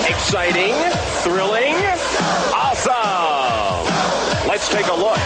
Exciting, thrilling, awesome. Let's take a look.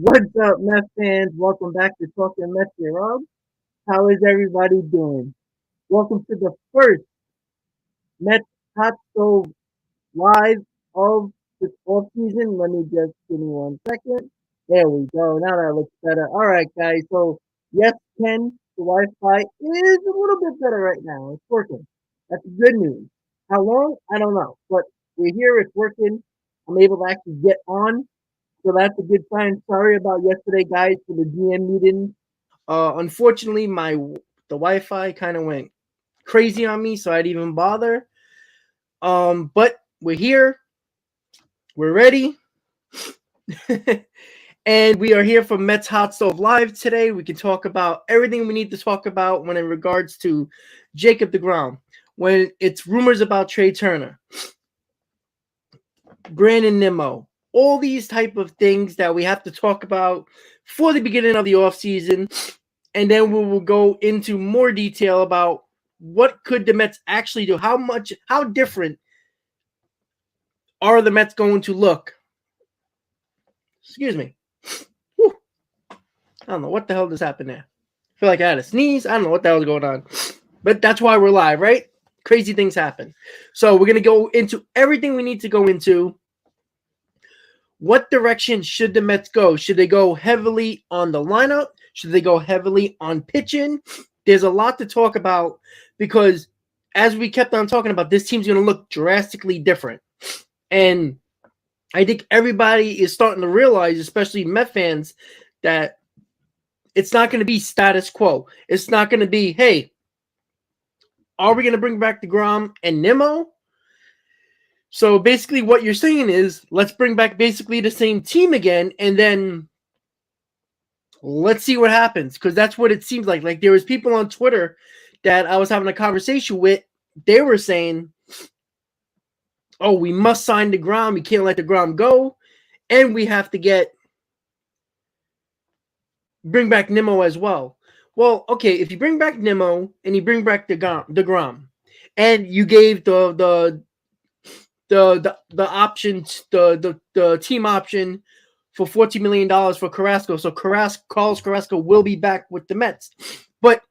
What's up, Mets fans? Welcome back to Talking Mets with Rob. How is everybody doing? Welcome to the first Mets Hot Stove Live of this offseason. Let me just give me 1 second. There we go. Now that looks better. All right, guys. So, yes, Ken, the Wi-Fi is a little bit better right now. It's working. That's good news. How long? I don't know. But we're here. It's working. I'm able to actually get on. So that's a good sign. Sorry about yesterday, guys, for the GM meeting. Unfortunately, the Wi-Fi kind of went crazy on me, so I didn't even bother. But we're here. We're ready. And we are here for Mets Hot Stove Live today. We can talk about everything we need to talk about when in regards to Jacob deGrom, when it's rumors about Trea Turner, Brandon Nimmo, all these type of things that we have to talk about for the beginning of the offseason. And then we will go into more detail about what could the Mets actually do? How different are the Mets going to look? Excuse me. Whew. I don't know what the hell just happened there. I feel like I had a sneeze. I don't know what the hell is going on. But that's why we're live, right? Crazy things happen. So we're going to go into everything we need to go into. What direction should the Mets go? Should they go heavily on the lineup? Should they go heavily on pitching? There's a lot to talk about because as we kept on talking about, this team's going to look drastically different. And I think everybody is starting to realize, especially Met fans, that it's not going to be status quo. It's not going to be, hey, are we going to bring back deGrom and Nimmo? So basically what you're saying is let's bring back basically the same team again, and then let's see what happens, because that's what it seems like. Like there was people on Twitter that I was having a conversation with. They were saying, oh, we must sign deGrom. We can't let deGrom go. And we have to bring back Nimmo as well. Well, okay, if you bring back Nimmo and you bring back deGrom and you gave the the options, the team option for $14 million for Carrasco. So Carlos Carrasco will be back with the Mets. But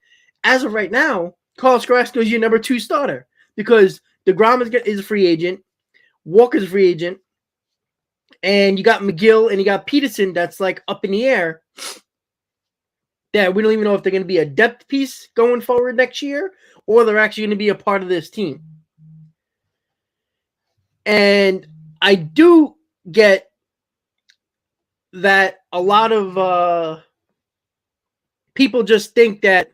as of right now, Carlos Carrasco is your number 2 starter because DeGrom is a free agent, Walker's a free agent, and you got McGill and you got Peterson that's like up in the air. That we don't even know if they're going to be a depth piece going forward next year or they're actually going to be a part of this team. And I do get that a lot of people just think that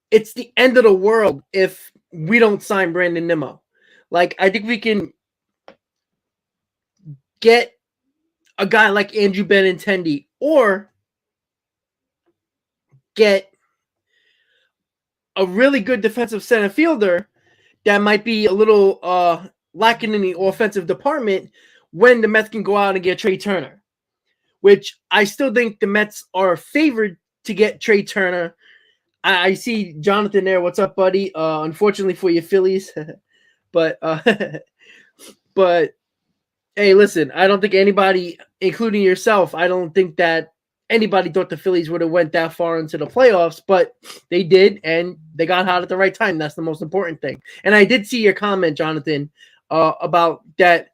it's the end of the world if we don't sign Brandon Nimmo. Like, I think we can get a guy like Andrew Benintendi or get a really good defensive center fielder that might be a little lacking in the offensive department when the Mets can go out and get Trea Turner, which I still think the Mets are favored to get Trea Turner. I see Jonathan there. What's up, buddy? Unfortunately for your Phillies, but but hey, listen, I don't think anybody, including yourself, I don't think that anybody thought the Phillies would have went that far into the playoffs, but they did, and they got hot at the right time. That's the most important thing. And I did see your comment, Jonathan, about that.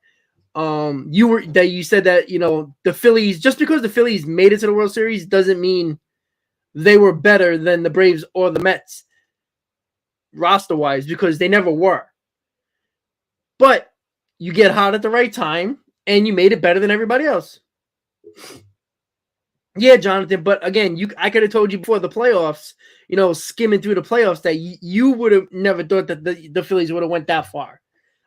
You said that, you know, the Phillies, just because the Phillies made it to the World Series doesn't mean they were better than the Braves or the Mets roster-wise, because they never were. But you get hot at the right time, and you made it better than everybody else. Yeah, Jonathan, but again, I could have told you before the playoffs, you know, skimming through the playoffs, that you would have never thought that the Phillies would have went that far.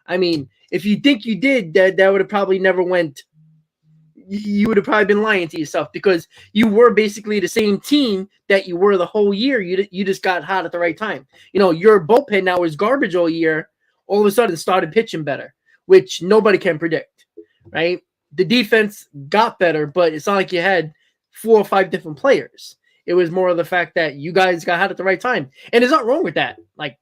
I mean, if you think you did, that would have probably never went. You would have probably been lying to yourself, because you were basically the same team that you were the whole year. You just got hot at the right time. You know, your bullpen now was garbage all year. All of a sudden started pitching better, which nobody can predict, right? The defense got better, but it's not like you had 4 or 5 different players. It was more of the fact that you guys got hot at the right time. And there's not wrong with that. Like,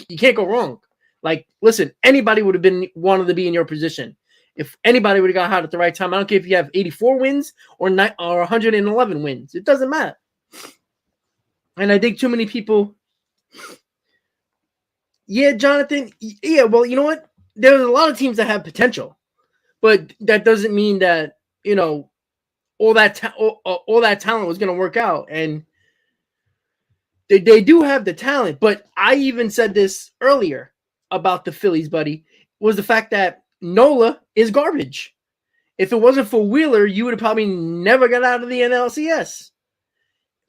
you can't go wrong. Like, listen, anybody would have wanted to be in your position. If anybody would have got hot at the right time, I don't care if you have 84 wins or 111 wins. It doesn't matter. And I think too many people. Yeah, Jonathan. Yeah, well, you know what? There's a lot of teams that have potential, but that doesn't mean that, you know, all that talent was going to work out. And they do have the talent. But I even said this earlier about the Phillies, buddy, was the fact that Nola is garbage. If it wasn't for Wheeler, you would have probably never got out of the NLCS,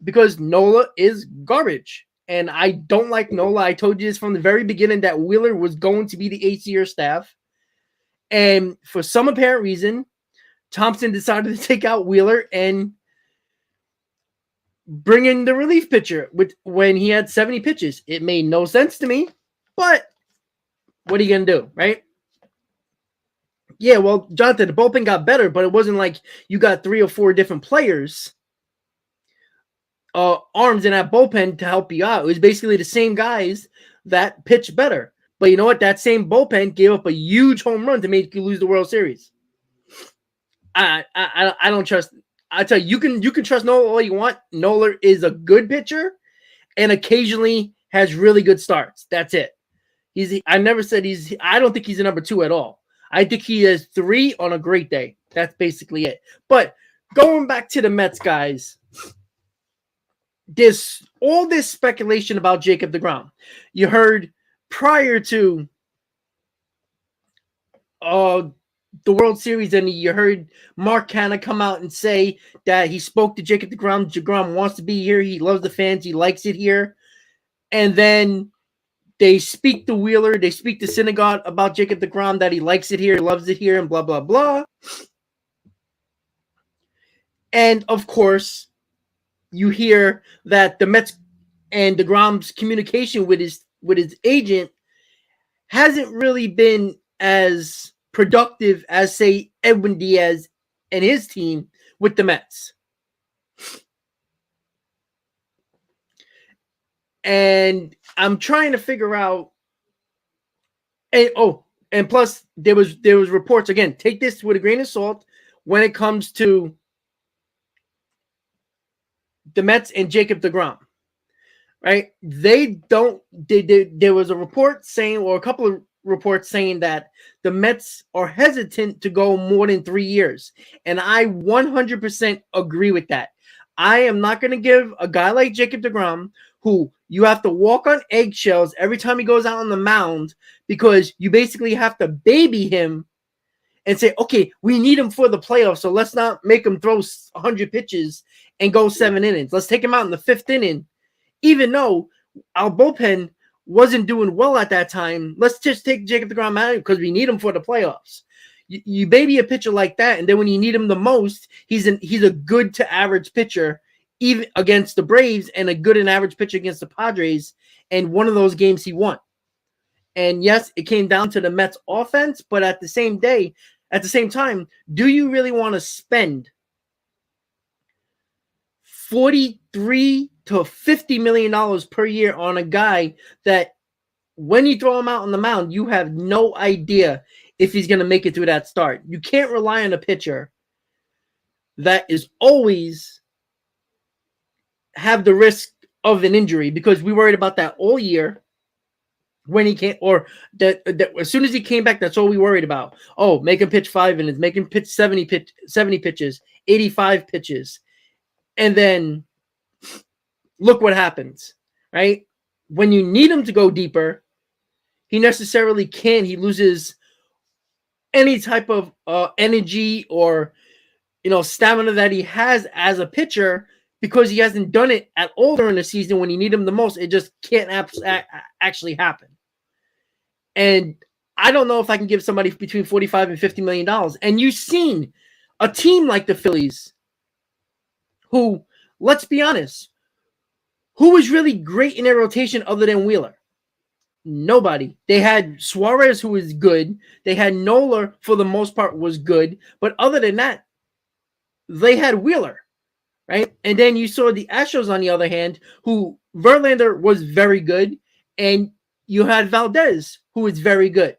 because Nola is garbage. And I don't like Nola. I told you this from the very beginning, that Wheeler was going to be the ace of your staff. And for some apparent reason, Thompson decided to take out Wheeler and bring in the relief pitcher when he had 70 pitches. It made no sense to me, but what are you going to do, right? Yeah, well, Jonathan, the bullpen got better, but it wasn't like you got 3 or 4 different players, arms in that bullpen to help you out. It was basically the same guys that pitched better. But you know what? That same bullpen gave up a huge home run to make you lose the World Series. I don't trust. I tell you, you can trust Nola all you want. Nola is a good pitcher, and occasionally has really good starts. That's it. I never said I don't think he's a number 2 at all. I think he is 3 on a great day. That's basically it. But going back to the Mets, guys, there's all this speculation about Jacob deGrom. You heard prior to the World Series, and you heard Mark Canha come out and say that he spoke to Jacob deGrom. deGrom wants to be here. He loves the fans. He likes it here. And then they speak to Wheeler. They speak to Syndergaard about Jacob deGrom, that he likes it here, loves it here, and blah, blah, blah. And, of course, you hear that the Mets and deGrom's communication with his agent hasn't really been as productive as, say, Edwin Diaz and his team with the Mets. And I'm trying to figure out. And And plus, there was reports, again, take this with a grain of salt when it comes to the Mets and Jacob deGrom, right? There was a report saying, or a couple of reports saying that the Mets are hesitant to go more than 3 years. And I 100% agree with that. I am not going to give a guy like Jacob deGrom, who you have to walk on eggshells every time he goes out on the mound, because you basically have to baby him and say, okay, we need him for the playoffs, so let's not make him throw 100 pitches and go 7 innings. Let's take him out in the 5th inning. Even though our bullpen wasn't doing well at that time, let's just take Jacob deGrom out because we need him for the playoffs. You baby a pitcher like that, and then when you need him the most, he's a good to average pitcher, even against the Braves, and a good and average pitcher against the Padres. And one of those games he won. And yes, it came down to the Mets offense, but at the same time, do you really want to spend $43 to $50 million per year on a guy that when you throw him out on the mound, you have no idea if he's going to make it through that start? You can't rely on a pitcher that is always have the risk of an injury, because we worried about that all year when he came, or that as soon as he came back, that's all we worried about. Oh, make him pitch 5 innings, make him pitch 70 pitches, 85 pitches. And then look what happens, right? When you need him to go deeper, he necessarily can't. He loses any type of energy or stamina that he has as a pitcher, because he hasn't done it at all during the season when you need him the most. It just can't actually happen. And I don't know if I can give somebody between $45 and $50 million. And you've seen a team like the Phillies, who, let's be honest, who was really great in their rotation other than Wheeler? Nobody. They had Suarez, who was good. They had Nola, for the most part, was good. But other than that, they had Wheeler, right? And then you saw the Astros, on the other hand, who Verlander was very good. And you had Valdez, who was very good.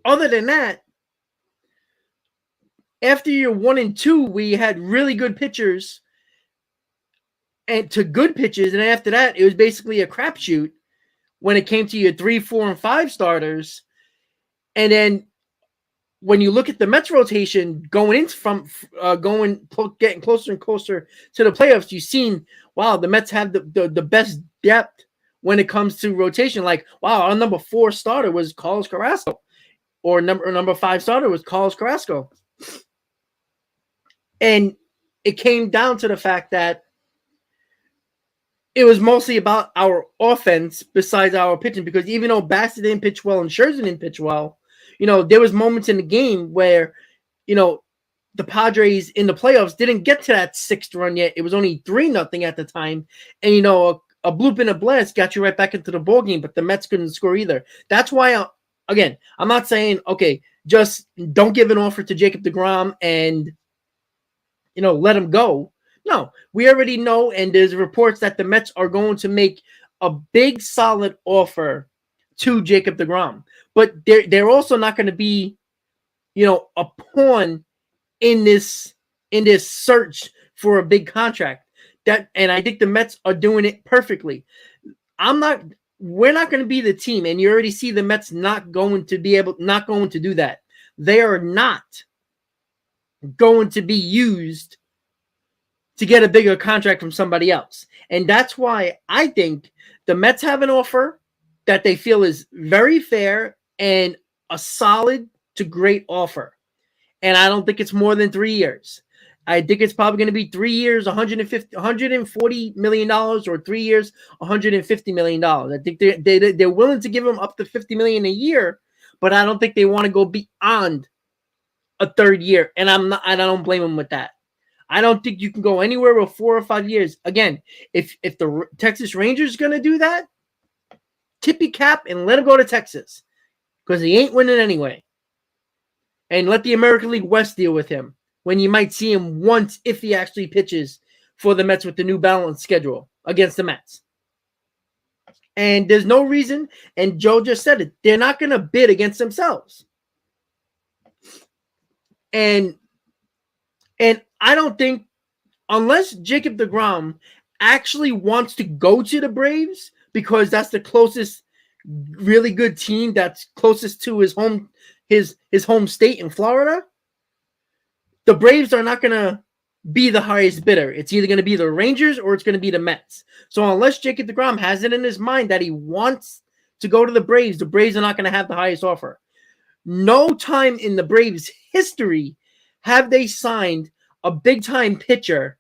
Other than that, after year 1 and 2, we had really good pitchers and to good pitches. And after that, it was basically a crapshoot when it came to your 3, 4, and 5 starters. And then when you look at the Mets rotation going getting closer and closer to the playoffs, you've seen, wow, the Mets have the best depth when it comes to rotation. Like, wow, our number 4 starter was Carlos Carrasco, or number 5 starter was Carlos Carrasco. And it came down to the fact that it was mostly about our offense besides our pitching, because even though Bassett didn't pitch well and Scherzer didn't pitch well, there was moments in the game where, the Padres in the playoffs didn't get to that 6th run yet. It was only 3-0 at the time. And, a bloop and a blast got you right back into the ballgame, but the Mets couldn't score either. That's why, I'm not saying, okay, just don't give an offer to Jacob deGrom and, let him go. No, we already know, and there's reports that the Mets are going to make a big, solid offer to Jacob deGrom. But they're also not going to be, a pawn in this search for a big contract. And I think the Mets are doing it perfectly. We're not going to be the team, and you already see the Mets not going to do that. They are not going to be used to get a bigger contract from somebody else. And that's why I think the Mets have an offer that they feel is very fair and a solid to great offer. And I don't think it's more than 3 years. I think it's probably going to be 3 years, $140 million, or 3 years, $150 million. I think they're willing to give him up to $50 million a year, but I don't think they want to go beyond a 3rd year. And I don't blame them with that. I don't think you can go anywhere with 4 or 5 years. Again, if the Texas Rangers are going to do that, tip your cap and let him go to Texas, because he ain't winning anyway. And let the American League West deal with him, when you might see him once if he actually pitches for the Mets with the new balanced schedule against the Mets. And there's no reason, and Joe just said it, they're not going to bid against themselves. And I don't think, unless Jacob deGrom actually wants to go to the Braves because that's the closest really good team that's closest to his home state in Florida, the Braves are not going to be the highest bidder. It's either going to be the Rangers or it's going to be the Mets. So unless Jacob deGrom has it in his mind that he wants to go to the Braves are not going to have the highest offer. No time in the Braves history have they signed a big-time pitcher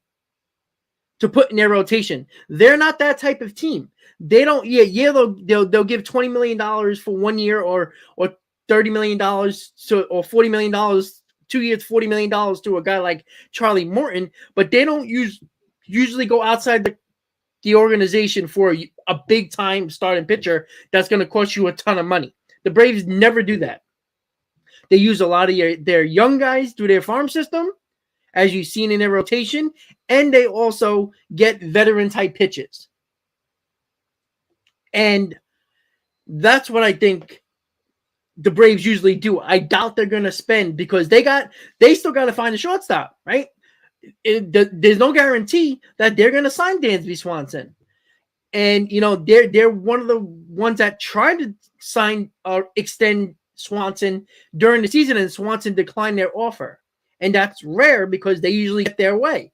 to put in their rotation. They're not that type of team. They don't. They'll give $20 million for 1 year, or $30 million or $40 million 2 years, $40 million to a guy like Charlie Morton. But they don't usually go outside the organization for a big time starting pitcher that's going to cost you a ton of money. The Braves never do that. They use a lot of their young guys through their farm system, as you've seen in their rotation, and they also get veteran-type pitches. And that's what I think the Braves usually do. I doubt they're going to spend because they still got to find a shortstop, right? There's no guarantee that they're going to sign Dansby Swanson. And, they're one of the ones that tried to sign or extend Swanson during the season, and Swanson declined their offer. And that's rare because they usually get their way.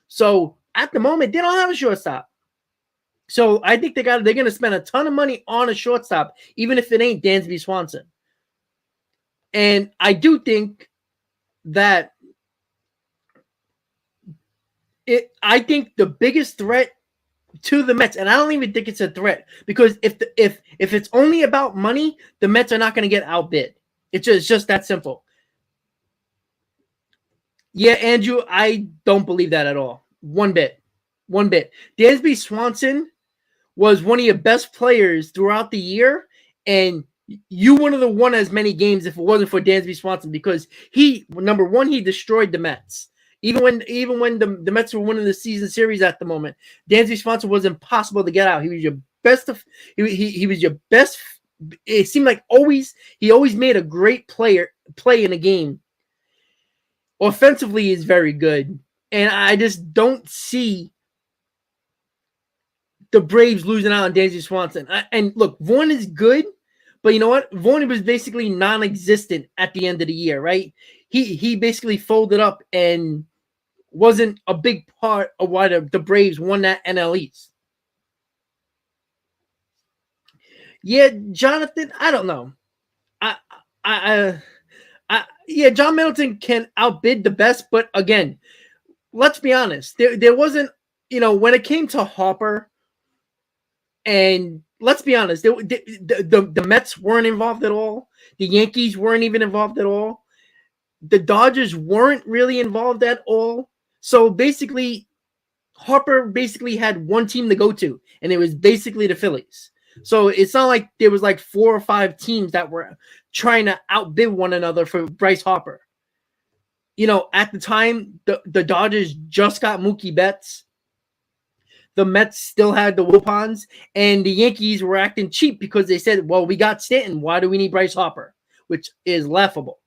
So at the moment, they don't have a shortstop. So I think they're going to spend a ton of money on a shortstop, even if it ain't Dansby Swanson. And I do think that I think the biggest threat to the Mets, and I don't even think it's a threat, because if it's only about money, the Mets are not going to get outbid. It's just that simple. Yeah, Andrew, I don't believe that at all. One bit. Dansby Swanson was one of your best players throughout the year, and you wouldn't have won as many games if it wasn't for Dansby Swanson, because number one, he destroyed the Mets. Even when the Mets were winning the season series at the moment, Dansby Swanson was impossible to get out. He was your best. He was your best. It seemed like he always made a great play in a game. Offensively, he's very good, and I just don't see the Braves losing out on Dansby Swanson. And look, Vaughn is good, but you know what? Vaughn was basically non-existent at the end of the year, right? He basically folded up and wasn't a big part of why the Braves won that NL East. Yeah, Jonathan, I don't know. Yeah, John Middleton can outbid the best, but again, let's be honest. There wasn't, when it came to Harper, and let's be honest, the Mets weren't involved at all. The Yankees weren't even involved at all. The Dodgers weren't really involved at all. So basically, Harper basically had one team to go to, and it was basically the Phillies. So it's not like there was like 4 or 5 teams that were trying to outbid one another for Bryce Harper. At the time, the Dodgers just got Mookie Betts. The Mets still had the Wilpons, and the Yankees were acting cheap because they said, well, we got Stanton. Why do we need Bryce Harper? Which is laughable.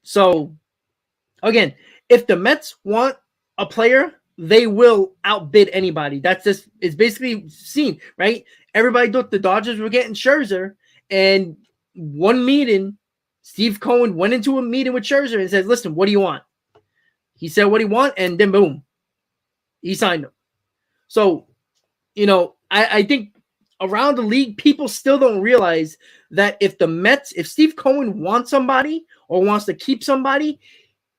So, again, if the Mets want a player, they will outbid anybody. It's basically seen, right? Everybody thought the Dodgers were getting Scherzer, and one meeting, Steve Cohen went into a meeting with Scherzer and said, listen, what do you want? He said what he want, and then boom, he signed him. So, I think around the league, people still don't realize that if Steve Cohen wants somebody or wants to keep somebody,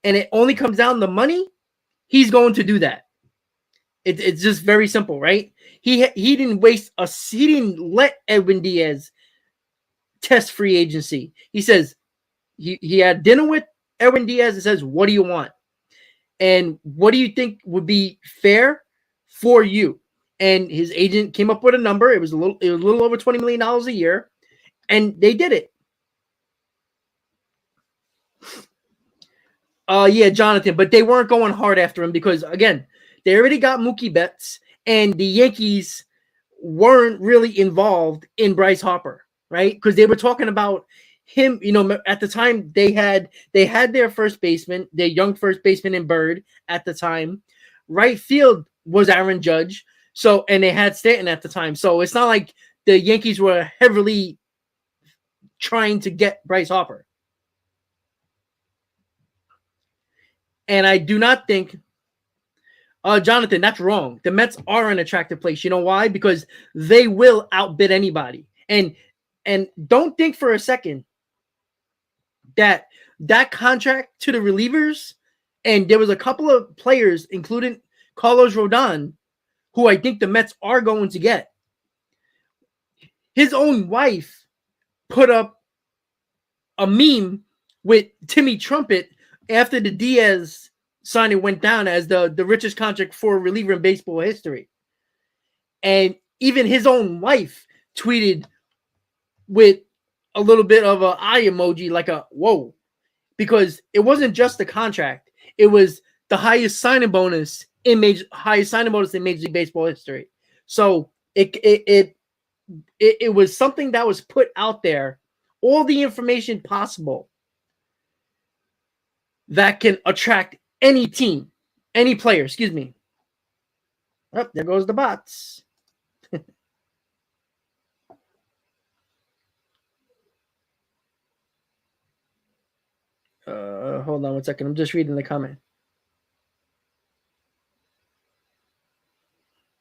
and it only comes down to money, he's going to do that. It's just very simple, right? He didn't he didn't let Edwin Diaz test free agency. He says he had dinner with Edwin Diaz and says, what do you want? And what do you think would be fair for you? And his agent came up with a number. It was a little over $20 million a year, and they did it. Yeah, Jonathan, but they weren't going hard after him because, again, they already got Mookie Betts, and the Yankees weren't really involved in Bryce Harper, right? Because they were talking about him. At the time they had their first baseman, their young first baseman in Bird at the time. Right field was Aaron Judge. So, and they had Stanton at the time. So it's not like the Yankees were heavily trying to get Bryce Harper. And I do not think, Jonathan, that's wrong. The Mets are an attractive place. You know why? Because they will outbid anybody. And don't think for a second that contract to the relievers, and there was a couple of players, including Carlos Rodon, who I think the Mets are going to get. His own wife put up a meme with Timmy Trumpet after the Diaz signing went down as the richest contract for a reliever in baseball history. And even his own wife tweeted with a little bit of an eye emoji, like a whoa, because it wasn't just the contract. It was the highest signing bonus in Major League Baseball history. So it was something that was put out there, all the information possible that can attract any team, any player, excuse me. Oh, there goes the bots. Hold on one second. I'm just reading the comment.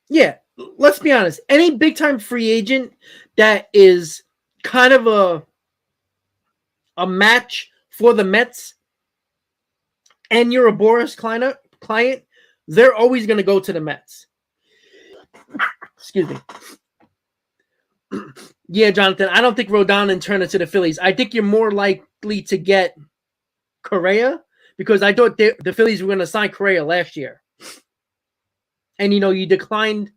Yeah, let's be honest. Any big-time free agent that is kind of a match for the Mets, and you're a Boris client, they're always going to go to the Mets. Excuse me. Yeah, Jonathan, I don't think Rodon and Turner to the Phillies. I think you're more likely to get Correa, because I thought the Phillies were going to sign Correa last year. And, you declined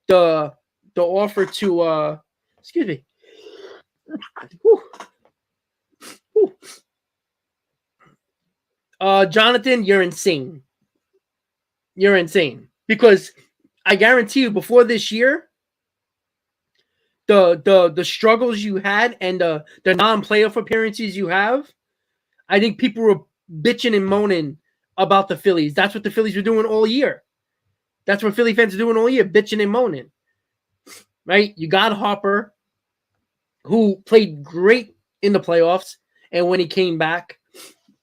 the offer to, excuse me. Whew. Whew. Jonathan, you're insane. You're insane. Because I guarantee you, before this year, the struggles you had and the non-playoff appearances you have, I think people were bitching and moaning about the Phillies. That's what the Phillies were doing all year. That's what Philly fans are doing all year, bitching and moaning. Right? You got Harper, who played great in the playoffs and when he came back.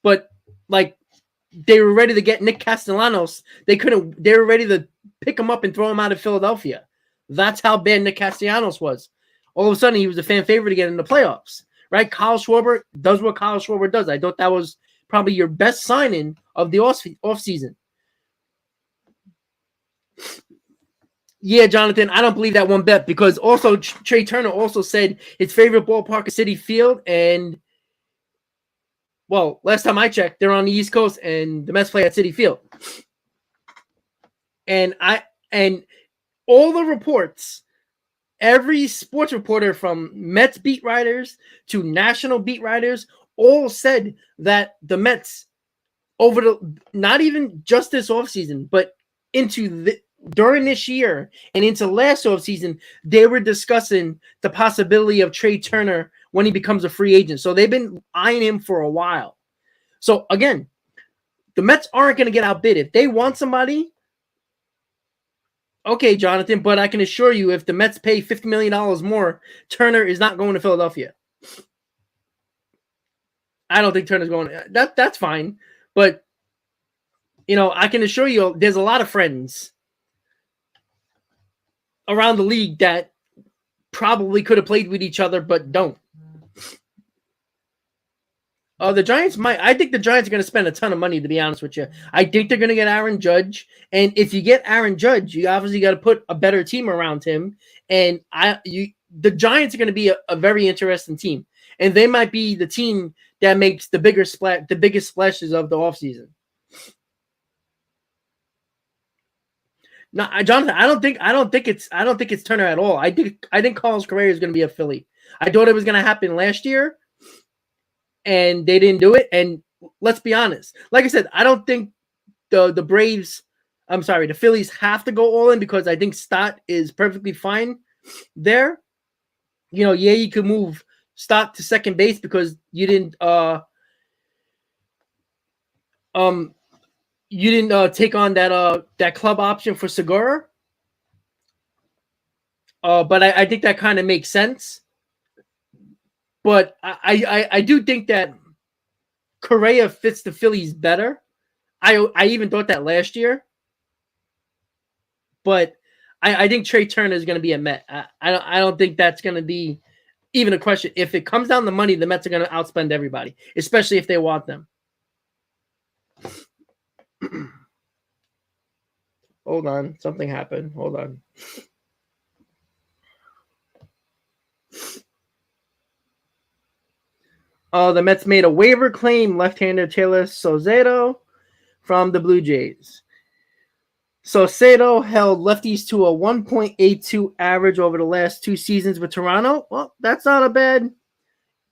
But, they were ready to get Nick Castellanos. They were ready to pick him up and throw him out of Philadelphia. That's how bad Nick Castellanos was. All of a sudden, he was a fan favorite again in the playoffs. Right? Kyle Schwarber does what Kyle Schwarber does. I thought that was probably your best signing of the offseason. Yeah, Jonathan, I don't believe that one bit, because also Trea Turner also said his favorite ballpark is Citi Field, and well, last time I checked, they're on the East Coast, and the Mets play at Citi Field. And all the reports, every sports reporter from Mets beat writers to national beat writers all said that the Mets, not even just this offseason, but during this year and into last offseason, they were discussing the possibility of Trea Turner when he becomes a free agent. So they've been eyeing him for a while. So again, the Mets aren't going to get outbid. If they want somebody, okay, Jonathan, but I can assure you, if the Mets pay $50 million more, Turner is not going to Philadelphia. I don't think Turner's going. That's fine. But, I can assure you there's a lot of friends around the league that probably could have played with each other but don't. The Giants might. I think the Giants are going to spend a ton of money, to be honest with you. I think they're going to get Aaron Judge. And if you get Aaron Judge, you obviously got to put a better team around him. And the Giants are going to be a very interesting team. And they might be the team that makes the biggest splashes of the offseason. No, Jonathan, I don't think it's Turner at all. I think Carlos Correa is going to be a Philly. I thought it was going to happen last year, and they didn't do it. And let's be honest. Like I said, I don't think the Phillies have to go all in, because I think Stott is perfectly fine there. Yeah, you could move Stock to second base because you didn't take on that club option for Segura. But I think that kind of makes sense. But I do think that Correa fits the Phillies better. I even thought that last year. But I think Trea Turner is going to be a Met. I don't think that's going to be even a question. If it comes down to money, the Mets are going to outspend everybody, especially if they want them. Hold on. Something happened. Hold on. The Mets made a waiver claim, left-hander Taylor Saucedo from the Blue Jays. Saucedo held lefties to a 1.82 average over the last 2 seasons with Toronto. Well, that's not a bad.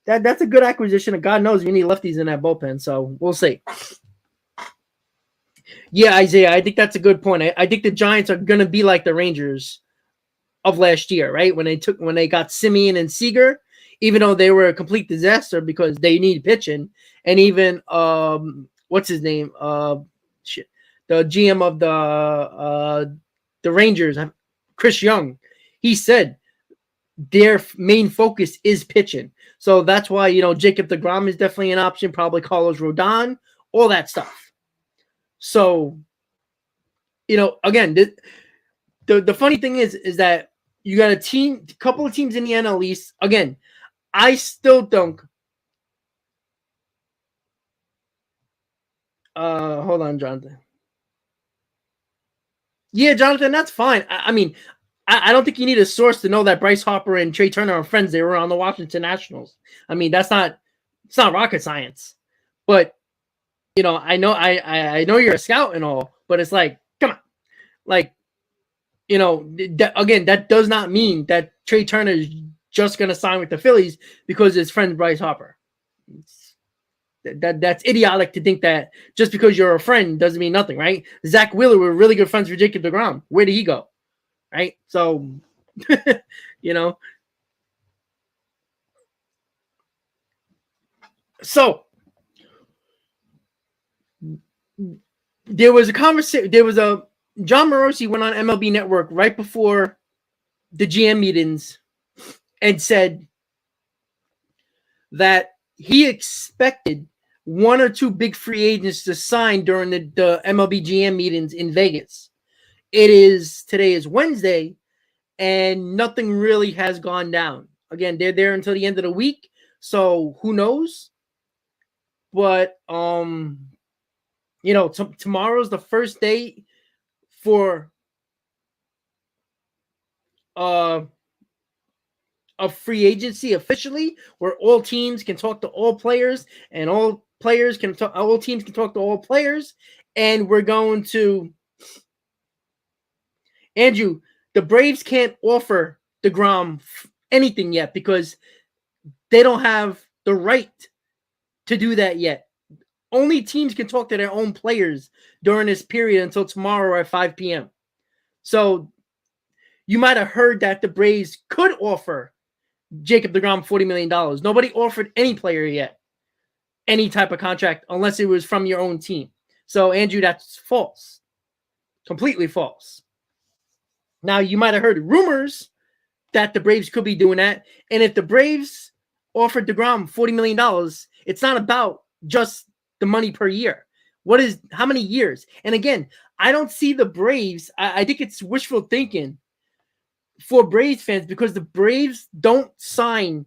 That's a good acquisition. And God knows you need lefties in that bullpen, so we'll see. Yeah, Isaiah, I think that's a good point. I think the Giants are going to be like the Rangers of last year, right? When they got Simeon and Seager, even though they were a complete disaster because they need pitching, and even what's his name? The GM of the Rangers, Chris Young, he said their main focus is pitching. So that's why Jacob deGrom is definitely an option. Probably Carlos Rodon, all that stuff. So again, the funny thing is that you got a couple of teams in the NL East. Again, I still think. Hold on, Jonathan. Yeah, Jonathan, that's fine. I mean, I don't think you need a source to know that Bryce Harper and Trea Turner are friends. They were on the Washington Nationals. I mean, it's not rocket science. But I know you're a scout and all, but it's like, come on, like, again, that does not mean that Trea Turner is just going to sign with the Phillies because his friend Bryce Harper. That's idiotic to think that just because you're a friend doesn't mean nothing, right? Zach Wheeler were really good friends with Jacob deGrom. Where did he go? Right? So, So, there was a conversation. John Morosi went on MLB Network right before the GM meetings and said that he expected 1 or 2 big free agents to sign during the MLB GM meetings in Vegas. Today is Wednesday, and nothing really has gone down. Again, they're there until the end of the week, so who knows? But tomorrow's the first day for of free agency officially, where all teams can talk to all players, and all teams can talk to all players, and we're going to Andrew. The Braves can't offer deGrom anything yet because they don't have the right to do that yet. Only teams can talk to their own players during this period until tomorrow at 5 p.m. So you might have heard that the Braves could offer Jacob deGrom $40 million. Nobody offered any player yet any type of contract unless it was from your own team. So, Andrew, that's false. Completely false. Now, you might have heard rumors that the Braves could be doing that. And if the Braves offered deGrom $40 million, it's not about just the money per year. How many years? And again, I don't see the Braves. I think it's wishful thinking for Braves fans because the Braves don't sign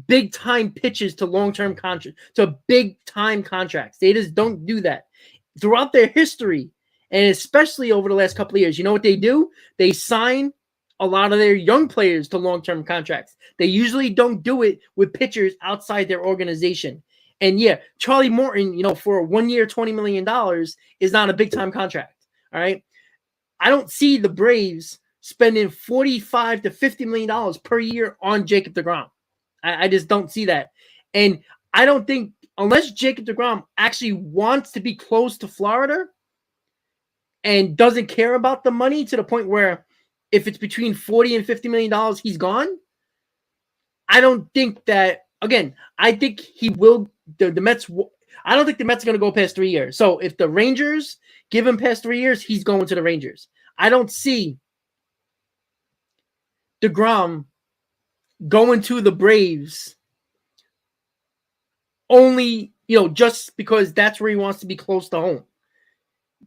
big time pitches to long-term contracts, to big time contracts. They just don't do that throughout their history. And especially over the last couple of years, you know what they do? They sign a lot of their young players to long-term contracts. They usually don't do it with pitchers outside their organization. And yeah, Charlie Morton, for a 1 year, $20 million is not a big time contract. All right. I don't see the Braves spending $45 to $50 million per year on Jacob deGrom. I just don't see that. And I don't think, unless Jacob deGrom actually wants to be close to Florida and doesn't care about the money to the point where if it's between $40 and $50 million, he's gone. I don't think that, again, I think he will, the Mets, I don't think the Mets are going to go past 3 years. So if the Rangers give him past 3 years, he's going to the Rangers. I don't see DeGrom going to the Braves only, just because that's where he wants to be close to home.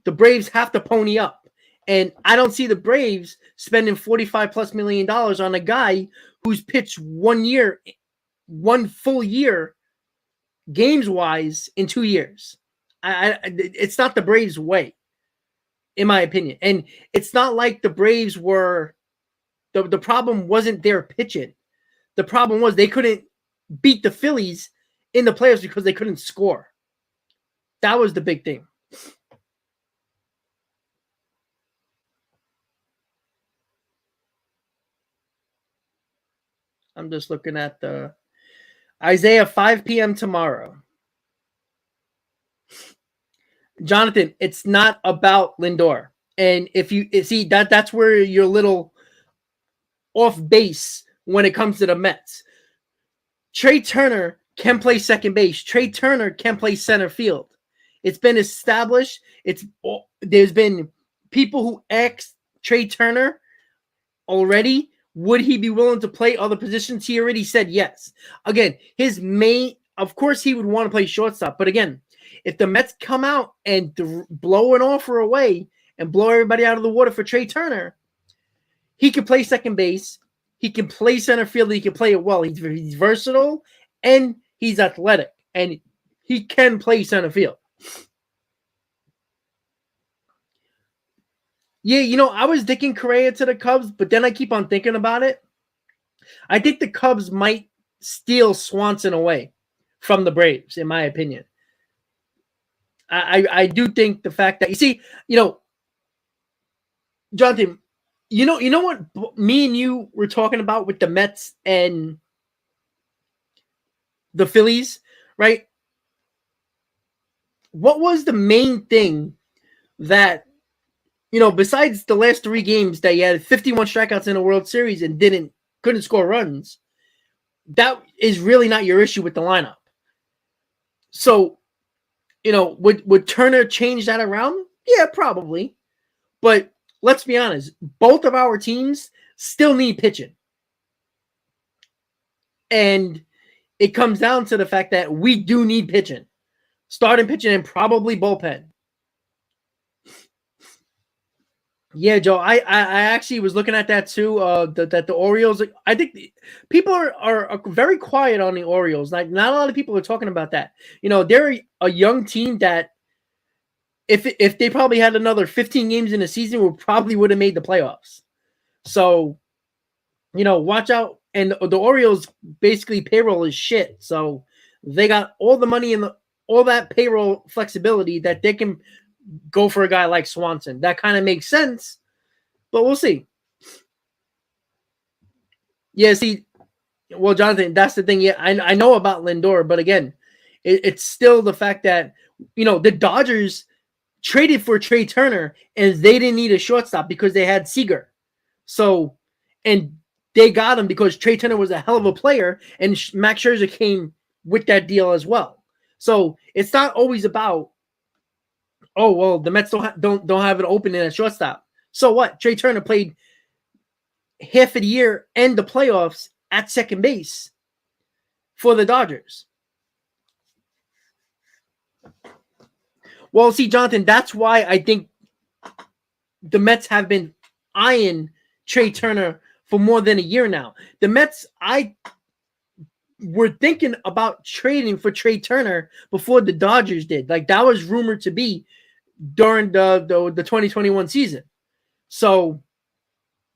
The Braves have to pony up. And I don't see the Braves spending $45+ million on a guy who's pitched 1 year, 1 full year, games-wise, in 2 years. It's not the Braves' way, in my opinion. And it's not like the Braves were the problem wasn't their pitching. The problem was they couldn't beat the Phillies in the playoffs because they couldn't score. That was the big thing. I'm just looking at the Isaiah 5 p.m. tomorrow. Jonathan, it's not about Lindor. And if you see that's where you're a little off base when it comes to the Mets. Trea Turner can play second base. Trea Turner can play center field. It's been established. There's been people who asked Trea Turner already, would he be willing to play other positions? He already said yes. Again, of course he would want to play shortstop. But again, if the Mets come out and blow an offer away and blow everybody out of the water for Trea Turner, he can play second base. He can play center field. He can play it well. He's versatile and he's athletic. And he can play center field. Yeah, I was thinking Correa to the Cubs, but then I keep on thinking about it. I think the Cubs might steal Swanson away from the Braves, in my opinion. I do think the fact that, Jonathan, you know what me and you were talking about with the Mets and the Phillies, right? What was the main thing that, besides the last 3 games that you had 51 strikeouts in a World Series and couldn't score runs, that is really not your issue with the lineup. So, would Turner change that around? Yeah, probably. But let's be honest, both of our teams still need pitching. And it comes down to the fact that we do need pitching. Starting pitching and probably bullpen. Yeah, Joe, I actually was looking at that too. That the Orioles, I think people are very quiet on the Orioles. Like, not a lot of people are talking about that. They're a young team that if they probably had another 15 games in the season, would have made the playoffs. So, watch out. And the Orioles basically payroll is shit. So they got all the money and all that payroll flexibility that they can go for a guy like Swanson. That kind of makes sense, but we'll see. Yeah, well, Jonathan, that's the thing. Yeah, I know about Lindor, but again, it's still the fact that, the Dodgers traded for Trea Turner and they didn't need a shortstop because they had Seager. So, and they got him because Trea Turner was a hell of a player and Max Scherzer came with that deal as well. So it's not always about, oh, well, the Mets don't have an opening at shortstop. So what? Trea Turner played half of the year and the playoffs at second base for the Dodgers. Well, see, Jonathan, that's why I think the Mets have been eyeing Trea Turner for more than a year now. The Mets, were thinking about trading for Trea Turner before the Dodgers did. Like, that was rumored to be during the 2021 season. So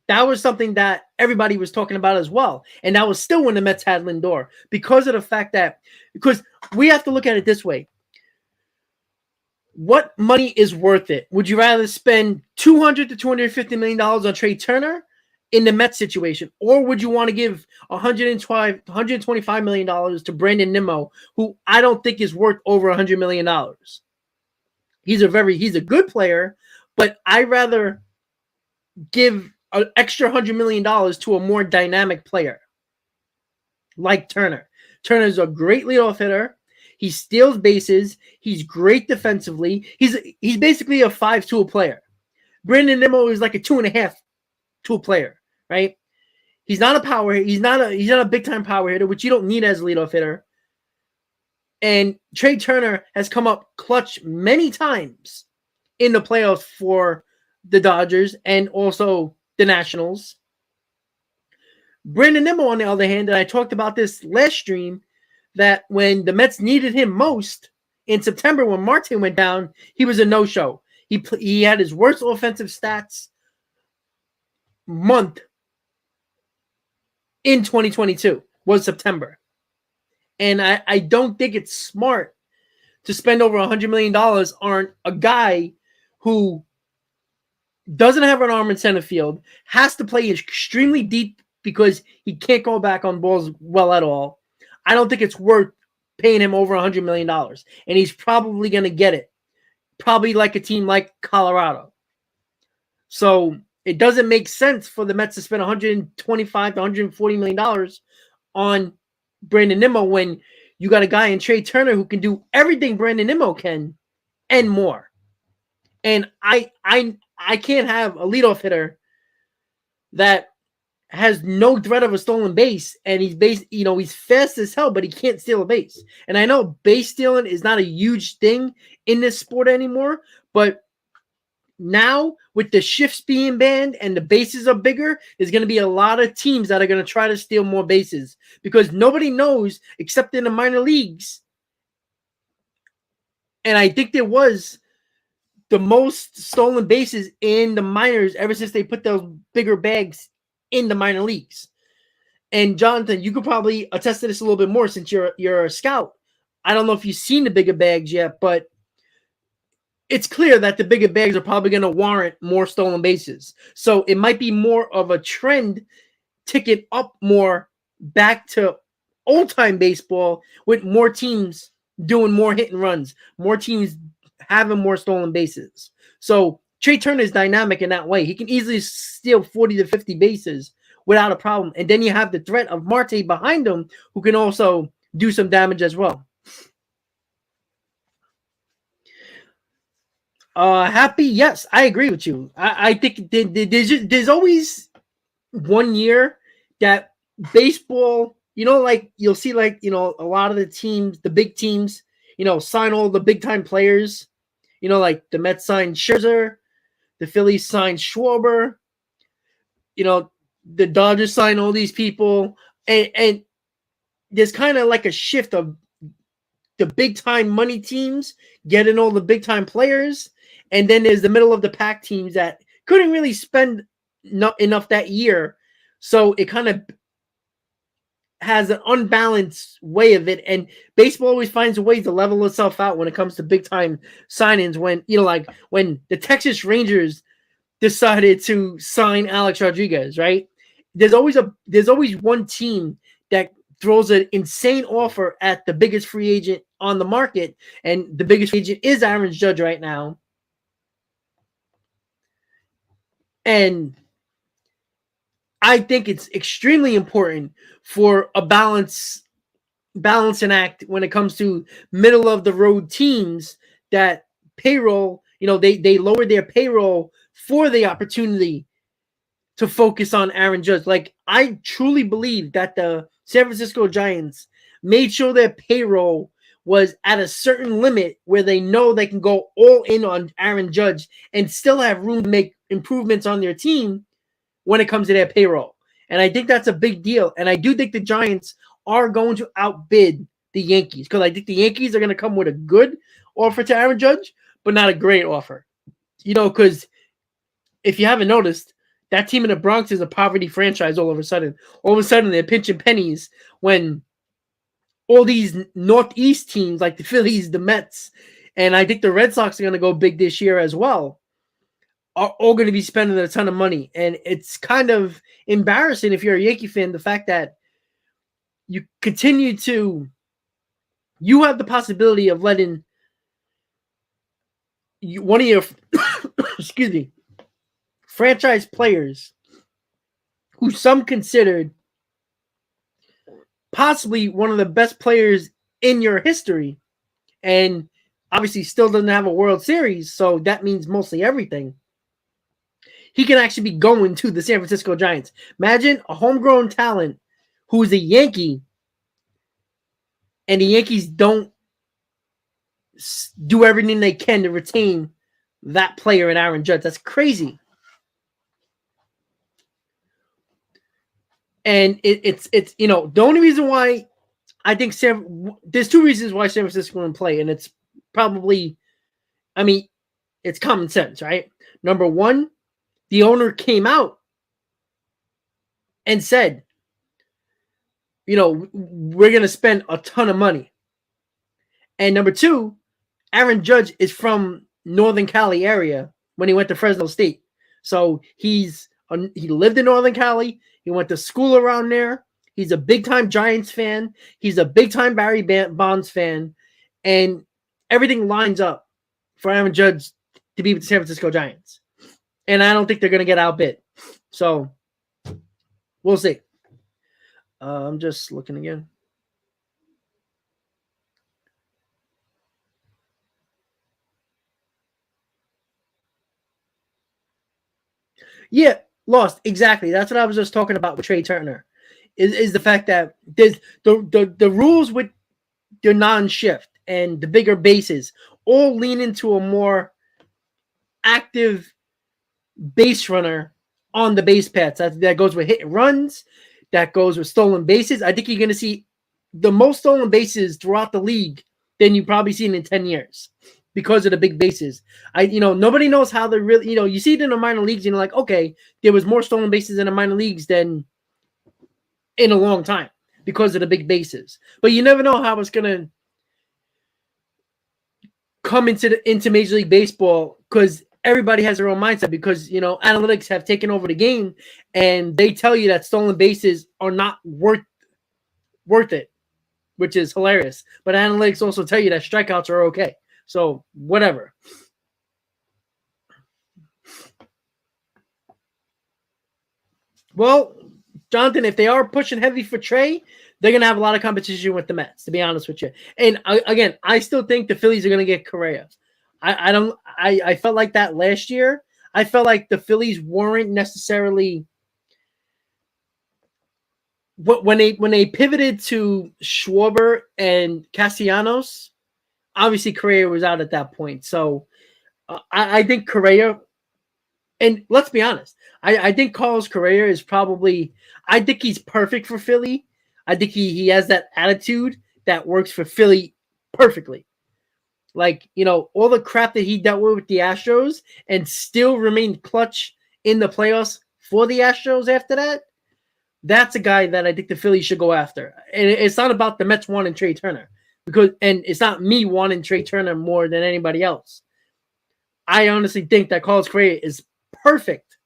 that was something that everybody was talking about as well. And that was still when the Mets had Lindor, because of the fact that, because we have to look at it this way. What money is worth it? Would you rather spend $200 to $250 million on Trea Turner in the Mets situation, or would you want to give $125 million to Brandon Nimmo, who I don't think is worth over $100 million? He's a good player, but I'd rather give an extra $100 million to a more dynamic player like Turner. Turner's a great leadoff hitter. He steals bases. He's great defensively. He's basically a 5-tool player. Brandon Nimmo is like a 2.5 tool player, right? He's not a power. He's not a big time power hitter, which you don't need as a leadoff hitter. And Trea Turner has come up clutch many times in the playoffs for the Dodgers and also the Nationals. Brandon Nimmo, on the other hand, and I talked about this last stream, that when the Mets needed him most in September when Marte went down, he was a no-show. He had his worst offensive stats month in 2022 was September. And I don't think it's smart to spend over $100 million on a guy who doesn't have an arm in center field, has to play extremely deep because he can't go back on balls well at all. I don't think it's worth paying him over $100 million. And he's probably going to get it. Probably like a team like Colorado. So it doesn't make sense for the Mets to spend $125 to $140 million on Brandon Nimmo when you got a guy in Trea Turner who can do everything Brandon Nimmo can and more. And I can't have a leadoff hitter that has no threat of a stolen base, and he's fast as hell, but he can't steal a base. And I know base stealing is not a huge thing in this sport anymore, but now with the shifts being banned and the bases are bigger, there's going to be a lot of teams that are going to try to steal more bases because nobody knows except in the minor leagues. And I think there was the most stolen bases in the minors ever since they put those bigger bags in the minor leagues. And Jonathan, you could probably attest to this a little bit more since you're a scout. I don't know if you've seen the bigger bags yet, but it's clear that the bigger bags are probably going to warrant more stolen bases. So it might be more of a trend ticket up more back to old-time baseball with more teams doing more hit and runs, more teams having more stolen bases. So Trea Turner is dynamic in that way. He can easily steal 40 to 50 bases without a problem. And then you have the threat of Marte behind him who can also do some damage as well. Happy, yes, I agree with you. I think there's always 1 year that baseball, like you'll see, like, a lot of the teams, the big teams, sign all the big time players. Like the Mets signed Scherzer, the Phillies signed Schwarber, the Dodgers signed all these people, and there's kind of like a shift of the big time money teams getting all the big time players. And then there's the middle of the pack teams that couldn't really spend enough that year. So it kind of has an unbalanced way of it. And baseball always finds a way to level itself out when it comes to big time signings. When, like when the Texas Rangers decided to sign Alex Rodriguez, right? There's always one team that throws an insane offer at the biggest free agent on the market. And the biggest free agent is Aaron Judge right now. And I think it's extremely important for a balance and act when it comes to middle of the road teams that payroll, they lowered their payroll for the opportunity to focus on Aaron Judge. Like, I truly believe that the San Francisco Giants made sure their payroll was at a certain limit where they know they can go all in on Aaron Judge and still have room to make improvements on their team when it comes to their payroll. And I think that's a big deal. And I do think the Giants are going to outbid the Yankees because I think the Yankees are going to come with a good offer to Aaron Judge, but not a great offer. Because if you haven't noticed, that team in the Bronx is a poverty franchise all of a sudden. All of a sudden, they're pinching pennies when all these Northeast teams like the Phillies, the Mets, and I think the Red Sox are going to go big this year as well, are all going to be spending a ton of money. And it's kind of embarrassing if you're a Yankee fan, the fact that you have the possibility of letting one of your, excuse me, franchise players who some considered possibly one of the best players in your history, and obviously still doesn't have a World Series, so that means mostly everything. He can actually be going to the San Francisco Giants. Imagine a homegrown talent who is a Yankee, and the Yankees don't do everything they can to retain that player in Aaron Judge. That's crazy. And it's the only reason why I think there's two reasons why San Francisco can play, and it's probably, it's common sense, right? Number one, the owner came out and said, we're going to spend a ton of money. And number two, Aaron Judge is from Northern Cali area when he went to Fresno State. So he lived in Northern Cali. He went to school around there. He's a big-time Giants fan. He's a big-time Barry Bonds fan. And everything lines up for Aaron Judge to be with the San Francisco Giants. And I don't think they're going to get outbid. So we'll see. I'm just looking again. Yeah, lost. Exactly. That's what I was just talking about with Trea Turner. Is the fact that there's the rules with the non-shift and the bigger bases all lean into a more active base runner on the base paths. That goes with hit and runs. That goes with stolen bases. I think you're going to see the most stolen bases throughout the league than you've probably seen in 10 years because of the big bases. Nobody knows how they're really, you see it in the minor leagues, and you're like, okay, there was more stolen bases in the minor leagues than in a long time because of the big bases. But you never know how it's going to come into Major League Baseball, because everybody has their own mindset, because analytics have taken over the game, and they tell you that stolen bases are not worth it, which is hilarious. But analytics also tell you that strikeouts are okay. So whatever. Well, Jonathan, if they are pushing heavy for Trea, they're going to have a lot of competition with the Mets, to be honest with you. And again, I still think the Phillies are going to get Correa. I felt like that last year. I felt like the Phillies weren't necessarily, when they pivoted to Schwarber and Castellanos, obviously Correa was out at that point. So I think Correa, and let's be honest, I think Carlos Correa is probably, I think he's perfect for Philly. I think he has that attitude that works for Philly perfectly. Like, all the crap that he dealt with the Astros and still remained clutch in the playoffs for the Astros after that, that's a guy that I think the Phillies should go after. And it's not about the Mets wanting Trea Turner, and it's not me wanting Trea Turner more than anybody else. I honestly think that Carlos Correa is perfect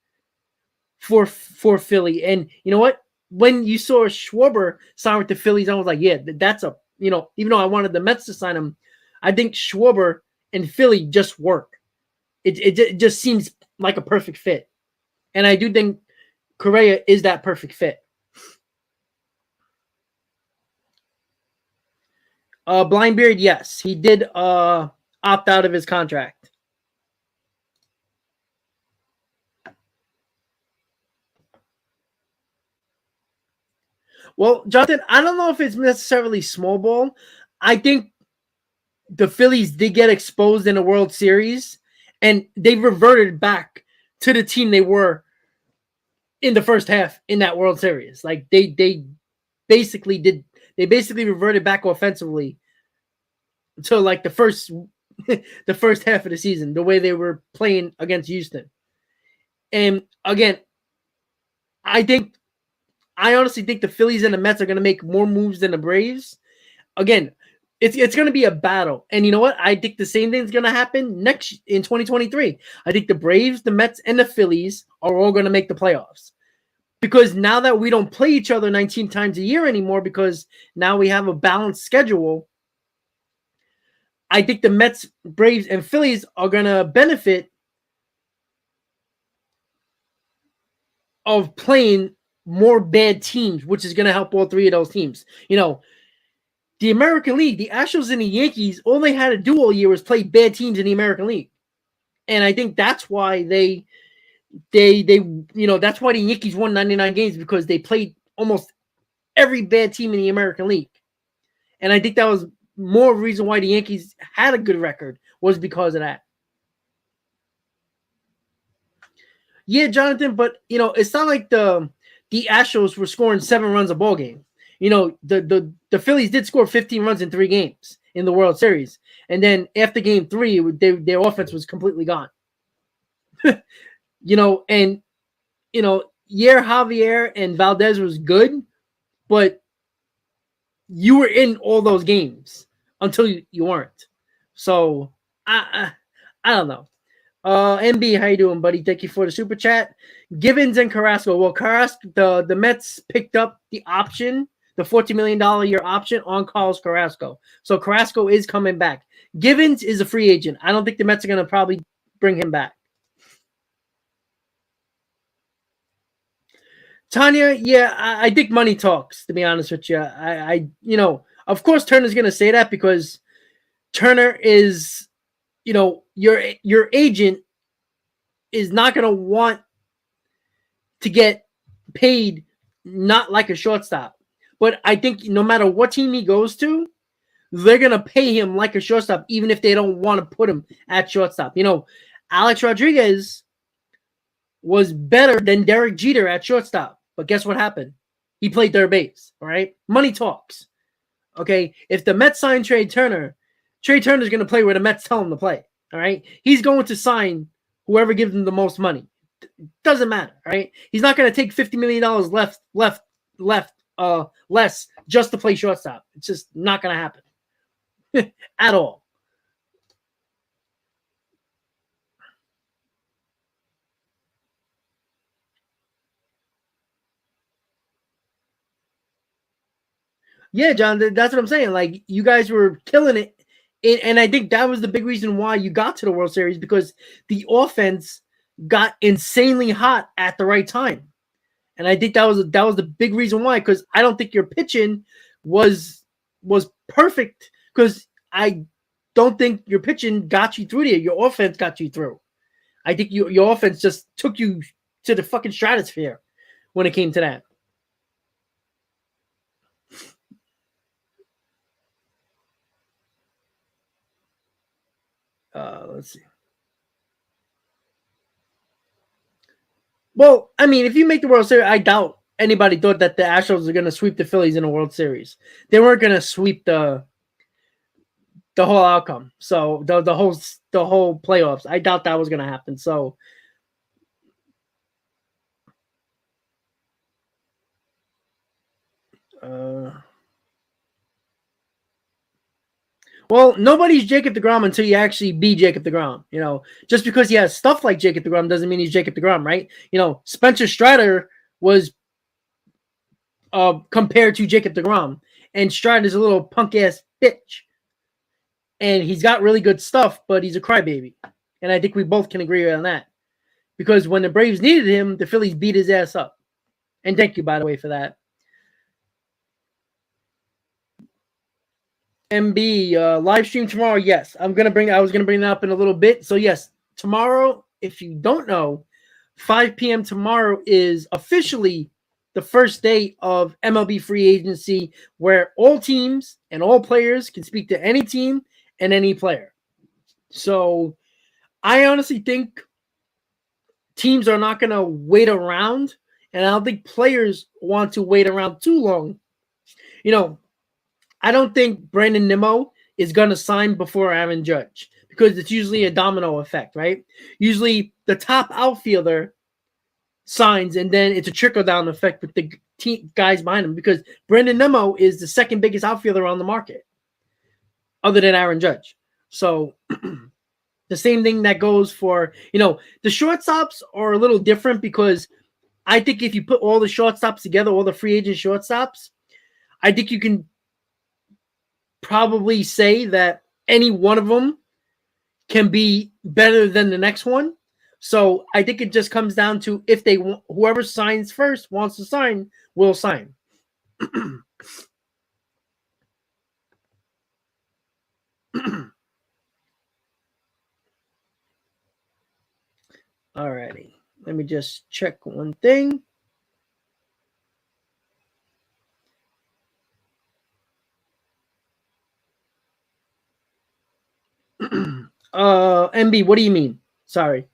for Philly. And you know what? When you saw Schwarber sign with the Phillies, I was like, yeah, that's even though I wanted the Mets to sign him, I think Schwarber and Philly just work. It just seems like a perfect fit. And I do think Correa is that perfect fit. Blindbeard, yes. He did opt out of his contract. Well, Jonathan, I don't know if it's necessarily small ball. I think the Phillies did get exposed in the World Series, and they reverted back to the team they were in the first half in that World Series. Like they basically reverted back offensively to like the first half of the season, the way they were playing against Houston. And again, I honestly think the Phillies and the Mets are going to make more moves than the Braves. Again, it's going to be a battle. And you know what? I think the same thing is going to happen next in 2023. I think the Braves, the Mets, and the Phillies are all going to make the playoffs. Because now that we don't play each other 19 times a year anymore, because now we have a balanced schedule, I think the Mets, Braves, and Phillies are going to benefit of playing more bad teams, which is going to help all three of those teams. The American League, the Astros and the Yankees, all they had to do all year was play bad teams in the American League. And I think that's why that's why the Yankees won 99 games, because they played almost every bad team in the American League. And I think that was more of a reason why the Yankees had a good record, was because of that. Yeah, Jonathan, but it's not like the Astros were scoring 7 runs a ball game. The Phillies did score 15 runs in 3 games in the World Series. And then after game 3, their offense was completely gone. And Javier and Valdez was good, but you were in all those games until you weren't. So I don't know. MB, how you doing, buddy? Thank you for the super chat. Givens and Carrasco. Well, the Mets picked up the option, the $40 million year option on Carlos Carrasco. So Carrasco is coming back. Givens is a free agent. I don't think the Mets are going to probably bring him back. Tanya, yeah, I think money talks, to be honest with you. Of course Turner's going to say that, because Turner is, your agent is not going to want to get paid not like a shortstop. But I think no matter what team he goes to, they're going to pay him like a shortstop, even if they don't want to put him at shortstop. Alex Rodriguez was better than Derek Jeter at shortstop. But guess what happened? He played third base, all right? Money talks, okay? If the Mets sign Trea Turner's going to play where the Mets tell him to play, all right? He's going to sign whoever gives him the most money. Doesn't matter, all right? He's not going to take $50 million less just to play shortstop. It's just not going to happen at all. Yeah, John, that's what I'm saying. Like, you guys were killing it. And I think that was the big reason why you got to the World Series, because the offense got insanely hot at the right time. And I think that was the big reason why, because I don't think your pitching was perfect, because I don't think your pitching got you through there. Your offense got you through. I think your offense just took you to the fucking stratosphere when it came to that. Let's see. Well, I mean, if you make the World Series, I doubt anybody thought that the Astros are going to sweep the Phillies in a World Series. They weren't going to sweep the whole outcome. So the whole playoffs, I doubt that was going to happen. So well, nobody's Jacob deGrom until you actually be Jacob deGrom. Just because he has stuff like Jacob deGrom doesn't mean he's Jacob deGrom, right? Spencer Strider was compared to Jacob deGrom, and Strider's a little punk ass bitch, and he's got really good stuff, but he's a crybaby, and I think we both can agree on that. Because when the Braves needed him, the Phillies beat his ass up. And thank you, by the way, for that. MB, live stream tomorrow. Yes, I was going to bring it up in a little bit. So yes, tomorrow, if you don't know, 5 p.m. tomorrow is officially the first day of MLB Free Agency, where all teams and all players can speak to any team and any player. So I honestly think teams are not going to wait around, and I don't think players want to wait around too long. I don't think Brandon Nimmo is going to sign before Aaron Judge, because it's usually a domino effect, right? Usually the top outfielder signs, and then it's a trickle-down effect with the guys behind him, because Brandon Nimmo is the second biggest outfielder on the market, other than Aaron Judge. So the same thing that goes for, the shortstops are a little different, because I think if you put all the shortstops together, all the free agent shortstops, I think you can probably say that any one of them can be better than the next one. So I think it just comes down to if they whoever signs first wants to sign will sign. Alrighty, let me just check one thing. MB, what do you mean? Sorry.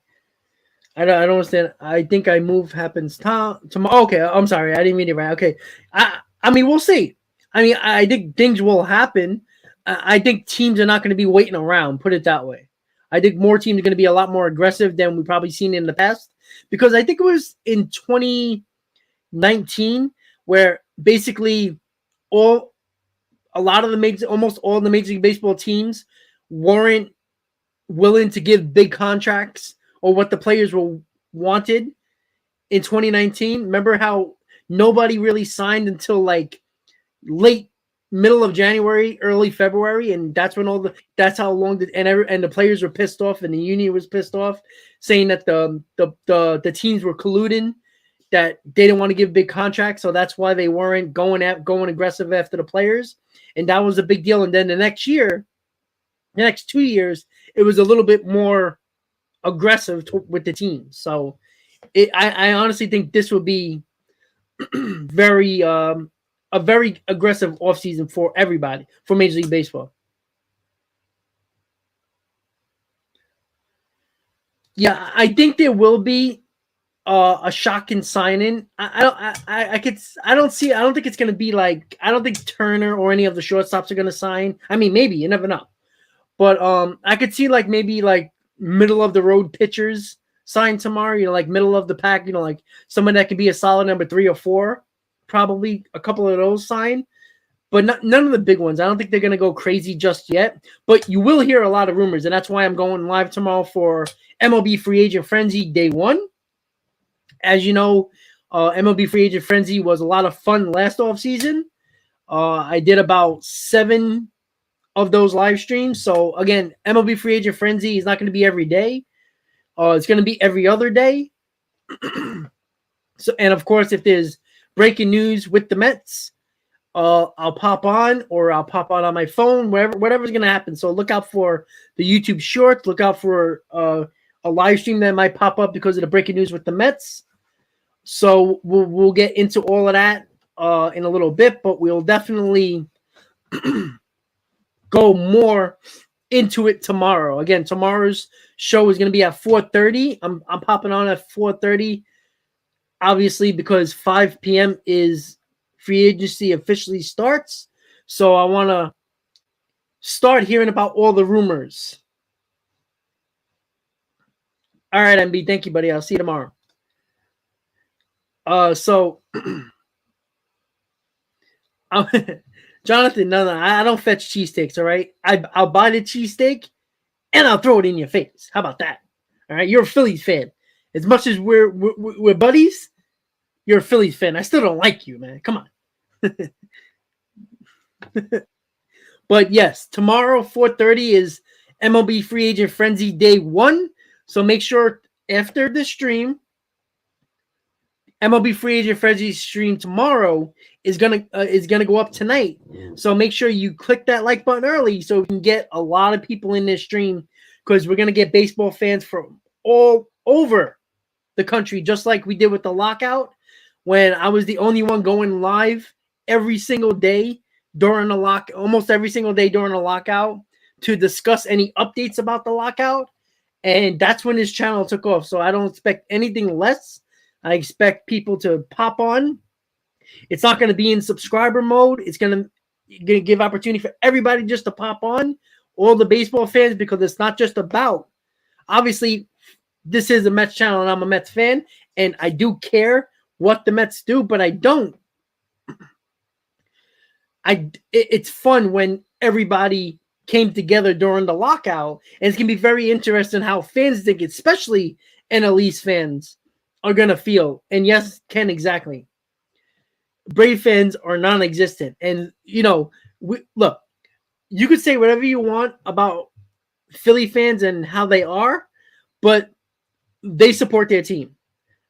I don't understand. I think I move happens tomorrow. Okay, I'm sorry. I didn't mean it right. Okay. I mean, we'll see. I mean, I think things will happen. I think teams are not going to be waiting around, put it that way. I think more teams are going to be a lot more aggressive than we've probably seen in the past, because I think it was in 2019 where basically almost all the Major League Baseball teams weren't willing to give big contracts or what the players were wanted in 2019. Remember how nobody really signed until like late middle of January, early February, and that's when that's how long and the players were pissed off and the union was pissed off, saying that the teams were colluding, that they didn't want to give big contracts, so that's why they weren't going aggressive after the players, and that was a big deal. And then the next 2 years, it was a little bit more aggressive with the team. So I honestly think this will be very a very aggressive offseason for everybody, for Major League Baseball. Yeah, I think there will be a shocking signing. I don't think it's gonna be like, I don't think Turner or any of the shortstops are gonna sign. I mean, maybe, you never know. But I could see like maybe like middle of the road pitchers sign tomorrow, like middle of the pack, like someone that could be a solid number 3 or 4, probably a couple of those sign, but none of the big ones. I don't think they're going to go crazy just yet, but you will hear a lot of rumors, and that's why I'm going live tomorrow for MLB Free Agent Frenzy Day 1. As you know, MLB Free Agent Frenzy was a lot of fun last offseason. I did about 7 of those live streams. So again, MLB Free Agent Frenzy is not going to be every day. It's going to be every other day. So, and of course, if there's breaking news with the Mets, I'll pop on, or I'll pop on my phone, whatever's going to happen. So look out for the YouTube shorts. Look out for a live stream that might pop up because of the breaking news with the Mets. So we'll get into all of that in a little bit, but we'll definitely go more into it tomorrow. Again, tomorrow's show is going to be at 4:30. I'm popping on at 4:30, obviously, because 5 p.m. is free agency officially starts. So I want to start hearing about all the rumors. All right, MB. Thank you, buddy. I'll see you tomorrow. Jonathan, no, I don't fetch cheesesteaks, all right? I'll buy the cheesesteak, and I'll throw it in your face. How about that? All right? You're a Phillies fan. As much as we're buddies, you're a Phillies fan. I still don't like you, man. Come on. But yes, tomorrow, 4:30 is MLB Free Agent Frenzy Day 1. So make sure after the stream, MLB Free Agent Frenzy stream tomorrow is gonna go up tonight. So make sure you click that like button early so we can get a lot of people in this stream, because we're gonna get baseball fans from all over the country, just like we did with the lockout, when I was the only one going live every single day during the almost every single day during the lockout to discuss any updates about the lockout. And that's when his channel took off. So I don't expect anything less. I expect people to pop on. It's not going to be in subscriber mode. It's going to give opportunity for everybody just to pop on, all the baseball fans, because it's not just about, obviously, this is a Mets channel and I'm a Mets fan, and I do care what the Mets do, but I don't. It's fun when everybody came together during the lockout, and it's going to be very interesting how fans think, especially NL East fans, are going to feel. And yes, Ken, exactly. Brave fans are non-existent. And, look, you could say whatever you want about Philly fans and how they are, but they support their team,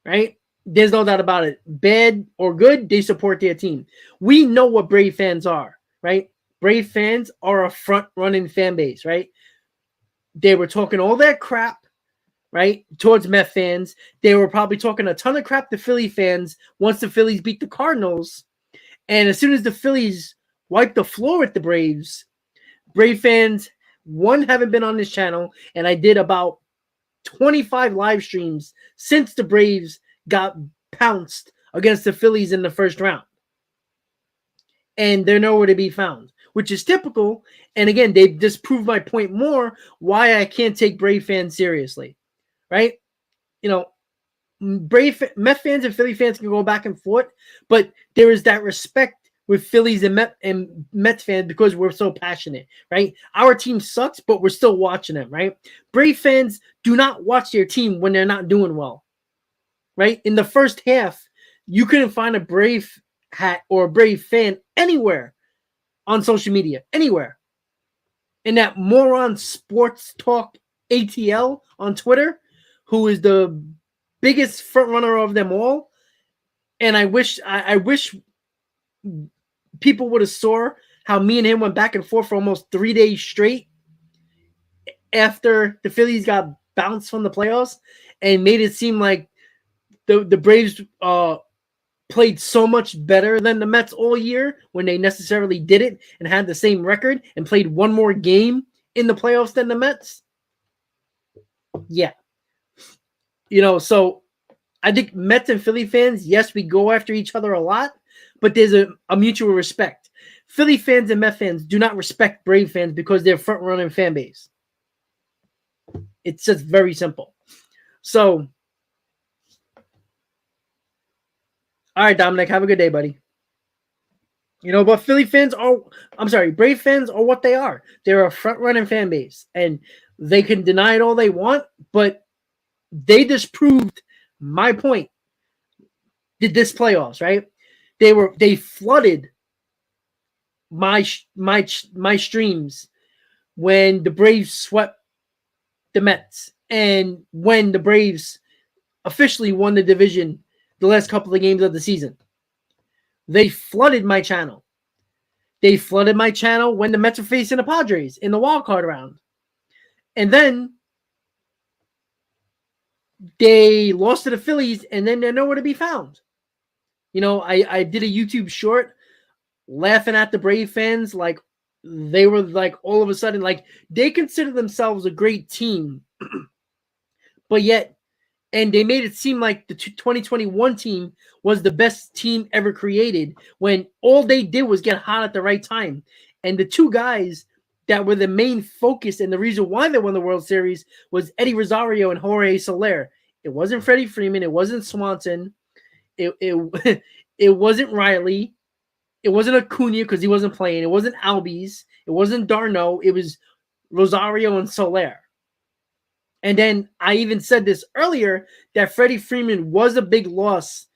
right? There's no doubt about it. Bad or good, they support their team. We know what Brave fans are, right? Brave fans are a front-running fan base, right? They were talking all that crap, right, towards Met fans. They were probably talking a ton of crap to Philly fans once the Phillies beat the Cardinals. And as soon as the Phillies wiped the floor with the Braves, Brave fans, one, haven't been on this channel, and I did about 25 live streams since the Braves got pounced against the Phillies in the first round. And they're nowhere to be found, which is typical. And again, they've just proved my point more why I can't take Brave fans seriously, right? You know, Met fans and Philly fans can go back and forth, but there is that respect with Phillies and Mets fans because we're so passionate, right? Our team sucks, but we're still watching them, right? Brave fans do not watch their team when they're not doing well, right? In the first half, you couldn't find a Brave hat or a Brave fan anywhere on social media, anywhere. And that moron Sports Talk ATL on Twitter, who is the biggest front runner of them all, and I wish people would have saw how me and him went back and forth for almost 3 days straight after the Phillies got bounced from the playoffs and made it seem like the Braves played so much better than the Mets all year when they necessarily didn't and had the same record and played one more game in the playoffs than the Mets. Yeah. You know, so I think Mets and Philly fans, yes, we go after each other a lot, but there's a mutual respect. Philly fans and Met fans do not respect Brave fans because they're front-running fan base. It's just very simple. So, all right, Dominic, have a good day, buddy. You know, but Brave fans are what they are. They're a front-running fan base, and they can deny it all they want, but they disproved my point. Did this playoffs, right? They flooded my streams when the Braves swept the Mets and when the Braves officially won the division the last couple of games of the season. They flooded my channel. They flooded my channel when the Mets were facing the Padres in the wild card round. And then they lost to the Phillies, and then they're nowhere to be found. You know, I did a YouTube short laughing at the Brave fans like they were like all of a sudden, like they consider themselves a great team, but yet, and they made it seem like the 2021 team was the best team ever created when all they did was get hot at the right time. And the two guys that were the main focus and the reason why they won the World Series was Eddie Rosario and Jorge Soler. It wasn't Freddie Freeman. It wasn't Swanson. It wasn't Riley. It wasn't Acuna because he wasn't playing. It wasn't Albies. It wasn't d'Arnaud. It was Rosario and Soler. And then I even said this earlier that Freddie Freeman was a big loss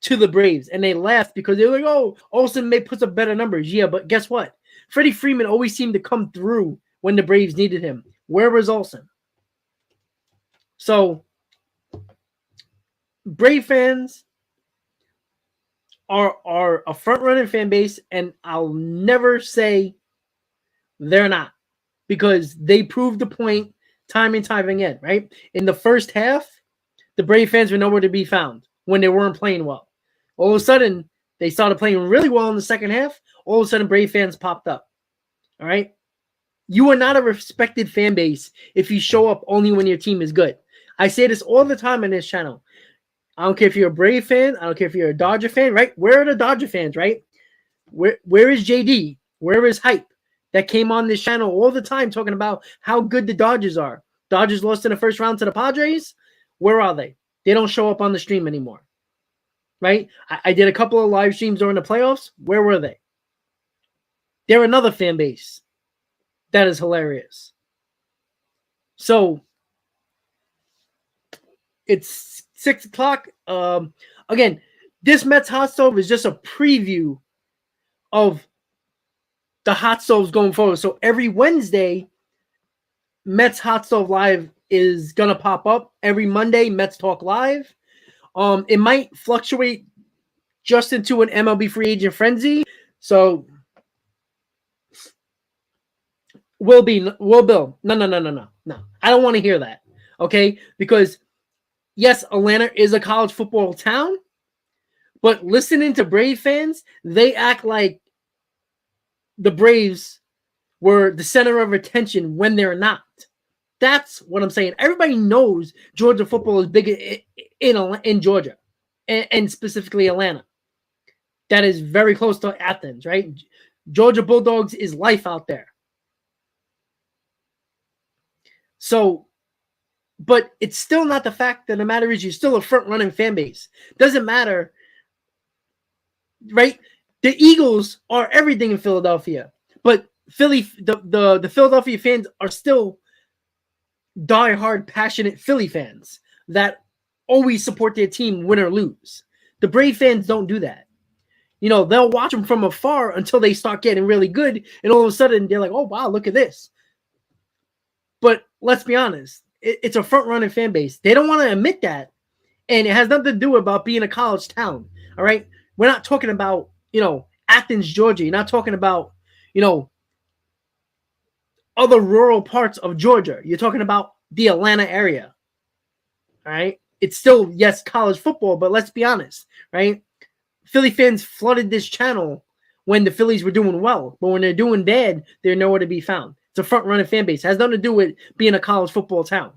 to the Braves. And they laughed because they were like, oh, Olsen may put up better numbers. Yeah, but guess what? Freddie Freeman always seemed to come through when the Braves needed him. Where was Olsen? So, Brave fans are a front-running fan base, and I'll never say they're not because they proved the point time and time again, right? In the first half, the Brave fans were nowhere to be found when they weren't playing well. All of a sudden, they started playing really well in the second half. All of a sudden, Brave fans popped up. All right? You are not a respected fan base if you show up only when your team is good. I say this all the time on this channel. I don't care if you're a Brave fan. I don't care if you're a Dodger fan, right? Where are the Dodger fans, right? Where is JD? Where is Hype that came on this channel all the time talking about how good the Dodgers are? Dodgers lost in the first round to the Padres. Where are they? They don't show up on the stream anymore, right? I did a couple of live streams during the playoffs. Where were they? They're another fan base. That is hilarious. So it's 6 o'clock. Again, this Mets hot stove is just a preview of the hot stoves going forward. So every Wednesday, Mets hot stove live is gonna pop up every Monday. Mets Talk Live. It might fluctuate just into an MLB free agent frenzy. So Will Bill. No. I don't want to hear that. Okay? Because yes, Atlanta is a college football town, but listening to Brave fans, they act like the Braves were the center of attention when they're not. That's what I'm saying. Everybody knows Georgia football is big in Georgia, and specifically Atlanta. That is very close to Athens, right? Georgia Bulldogs is life out there. So, but it's still not the fact that the matter is you're still a front-running fan base. Doesn't matter, right? The Eagles are everything in Philadelphia, but the Philadelphia fans are still die-hard, passionate Philly fans that always support their team, win or lose. The Brave fans don't do that. You know, they'll watch them from afar until they start getting really good, and all of a sudden they're like, oh, wow, look at this. But let's be honest, it's a front-running fan base. They don't want to admit that, and it has nothing to do about being a college town, all right? We're not talking about, Athens, Georgia. You're not talking about, other rural parts of Georgia. You're talking about the Atlanta area, all right? It's still, yes, college football, but let's be honest, right? Philly fans flooded this channel when the Phillies were doing well, but when they're doing bad, they're nowhere to be found. It's a front-running fan base. It has nothing to do with being a college football town.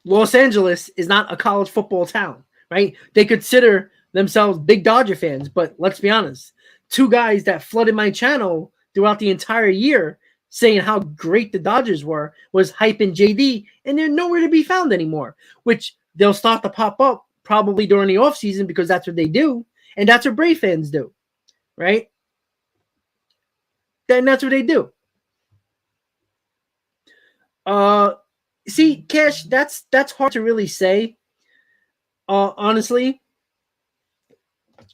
Los Angeles is not a college football town, right? They consider themselves big Dodger fans, but let's be honest. Two guys that flooded my channel throughout the entire year saying how great the Dodgers were was Hype and JD, and they're nowhere to be found anymore, which they'll start to pop up probably during the offseason because that's what they do, and that's what Brave fans do, right? Then that's what they do. See, Cash, that's hard to really say. Honestly.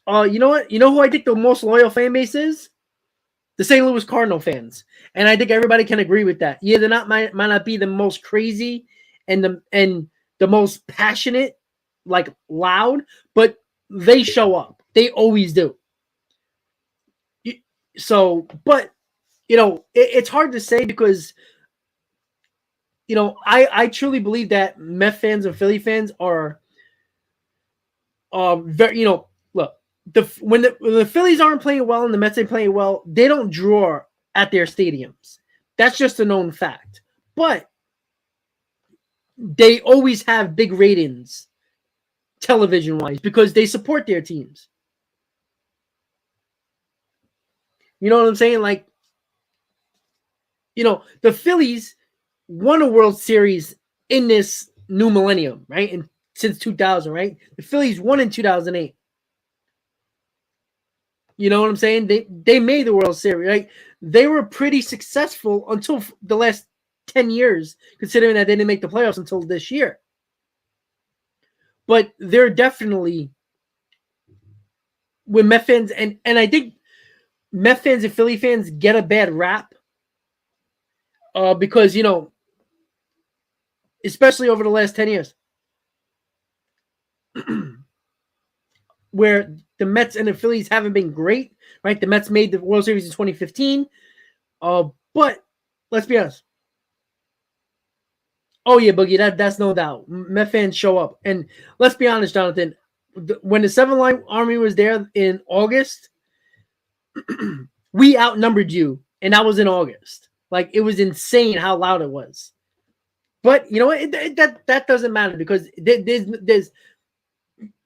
You know what? You know who I think the most loyal fan base is? The St. Louis Cardinal fans. And I think everybody can agree with that. Yeah, they're might not be the most crazy and the most passionate, like loud, but they show up. They always do. So, but it's hard to say because I truly believe that Met fans and Philly fans are very, look, when the Phillies aren't playing well and the Mets ain't playing well, they don't draw at their stadiums. That's just a known fact. But they always have big ratings television-wise because they support their teams. You know what I'm saying? Like, the Phillies won a World Series in this new millennium, right? And since 2000, right? The Phillies won in 2008. You know what I'm saying? They made the World Series, right? They were pretty successful until the last 10 years, considering that they didn't make the playoffs until this year. But they're definitely with Met fans, and I think Met fans and Philly fans get a bad rap because, especially over the last 10 years, where the Mets and the Phillies haven't been great, right? The Mets made the World Series in 2015. But let's be honest. Oh, yeah, Boogie, that's no doubt. Met fans show up. And let's be honest, Jonathan. When the Seven Line Army was there in August, we outnumbered you, and that was in August. Like, it was insane how loud it was. But you know what? That doesn't matter because there's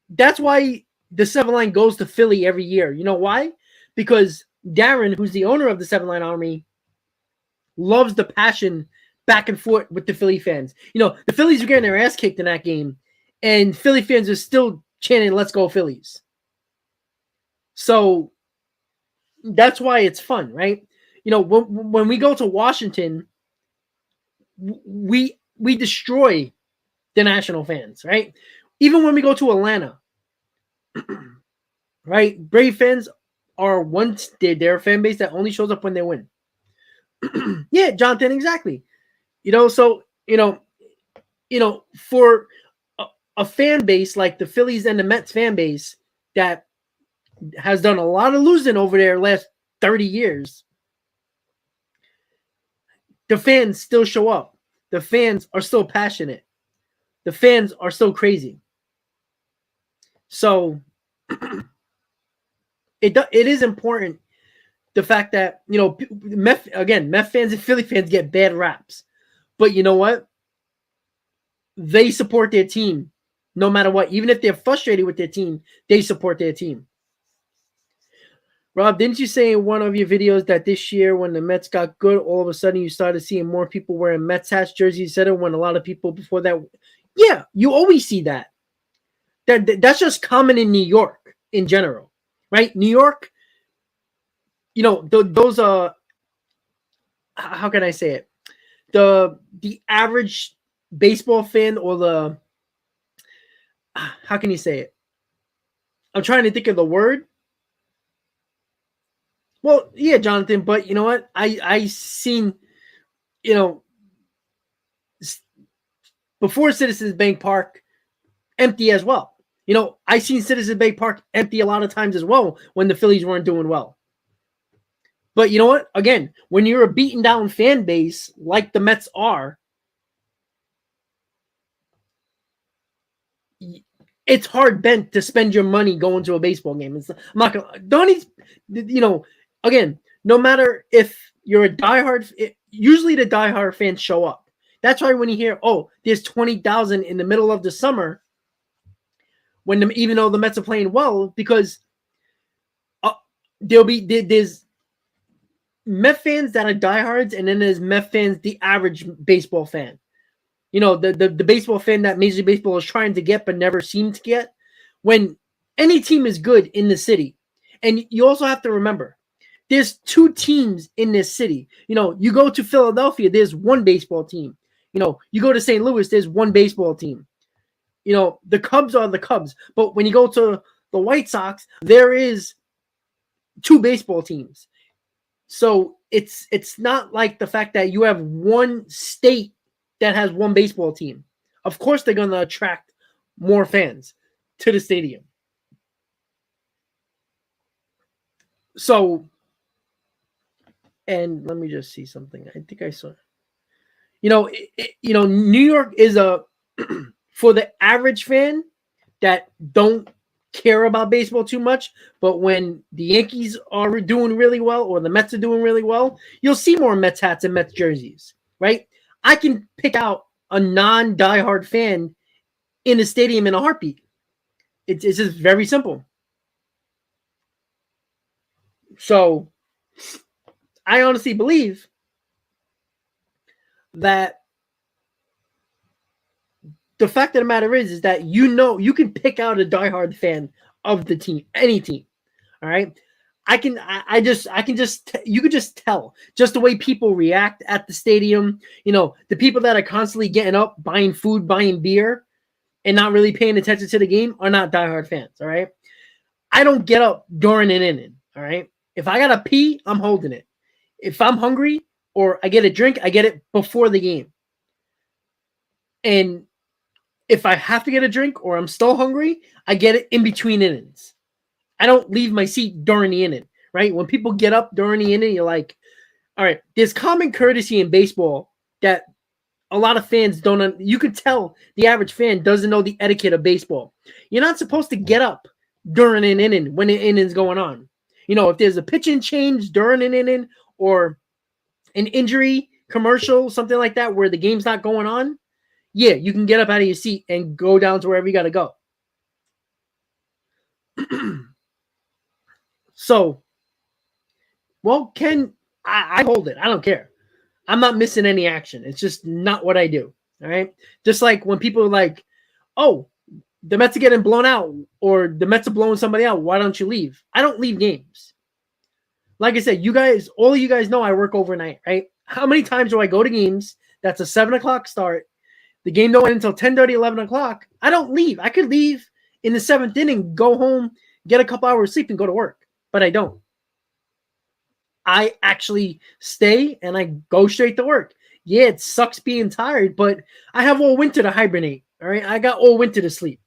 that's why the Seven Line goes to Philly every year. You know why? Because Darren, who's the owner of the Seven Line Army, loves the passion back and forth with the Philly fans. The Phillies were getting their ass kicked in that game, and Philly fans are still chanting, "Let's go Phillies." So that's why it's fun, right? When we go to Washington, we destroy the national fans, right? Even when we go to Atlanta, right? Brave fans are they're a fan base that only shows up when they win. Yeah, Jonathan, exactly. So for a fan base like the Phillies and the Mets fan base that has done a lot of losing over their last 30 years, the fans still show up. The fans are still passionate. The fans are still crazy. So it is important, the fact that, Mets fans and Philly fans get bad raps. But you know what? They support their team no matter what. Even if they're frustrated with their team, they support their team. Rob, didn't you say in one of your videos that this year when the Mets got good, all of a sudden you started seeing more people wearing Mets hats, jerseys, etc., when a lot of people before that? Yeah, you always see that. That's just common in New York in general, right? New York, those how can I say it? The average baseball fan, or the, how can you say it? I'm trying to think of the word. Well, yeah, Jonathan, but you know what? I seen, before Citizens Bank Park empty as well. I seen Citizens Bank Park empty a lot of times as well when the Phillies weren't doing well. But you know what? Again, when you're a beaten down fan base like the Mets are, it's hard bent to spend your money going to a baseball game. I'm not gonna, don't, again, no matter if you're a diehard, usually the diehard fans show up. That's why when you hear, oh, there's 20,000 in the middle of the summer, even though the Mets are playing well, because there's Met fans that are diehards, and then there's Met fans, the average baseball fan. The baseball fan that Major League Baseball is trying to get but never seemed to get. When any team is good in the city, and you also have to remember, there's two teams in this city. You go to Philadelphia, there's one baseball team. You go to St. Louis, there's one baseball team. The Cubs are the Cubs. But when you go to the White Sox, there is two baseball teams. So it's not like the fact that you have one state that has one baseball team. Of course, they're going to attract more fans to the stadium. So, and let me just see something. I think I saw. New York is for the average fan that don't care about baseball too much, but when the Yankees are doing really well or the Mets are doing really well, you'll see more Mets hats and Mets jerseys, right? I can pick out a non-diehard fan in a stadium in a heartbeat. It's just very simple. So I honestly believe that the fact of the matter is that you can pick out a diehard fan of the team, any team. All right. You could just tell just the way people react at the stadium. The people that are constantly getting up, buying food, buying beer, and not really paying attention to the game are not diehard fans. All right. I don't get up during an inning. All right. If I gotta pee, I'm holding it. If I'm hungry or I get a drink, I get it before the game. And if I have to get a drink or I'm still hungry, I get it in between innings. I don't leave my seat during the inning, right? When people get up during the inning, you're like, all right, there's common courtesy in baseball that a lot of fans don't. You could tell the average fan doesn't know the etiquette of baseball. You're not supposed to get up during an inning when an inning's going on. If there's a pitching change during an inning or an injury commercial, something like that, where the game's not going on, yeah, you can get up out of your seat and go down to wherever you got to go. So, well, I hold it. I don't care. I'm not missing any action. It's just not what I do. All right. Just like when people are like, oh, the Mets are getting blown out or the Mets are blowing somebody out. Why don't you leave? I don't leave games. Like I said, all of you guys know I work overnight, right? How many times do I go to games? That's a 7:00 start. The game don't end until 10:30, 11 o'clock. I don't leave. I could leave in the 7th inning, go home, get a couple hours of sleep, and go to work. But I don't. I actually stay and I go straight to work. Yeah, it sucks being tired, but I have all winter to hibernate. All right. I got all winter to sleep.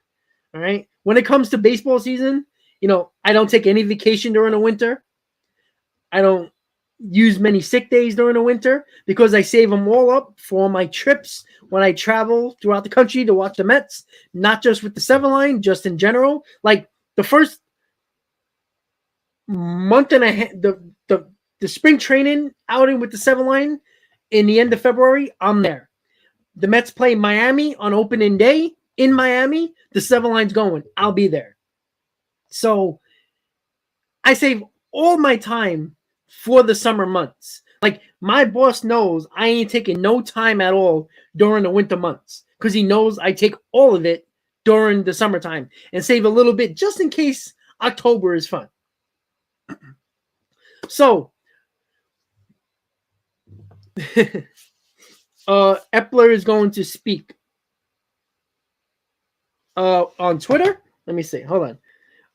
All right. When it comes to baseball season, I don't take any vacation during the winter. I don't use many sick days during the winter because I save them all up for my trips when I travel throughout the country to watch the Mets, not just with the 7 line, just in general. Like the first month and a half, the spring training outing with the 7 line in the end of February, I'm there. The Mets play Miami on opening day in Miami. The 7 line's going. I'll be there. So I save all my time for the summer months. Like my boss knows I ain't taking no time at all during the winter months because he knows I take all of it during the summertime and save a little bit just in case October is fun. So Eppler is going to speak on Twitter. Let me see. Hold on.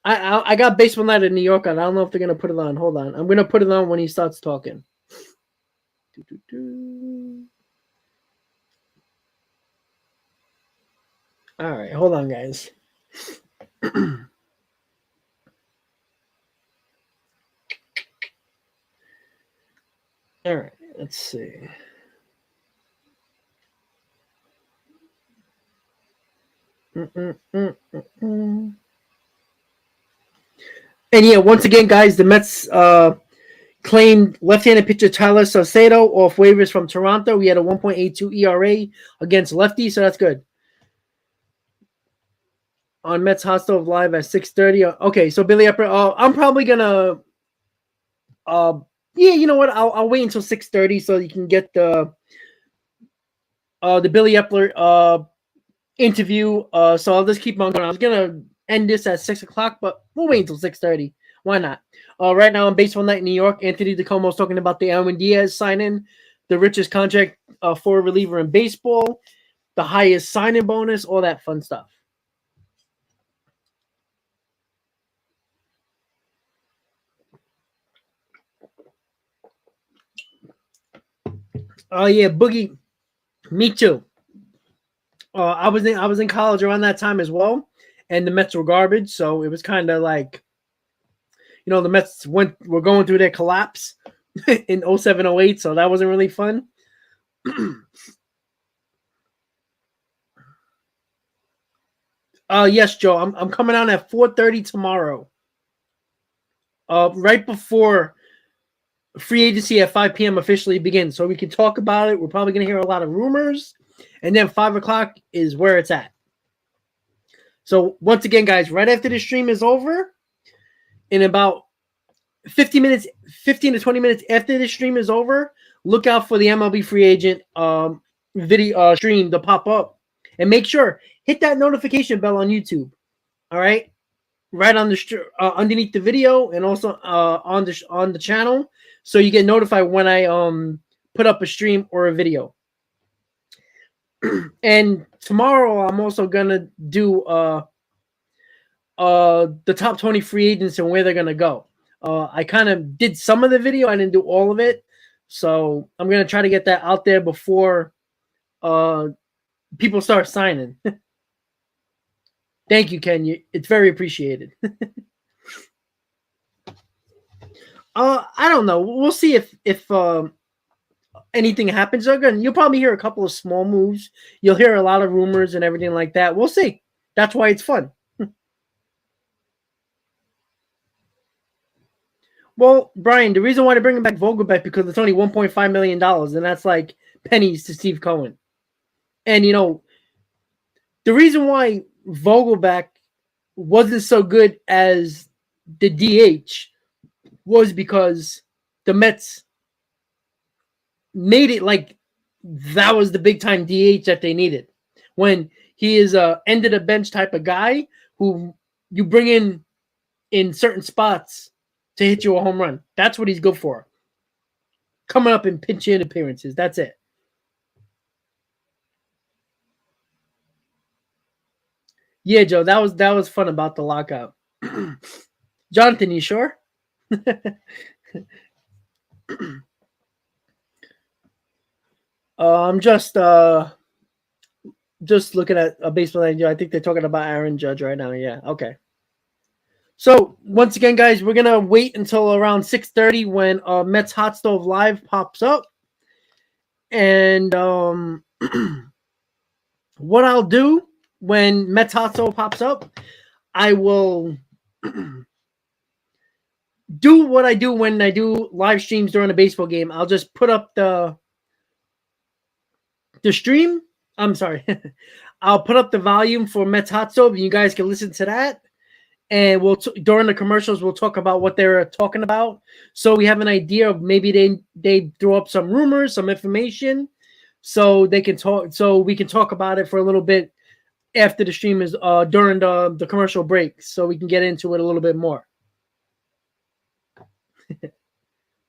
I got Baseball Night in New York on. I don't know if they're gonna put it on. Hold on. I'm gonna put it on when he starts talking. All right, hold on, guys. All right, let's see. And yeah, once again, guys, the Mets claimed left-handed pitcher Tyler Saucedo off waivers from Toronto. He had a 1.82 ERA against lefty, so that's good. On Mets Hot Stove Live at 6:30. Okay, so Billy Eppler. I'm probably gonna. Yeah, you know what? I'll wait until 6:30 so you can get the Billy Eppler interview. So I'll just keep on going. I was gonna end this at 6 o'clock, but we'll wait until 6:30. Why not? Right now on Baseball Night in New York, Anthony DeComo's talking about the Edwin Diaz signing, the richest contract for a reliever in baseball, the highest signing bonus, all that fun stuff. Oh yeah, Boogie. Me too. I was in college around that time as well, and the Mets were garbage, so it was kind of like, the Mets were going through their collapse in 07, 08, so that wasn't really fun. Yes, Joe, I'm coming on at 4:30 tomorrow. Right before free agency at 5 p.m. officially begins, so we can talk about it. We're probably going to hear a lot of rumors, and then 5 o'clock is where it's at. So once again, guys, right after the stream is over, in about 15 to 20 minutes after the stream is over, look out for the MLB Free Agent video stream to pop up, and make sure hit that notification bell on YouTube. All right, right on the underneath the video, and also on the channel, so you get notified when I put up a stream or a video. And tomorrow I'm also gonna do the top 20 free agents and where they're gonna go. I kind of did some of the video. I didn't do all of it, so I'm gonna try to get that out there before people start signing. Thank you, Ken. It's very appreciated. I don't know. We'll see if anything happens. You'll probably hear a couple of small moves. You'll hear a lot of rumors and everything like that. We'll see. That's why it's fun. Well, Brian, the reason why they're bringing back Vogelback because it's only $1.5 million, and that's like pennies to Steve Cohen. And, the reason why Vogelback wasn't so good as the DH was because the Mets made it like that was the big-time DH that they needed. When he is a end-of-the-bench type of guy who you bring in certain spots to hit you a home run. That's what he's good for. Coming up in pinch hit appearances. That's it. Yeah, Joe, that was fun about the lockout. Jonathan, you sure? I'm just looking at a baseball. I think they're talking about Aaron Judge right now. Yeah. Okay. So once again, guys, we're gonna wait until around 6:30 when Mets Hot Stove Live pops up, and what I'll do when Mets Hot Stove pops up, I will do what I do when I do live streams during a baseball game. I'll just put up the stream. I'm sorry. I'll put up the volume for Mets Hot Stove, and you guys can listen to that. And we'll during the commercials, we'll talk about what they're talking about, so we have an idea of maybe they throw up some rumors, some information, so they can talk. So we can talk about it for a little bit after the stream is during the commercial break, so we can get into it a little bit more.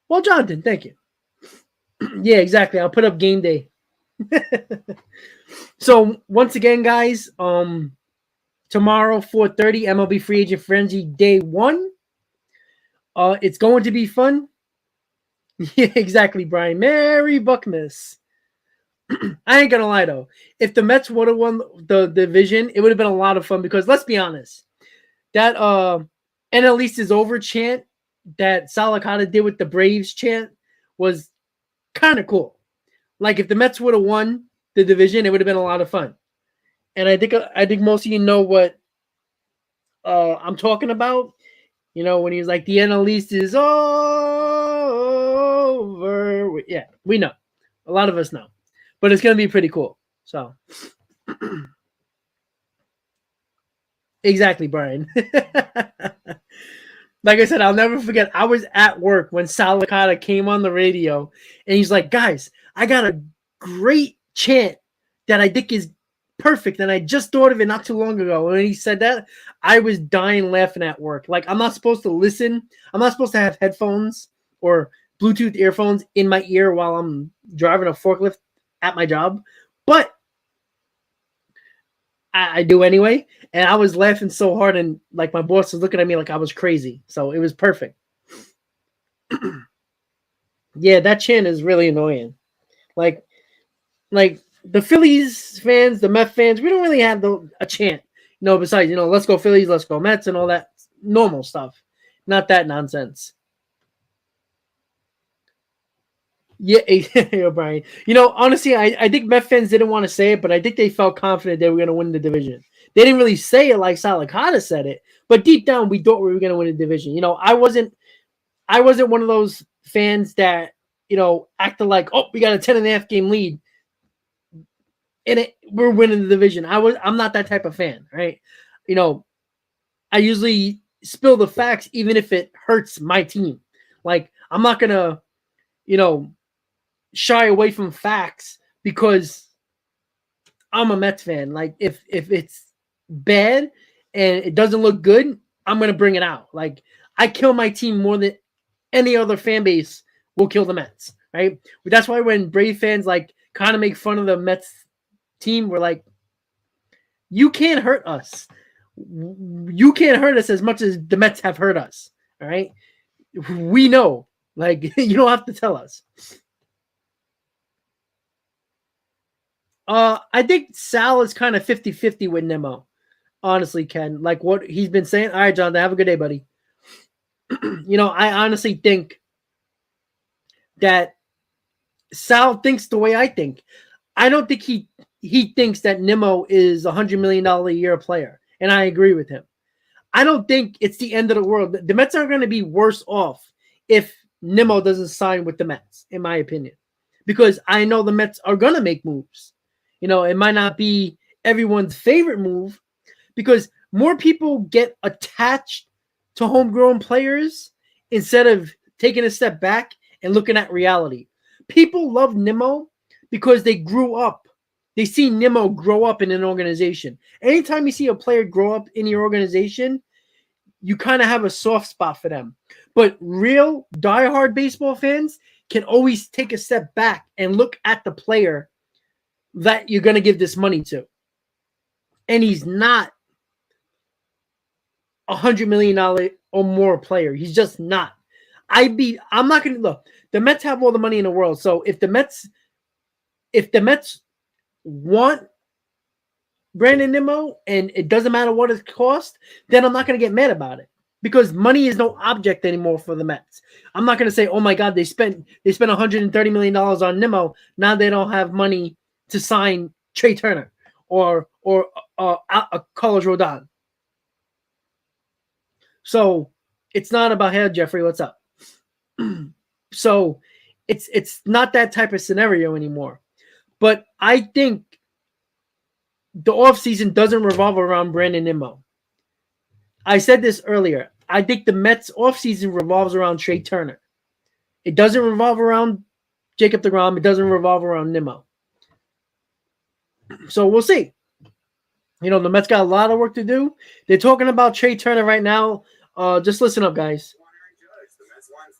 Well, Jonathan, thank you. Yeah, exactly. I'll put up game day. So once again, guys, tomorrow 4:30 MLB Free Agent Frenzy Day 1. It's going to be fun. Yeah, exactly, Brian. Merry Buckmas. I ain't gonna lie though. If the Mets would have won the division, it would have been a lot of fun because let's be honest, that NL East is over chant that Salicata did with the Braves chant was kind of cool. Like if the Mets would have won the division, it would have been a lot of fun. And I think most of you know what I'm talking about. You know, when he's like, the NL East is over. Yeah, we know. A lot of us know. But it's going to be pretty cool. So, exactly, Brian. Like I said, I'll never forget. I was at work when Salicata came on the radio, and he's like, guys, I got a great chant that I think is perfect, and I just thought of it not too long ago. And when he said that, I was dying laughing at work. Like, I'm not supposed to listen. I'm not supposed to have headphones or Bluetooth earphones in my ear while I'm driving a forklift at my job, but I do anyway. And I was laughing so hard, and like my boss was looking at me like I was crazy. So it was perfect. Yeah, that chant is really annoying. Like the Phillies fans, the Mets fans, we don't really have a chant. You know, besides, you know, let's go Phillies, let's go Mets, and all that normal stuff. Not that nonsense. Yeah, yeah, Brian. You know, honestly, I think Met fans didn't want to say it, but I think they felt confident they were going to win the division. They didn't really say it like Salicata said it, but deep down, we thought we were going to win the division. You know, I wasn't one of those fans that, you know, acted like, oh, we got a 10.5 game lead, and we're winning the division. I'm not that type of fan, right? You know, I usually spill the facts even if it hurts my team. Like, I'm not gonna, you know, shy away from facts because I'm a Mets fan. Like, if it's bad and it doesn't look good, I'm gonna bring it out. Like, I kill my team more than any other fan base will kill the Mets, right? But that's why when Brave fans like kind of make fun of the Mets team, we're like, you can't hurt us. You can't hurt us as much as the Mets have hurt us. All right. We know. Like, you don't have to tell us. I think Sal is kind of 50-50 with Nimmo. Honestly, Ken. Like what he's been saying. All right, John, have a good day, buddy. You know, I honestly think that Sal thinks the way I think. I don't think he thinks that Nimmo is $100 million a year player, and I agree with him. I don't think it's the end of the world. The Mets aren't going to be worse off if Nimmo doesn't sign with the Mets, in my opinion, because I know the Mets are going to make moves. You know, it might not be everyone's favorite move because more people get attached to homegrown players instead of taking a step back and looking at reality. People love Nimmo because they grew up. They see Nimmo grow up in an organization. Anytime you see a player grow up in your organization, you kind of have a soft spot for them. But real diehard baseball fans can always take a step back and look at the player that you're going to give this money to. And he's not $100 million or more player. He's just not. I'm not gonna look. The Mets have all the money in the world. So if the Mets want Brandon Nimmo and it doesn't matter what it costs, then I'm not gonna get mad about it. Because money is no object anymore for the Mets. I'm not gonna say, oh my God, they spent $130 million on Nimmo. Now they don't have money to sign Trea Turner or Carlos Rodon. So it's not about, hey, Jeffrey, what's up? So it's not that type of scenario anymore. But I think the offseason doesn't revolve around Brandon Nimmo. I said this earlier. I think the Mets offseason revolves around Trea Turner. It doesn't revolve around Jacob deGrom. It doesn't revolve around Nimmo. So we'll see. You know, the Mets got a lot of work to do. They're talking about Trea Turner right now. Just listen up, guys. The Mets want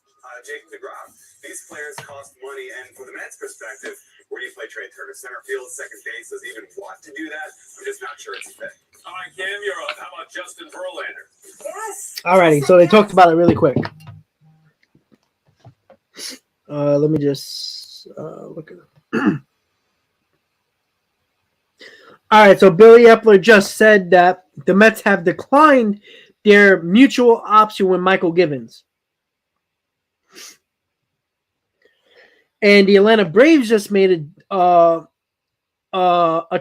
Jacob deGrom. These players cost money, and from the Mets' perspective, where do you play Trea Turner? Center field, second base. Does he even want to do that? I'm just not sure it's fit. All right, Cam, you're up. How about Justin Verlander? Yes. Alrighty, so they talked about it really quick. Let me just look at it. All right, so Billy Eppler just said that the Mets have declined their mutual option with Michael Givens. And the Atlanta Braves just made a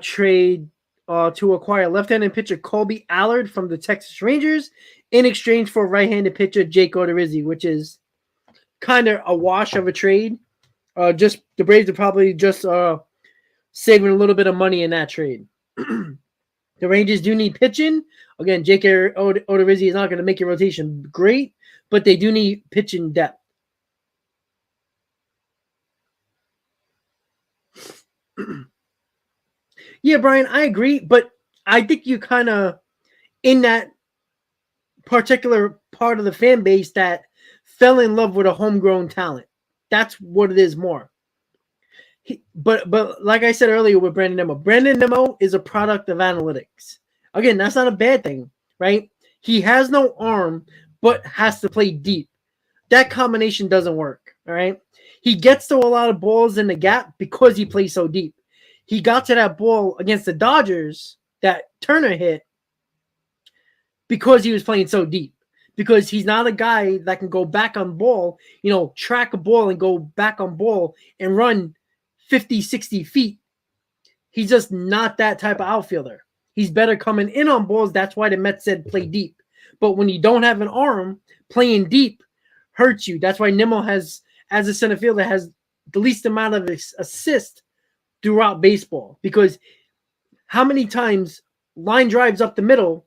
trade to acquire left-handed pitcher Colby Allard from the Texas Rangers in exchange for right-handed pitcher Jake Odorizzi, which is kind of a wash of a trade. Just the Braves are probably just saving a little bit of money in that trade. The Rangers do need pitching. Again, Jake Odorizzi is not going to make your rotation great, but they do need pitching depth. Yeah, Brian, I agree, but I think you kind of in that particular part of the fan base that fell in love with a homegrown talent. That's what it is more. But like I said earlier with Brandon Nimmo is a product of analytics. Again, that's not a bad thing, right? He has no arm, but has to play deep. That combination doesn't work, all right? He gets to a lot of balls in the gap because he plays so deep. He got to that ball against the Dodgers that Turner hit because he was playing so deep. Because he's not a guy that can go back on ball, track a ball and go back on ball and run 50, 60 feet. He's just not that type of outfielder. He's better coming in on balls. That's why the Mets said play deep. But when you don't have an arm, playing deep hurts you. That's why Nimmo has, as a center fielder, has the least amount of assist throughout baseball. Because how many times line drives up the middle,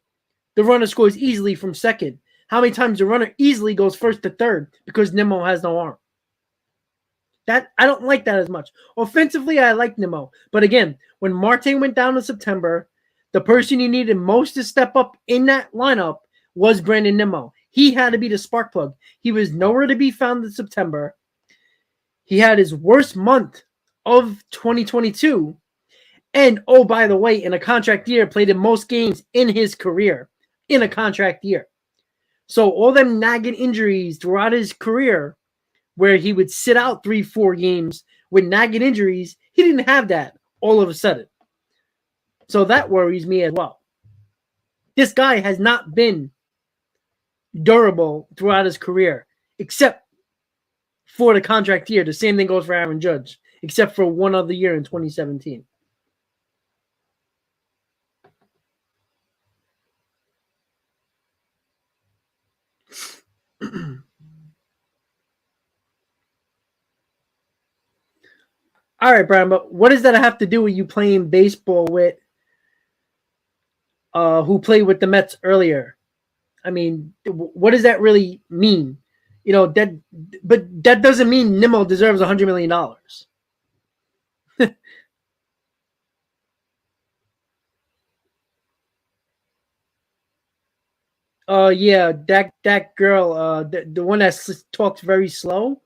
the runner scores easily from second? How many times the runner easily goes first to third because Nimmo has no arm? That I don't like that as much. Offensively, I like Nimmo. But again, when Marte went down in September, the person you needed most to step up in that lineup was Brandon Nimmo. He had to be the spark plug. He was nowhere to be found in September. He had his worst month of 2022. And, oh, by the way, in a contract year, played in most games in his career in a contract year. So all them nagging injuries throughout his career where he would sit out 3-4 games with nagging injuries, he didn't have that all of a sudden. So that worries me as well. This guy has not been durable throughout his career, except for the contract year. The same thing goes for Aaron Judge, except for one other year in 2017. All right, Brian, but what does that have to do with you playing baseball with who played with the Mets earlier? I mean, what does that really mean? But that doesn't mean Nimmo deserves $100 million. Yeah, that girl, the one that talks very slow.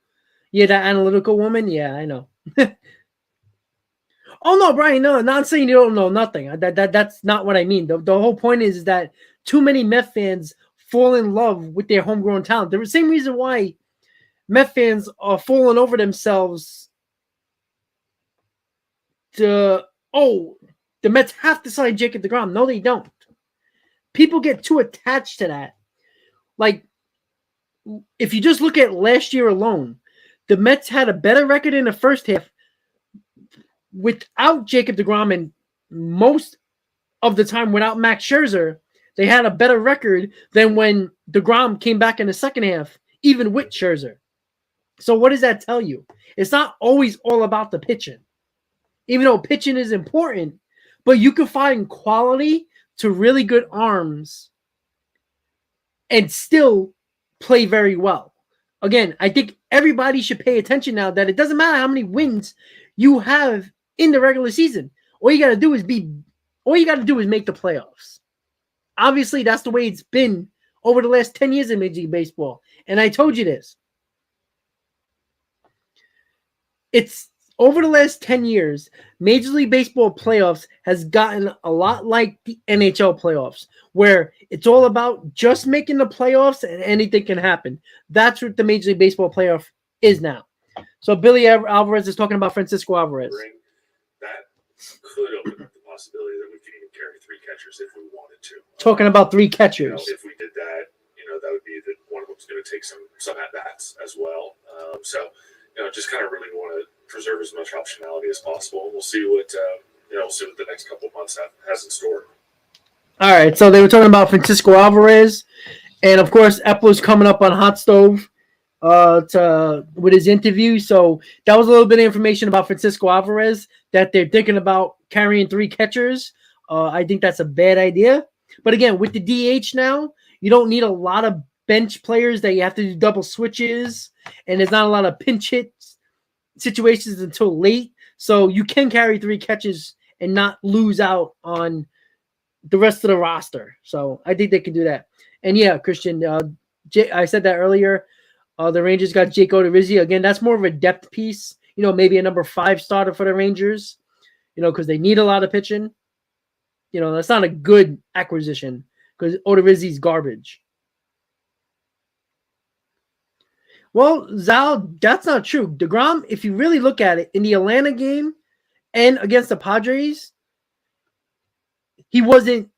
Yeah, that analytical woman. Yeah, I know. Oh no, Brian, no, not saying you don't know nothing. That's not what I mean. The whole point is that too many Met fans fall in love with their homegrown talent. The same reason why Met fans are falling over themselves to, the Mets have to sign Jacob deGrom. No, they don't. People get too attached to that. Like, if you just look at last year alone, the Mets had a better record in the first half without Jacob deGrom, and most of the time without Max Scherzer. They had a better record than when deGrom came back in the second half, even with Scherzer. So what does that tell you? It's not always all about the pitching. Even though pitching is important, but you can find quality to really good arms and still play very well. Again, I think everybody should pay attention now that it doesn't matter how many wins you have in the regular season. All you got to do is make the playoffs. Obviously, that's the way it's been over the last 10 years in Major League Baseball. And I told you this. It's over the last 10 years, Major League Baseball playoffs has gotten a lot like the NHL playoffs, where it's all about just making the playoffs and anything can happen. That's what the Major League Baseball playoff is now. So Billy Alvarez is talking about Francisco Alvarez. That could open up the possibility that we could even carry 3 catchers if we wanted to. Talking about 3 catchers. If we did that, that would be that one of them's going to take some at-bats as well. Just kind of really want to preserve as much optionality as possible. We'll see what the next couple of months has in store. All right, so they were talking about Francisco Alvarez, and of course Eppler's coming up on Hot Stove with his interview. So that was a little bit of information about Francisco Alvarez, that they're thinking about carrying 3 catchers. I think that's a bad idea. But again, with the DH now, you don't need a lot of bench players that you have to do double switches, and there's not a lot of pinch hit situations until late. So you can carry 3 catches and not lose out on the rest of the roster. So I think they can do that. And yeah, Christian, I said that earlier. The Rangers got Jake Odorizzi. Again, that's more of a depth piece. Maybe a number 5 starter for the Rangers, because they need a lot of pitching. That's not a good acquisition because Odorizzi's garbage. Well, Zal, that's not true. deGrom, if you really look at it, in the Atlanta game and against the Padres, he wasn't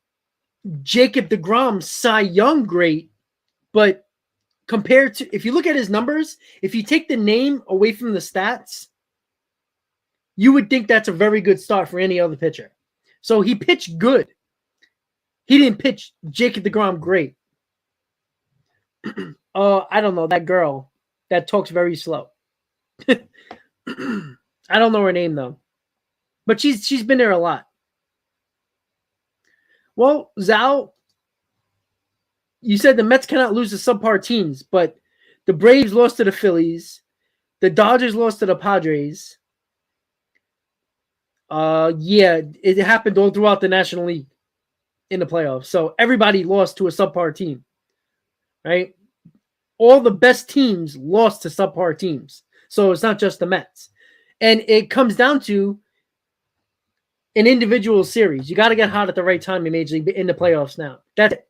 Jacob deGrom Cy Young great, but compared to, if you look at his numbers, if you take the name away from the stats, you would think that's a very good start for any other pitcher. So he pitched good. He didn't pitch Jacob deGrom great. I don't know, that girl that talks very slow. I don't know her name though, but she's been there a lot. Well, Zal, you said the Mets cannot lose to subpar teams, but the Braves lost to the Phillies, the Dodgers lost to the Padres. It happened all throughout the National League in the playoffs. So everybody lost to a subpar team, right? All the best teams lost to subpar teams. So it's not just the Mets. And it comes down to an individual series. You got to get hot at the right time in Major League in the playoffs now. That's it.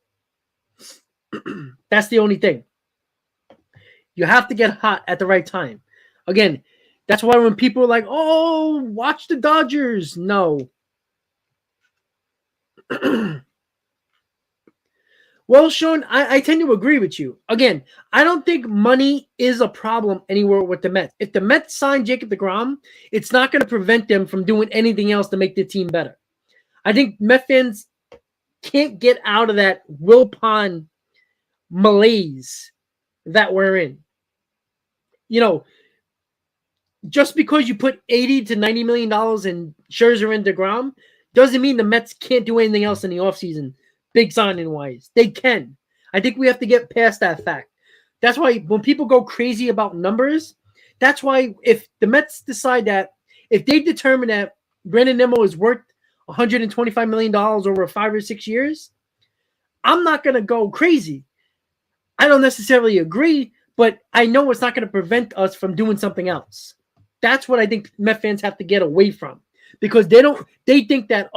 That's the only thing. You have to get hot at the right time. Again, that's why when people are like, oh, watch the Dodgers. No. Well, Sean, I tend to agree with you. Again, I don't think money is a problem anywhere with the Mets. If the Mets sign Jacob deGrom, it's not going to prevent them from doing anything else to make the team better. I think Met fans can't get out of that Wilpon malaise that we're in. Just because you put $80 to $90 million in Scherzer and deGrom doesn't mean the Mets can't do anything else in the offseason. Big signing wise, they can. I think we have to get past that fact. That's why when people go crazy about numbers, that's why if the Mets decide that, if they determine that Brandon Nimmo is worth $125 million over 5 or 6 years, I'm not going to go crazy. I don't necessarily agree, but I know it's not going to prevent us from doing something else. That's what I think Met fans have to get away from, because they think that,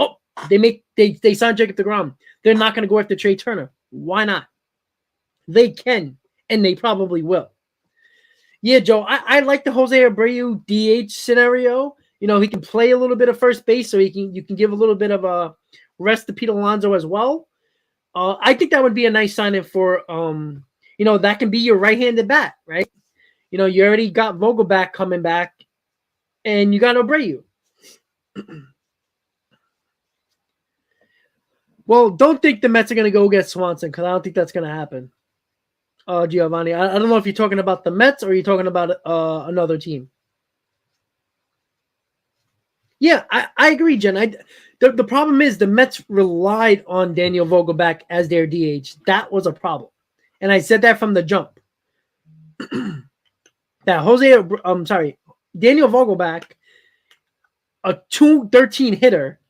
they signed Jacob deGrom, they're not going to go after Trea Turner. Why not? They can, and they probably will. Yeah, Joe, I like the Jose Abreu DH scenario. You know, he can play a little bit of first base, so you can give a little bit of a rest to Pete Alonso as well. I think that would be a nice signing for that can be your right-handed bat, right? You know, you already got Vogelback coming back, and you got Abreu. Well, don't think the Mets are going to go get Swanson, because I don't think that's going to happen. Giovanni, I don't know if you're talking about the Mets or you're talking about another team. Yeah, I agree, Jen. The problem is the Mets relied on Daniel Vogelback as their DH. That was a problem, and I said that from the jump. Daniel Vogelback, a 213 hitter,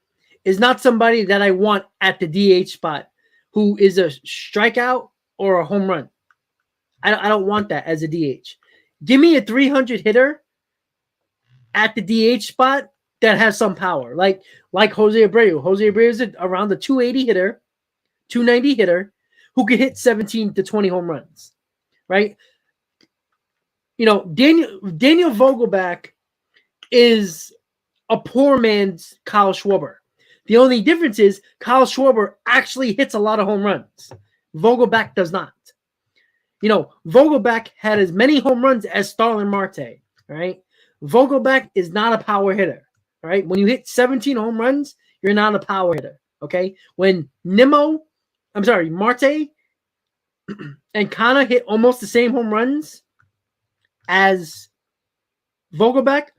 is not somebody that I want at the DH spot who is a strikeout or a home run. I don't want that as a DH. Give me a 300 hitter at the DH spot that has some power, like Jose Abreu. Jose Abreu is around the 280 hitter, 290 hitter who could hit 17 to 20 home runs, right? You know, Daniel Vogelback is a poor man's Kyle Schwarber. The only difference is Kyle Schwarber actually hits a lot of home runs. Vogelback does not. You know, Vogelback had as many home runs as Starlin Marte, right? Vogelback is not a power hitter, right? When you hit 17 home runs, you're not a power hitter, okay? When Marte and Kana hit almost the same home runs as Vogelback,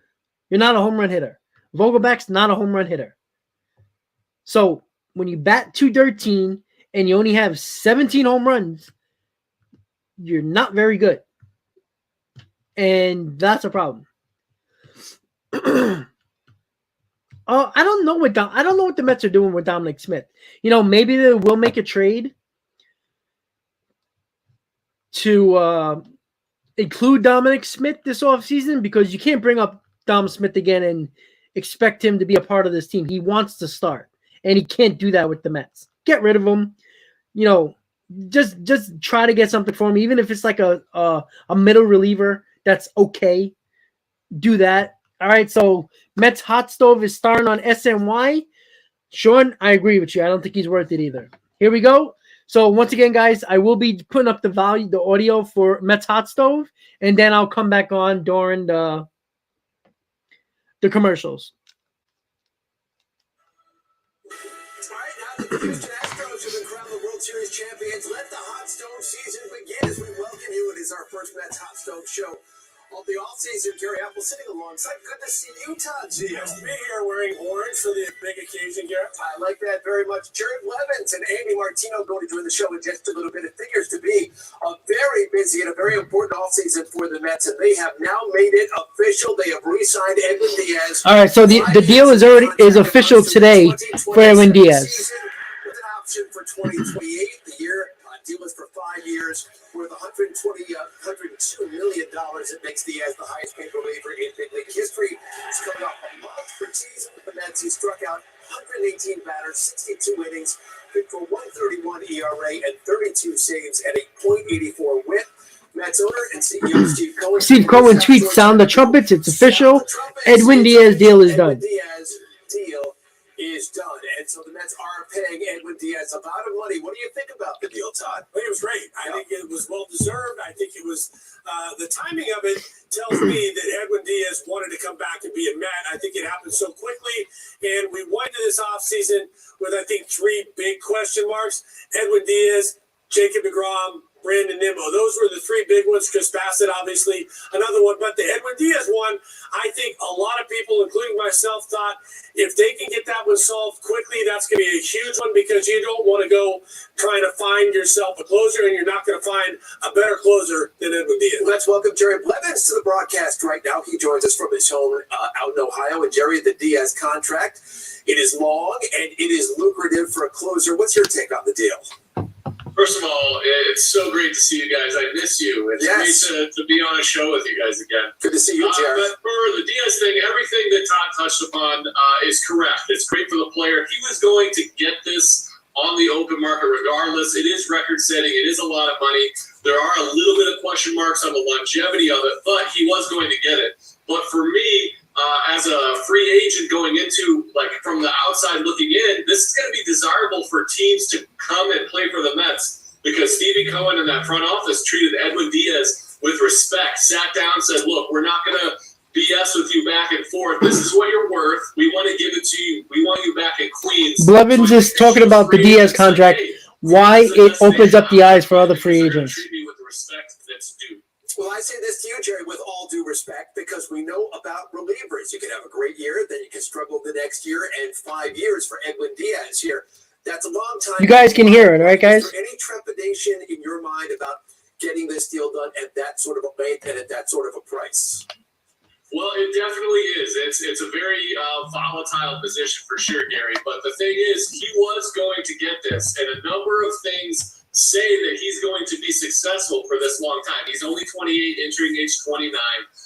you're not a home run hitter. Vogelback's not a home run hitter. So when you bat 213 and you only have 17 home runs, you're not very good. And that's a problem. I don't know what the Mets are doing with Dominic Smith. You know, maybe they will make a trade to include Dominic Smith this offseason, because you can't bring up Dom Smith again and expect him to be a part of this team. He wants to start, and he can't do that with the Mets. Get rid of him. You know, just try to get something for him, even if it's like a middle reliever. That's okay. Do that. All right, so Mets hot stove is starting on SNY. Sean, I agree with you. I don't think he's worth it either. Here we go. So once again, guys, I will be putting up the audio for Mets hot stove, and then I'll come back on during the commercials. All right, now the Houston Astros have been crowned the World Series champions. Let the hot stove season begin as we welcome you. It is our first Mets hot stove show of the offseason. Gary Apple sitting alongside. Good to see you, Todd Gio. Yes, to be here wearing orange for the big occasion, Garrett. I like that very much. Jared Levins and Andy Martino going to join the show in just a little bit. It figures to be a very busy and a very important offseason for the Mets, and they have now made it official. They have re-signed Edwin Diaz. All right, so the deal is official today for Edwin Diaz. With an option for 2028. The year deal is for 5 years worth $102 million. It makes Diaz the highest paid reliever in big league history. He's coming off a monster season with the Mets. He struck out 118 batters, 62 innings, good for 131 ERA and 32 saves and a .84 whip. Mets owner and CEO Steve Cohen. Steve Cohen tweets, "Sound the trumpets. It's official. Edwin Diaz deal is done." Diaz deal is done, and so the Mets are paying Edwin Diaz a lot of money. What do you think about the deal, Todd? I think it was great. I think it was well deserved. I think it was the timing of it tells me that Edwin Diaz wanted to come back and be a Met. I think it happened so quickly, and we went to this offseason with, I think, 3 big question marks: Edwin Diaz, Jacob deGrom, Brandon Nimmo. Those were the 3 big ones. Chris Bassett, obviously, another one. But the Edwin Diaz one, I think a lot of people, including myself, thought if they can get that one solved quickly, that's going to be a huge one, because you don't want to go trying to find yourself a closer, and you're not going to find a better closer than Edwin Diaz. Let's welcome Jerry Blevins to the broadcast right now. He joins us from his home out in Ohio. And Jerry, the Diaz contract, it is long and it is lucrative for a closer. What's your take on the deal? First of all, it's so great to see you guys. I miss you. It's great to be on a show with you guys again. Good to see you, Jared. But for the Diaz thing, everything that Todd touched upon is correct. It's great for the player. He was going to get this on the open market regardless. It is record-setting. It is a lot of money. There are a little bit of question marks on the longevity of it, but he was going to get it. But for me, as a free agent going into, like, from the outside looking in, this is going to be desirable for teams to come and play for the Mets because Stevie Cohen in that front office treated Edwin Diaz with respect, sat down, said, look, we're not going to BS with you back and forth. This is what you're worth. We want to give it to you. We want you back in Queens. Blevins is talking about the Diaz contract, why it opens up the eyes for other free agents. Treat me with the respect that's due. Well, I say this to you, Jerry, with all due respect, because we know about relievers. You can have a great year, then you can struggle the next year, and 5 years for Edwin Diaz here. That's a long time. You guys can hear it, right, guys? Is there any trepidation in your mind about getting this deal done at that sort of a rate and at that sort of a price? Well, it definitely is. It's a very volatile position for sure, Gary. But the thing is, he was going to get this, and a number of things say that he's going to be successful for this long time. He's only 28, entering age 29,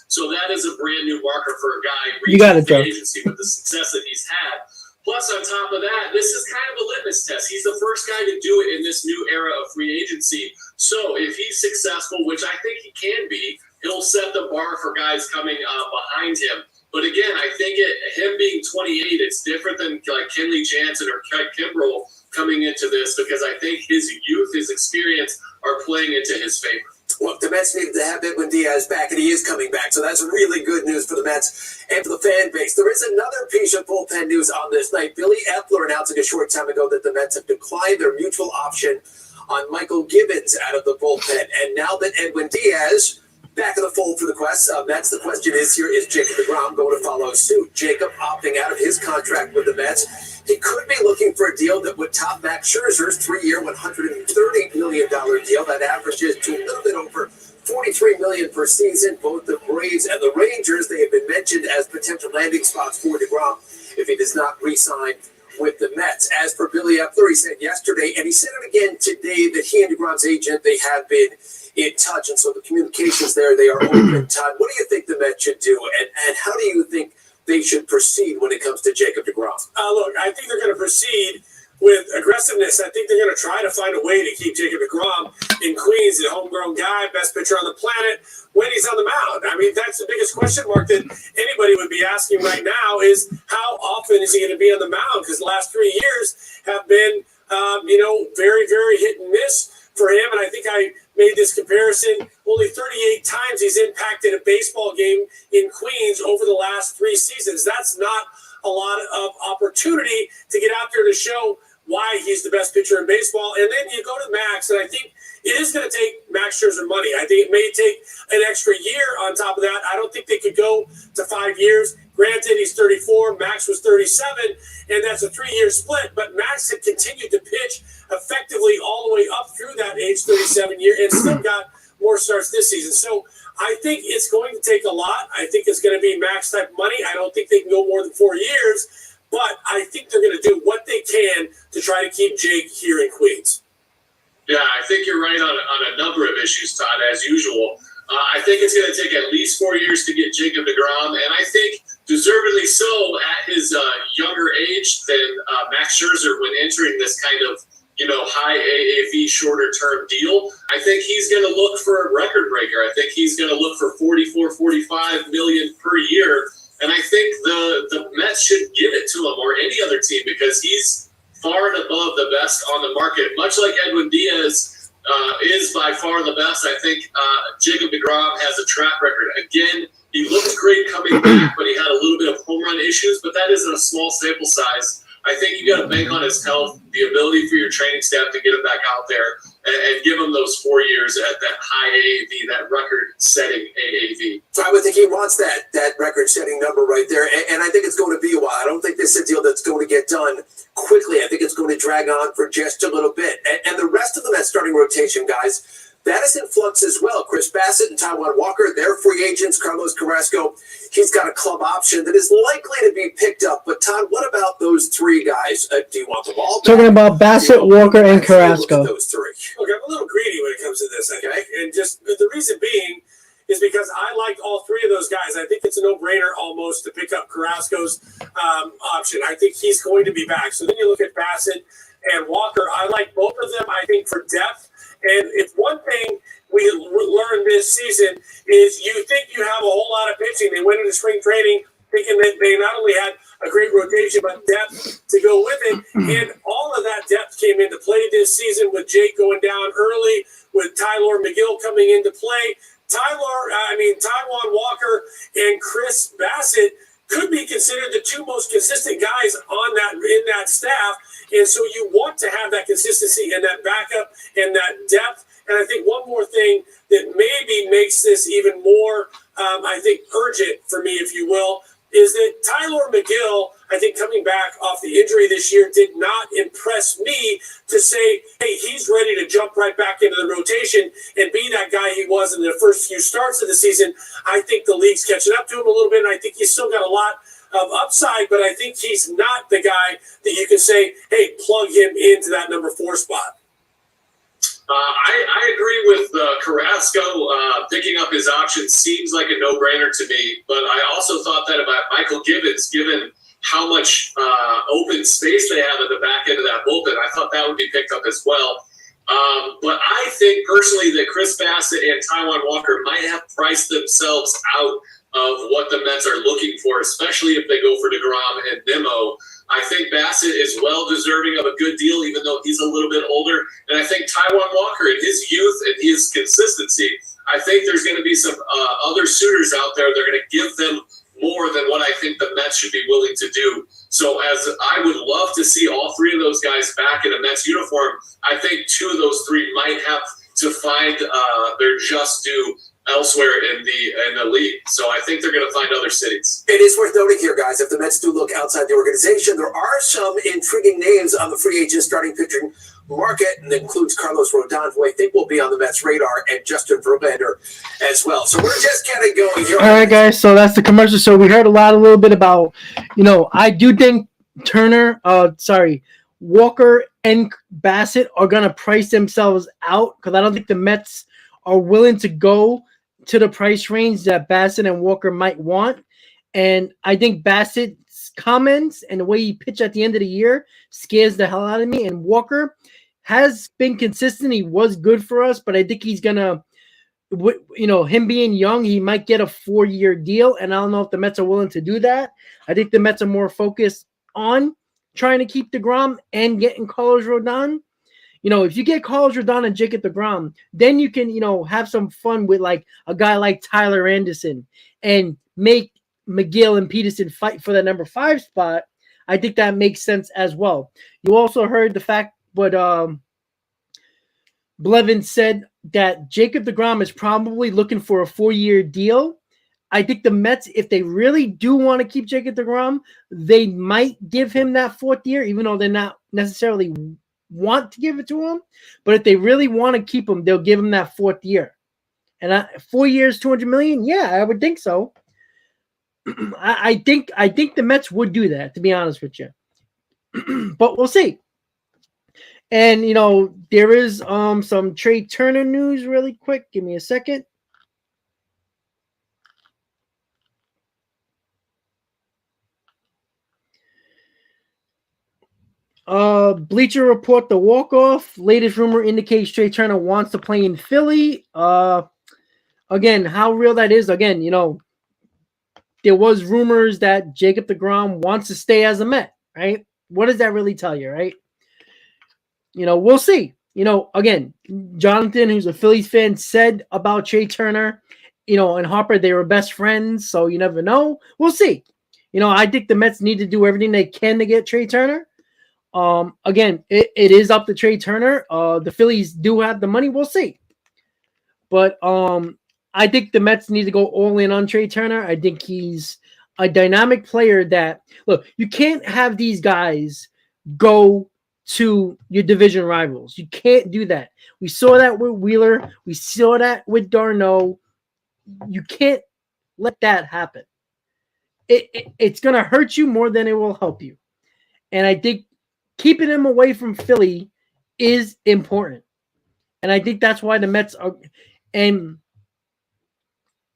so that is a brand new marker for a guy reaching free agency with the success that he's had. Plus, on top of that, this is kind of a litmus test. He's the first guy to do it in this new era of free agency. So if he's successful, which I think he can be, he'll set the bar for guys coming behind him. But again, I think him being 28, it's different than like Kenley Jansen or Kimbrel coming into this because I think his youth, his experience are playing into his favor. Well, the Mets needed to have Edwin Diaz back, and he is coming back. So that's really good news for the Mets and for the fan base. There is another piece of bullpen news on this night. Billy Eppler announcing a short time ago that the Mets have declined their mutual option on Michael Gibbons out of the bullpen. And now that Edwin Diaz back in the fold for the Mets, the question is here, is Jacob deGrom going to follow suit? Jacob opting out of his contract with the Mets. He could be looking for a deal that would top Max Scherzer's 3-year, $130 million deal. That averages to a little bit over $43 million per season. Both the Braves and the Rangers, they have been mentioned as potential landing spots for deGrom if he does not re-sign with the Mets. As for Billy Eppler, he said yesterday, and he said it again today, that he and deGrom's agent, they have been in touch, and so the communications there, they are open. Todd, what do you think the Mets should do, and how do you think they should proceed when it comes to Jacob deGrom? Look, I think they're going to proceed with aggressiveness. I think they're going to try to find a way to keep Jacob deGrom in Queens, a homegrown guy, best pitcher on the planet, when he's on the mound. I mean, that's the biggest question mark that anybody would be asking right now is how often is he going to be on the mound? Because the last 3 years have been, very, very hit and miss for him. And I think I made this comparison. Only 38 times he's impacted a baseball game in Queens over the last 3 seasons. That's not a lot of opportunity to get out there to show why he's the best pitcher in baseball. And then you go to Max, and I think it is going to take Max Scherzer money. I think it may take an extra year on top of that. I don't think they could go to 5 years. Granted, he's 34, Max was 37, and that's a 3-year split. But Max had continued to pitch effectively all the way up through that age 37 year and still got more starts this season. So I think it's going to take a lot. I think it's going to be Max type money. I don't think they can go more than 4 years, but I think they're going to do what they can to try to keep Jake here in Queens. Yeah, I think you're right on a number of issues, Todd, as usual. I think it's going to take at least 4 years to get Jacob deGrom, and I think deservedly so at his younger age than Max Scherzer when entering this kind of high AAV shorter-term deal. I think he's going to look for a record breaker. I think he's going to look for $44-45 million per year, and I think the Mets should give it to him or any other team because he's far and above the best on the market. Much like Edwin Diaz is by far the best, I think Jacob deGrom has a track record. Again, he looked great coming back, but he had a little bit of home run issues, but that isn't a small sample size. I think you got to bank on his health, the ability for your training staff to get him back out there and give him those 4 years at that high AAV, that record-setting AAV. So I would think he wants that record-setting number right there, and I think it's going to be a while. I don't think this is a deal that's going to get done quickly. I think it's going to drag on for just a little bit. And the rest of them at starting rotation, guys, that is in flux as well. Chris Bassett and Taijuan Walker, they're free agents. Carlos Carrasco, he's got a club option that is likely to be picked up. But, Todd, what about those 3 guys? Do you want them all back? Talking about Bassett, Walker, and Carrasco. Those 3. Look, I'm a little greedy when it comes to this, I think. And just the reason being is because I liked all three of those guys. I think it's a no-brainer almost to pick up Carrasco's option. I think he's going to be back. So then you look at Bassett and Walker. I like both of them, I think, for depth. And if one thing we learned this season is you think you have a whole lot of pitching. They went into spring training thinking that they not only had a great rotation, but depth to go with it. And all of that depth came into play this season with Jake going down early, with Tyler McGill coming into play. Taijuan Walker and Chris Bassett could be considered the two most consistent guys on that in that staff. And so you want to have that consistency and that backup and that depth. And I think one more thing that maybe makes this even more, urgent for me, if you will, is that Tyler McGill, I think coming back off the injury this year, did not impress me to say, hey, he's ready to jump right back into the rotation and be that guy he was in the first few starts of the season. I think the league's catching up to him a little bit, and I think he's still got a lot of upside, but I think he's not the guy that you can say, hey, plug him into that number 4 spot. I agree with Carrasco. Picking up his option seems like a no-brainer to me, but I also thought that about Michael Gibbons, given how much open space they have at the back end of that bullpen. I thought that would be picked up as well. But I think personally that Chris Bassett and Taijuan Walker might have priced themselves out of what the Mets are looking for, especially if they go for DeGrom and Nimmo. I think Bassett is well deserving of a good deal, even though he's a little bit older. And I think Taijuan Walker, in his youth and his consistency, I think there's going to be some other suitors out there. They're going to give them more than what I think the Mets should be willing to do. So as I would love to see all three of those guys back in a Mets uniform, I think 2 of those 3 might have to find their just due elsewhere in the league. So I think they're going to find other cities. It is worth noting here, guys, if the Mets do look outside the organization, there are some intriguing names on the free agent starting pitching market, and that includes Carlos Rodon, who I think will be on the Mets' radar, and Justin Verlander as well. So we're just getting going here. All right, guys, so that's the commercial. So we heard a little bit about, I do think Walker and Bassett are going to price themselves out, because I don't think the Mets are willing to go to the price range that Bassett and Walker might want. And I think Bassett's comments and the way he pitched at the end of the year scares the hell out of me. And Walker has been consistent. He was good for us, but I think he's going to, him being young, he might get a 4-year deal. And I don't know if the Mets are willing to do that. I think the Mets are more focused on trying to keep DeGrom and getting Carlos Rodon. If you get Carlos Rodon and Jacob DeGrom, then you can, have some fun with like a guy like Tyler Anderson and make McGill and Peterson fight for the number 5 spot. I think that makes sense as well. You also heard the fact what Blevins said, that Jacob DeGrom is probably looking for a 4-year deal. I think the Mets, if they really do want to keep Jacob DeGrom, they might give him that 4th year, even though they're not necessarily want to give it to him. But if they really want to keep him, they'll give him that 4th year. And 4 years, $200 million, yeah, I would think so. I think the Mets would do that, to be honest with you. But we'll see. And there is some Trea Turner news really quick. Give me a second. Bleacher Report, the walk-off. Latest rumor indicates Trea Turner wants to play in Philly. Again, how real that is, again, there was rumors that Jacob DeGrom wants to stay as a Met, right? What does that really tell you, right? We'll see. Again, Jonathan, who's a Phillies fan, said about Trea Turner, and Harper, they were best friends, so you never know. We'll see. I think the Mets need to do everything they can to get Trea Turner. Again, it is up to Trea Turner. The Phillies do have the money. We'll see. But I think the Mets need to go all in on Trea Turner. I think he's a dynamic player that, look, you can't have these guys go to your division rivals. You can't do that. We saw that with Wheeler. We saw that with d'Arnaud. You can't let that happen. It's going to hurt you more than it will help you. And I think keeping him away from Philly is important. And I think that's why the Mets are. And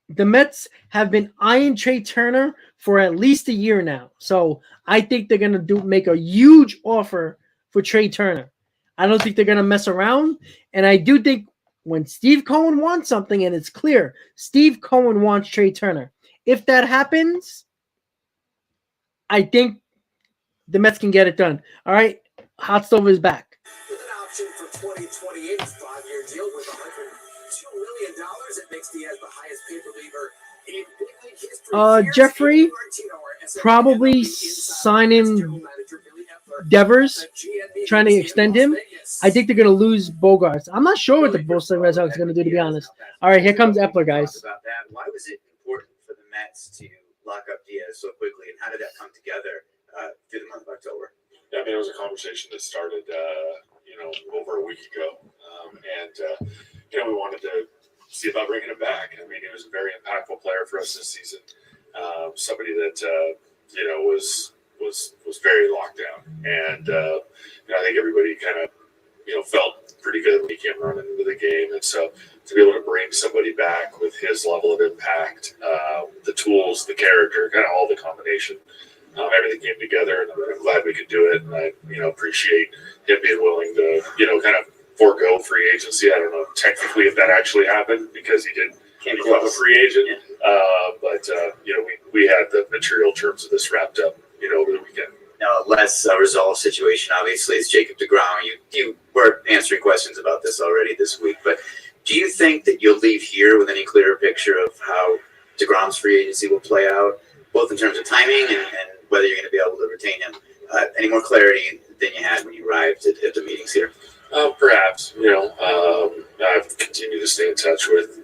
the Mets have been eyeing Trea Turner for at least a year now. So I think they're going to make a huge offer for Trea Turner. I don't think they're going to mess around. And I do think when Steve Cohen wants something, and it's clear, Steve Cohen wants Trea Turner. If that happens, I think the Mets can get it done. All right, Hot Stove is back. With an option for 2028, 5-year deal with $102 million, it makes Diaz the highest paid reliever in big league history. Jeffrey, probably signing Devers, trying to extend him. I think they're going to lose Bogarts. I'm not sure what the Boston Red Sox are going to do, to be honest. All right, here comes Eppler, guys. About that. Why was it important for the Mets to lock up Diaz so quickly, and how did that come together through the month of October? Yeah, I mean, it was a conversation that started, over a week ago. We wanted to see about bringing him back. I mean, he was a very impactful player for us this season. Somebody that, was very locked down. And, I think everybody kind of, felt pretty good when he came running into the game. And so to be able to bring somebody back with his level of impact, the tools, the character, kind of all the combination, everything came together, and I'm glad we could do it. And I, appreciate him being willing to, kind of forego free agency. I don't know technically if that actually happened because he did become a free agent. Yeah. We had the material terms of this wrapped up, over the weekend. Now, a less resolved situation, obviously, is Jacob deGrom. You were answering questions about this already this week, but do you think that you'll leave here with any clearer picture of how deGrom's free agency will play out, both in terms of timing and whether you're going to be able to retain him? Any more clarity than you had when you arrived at the meetings here? Perhaps. I've continued to stay in touch with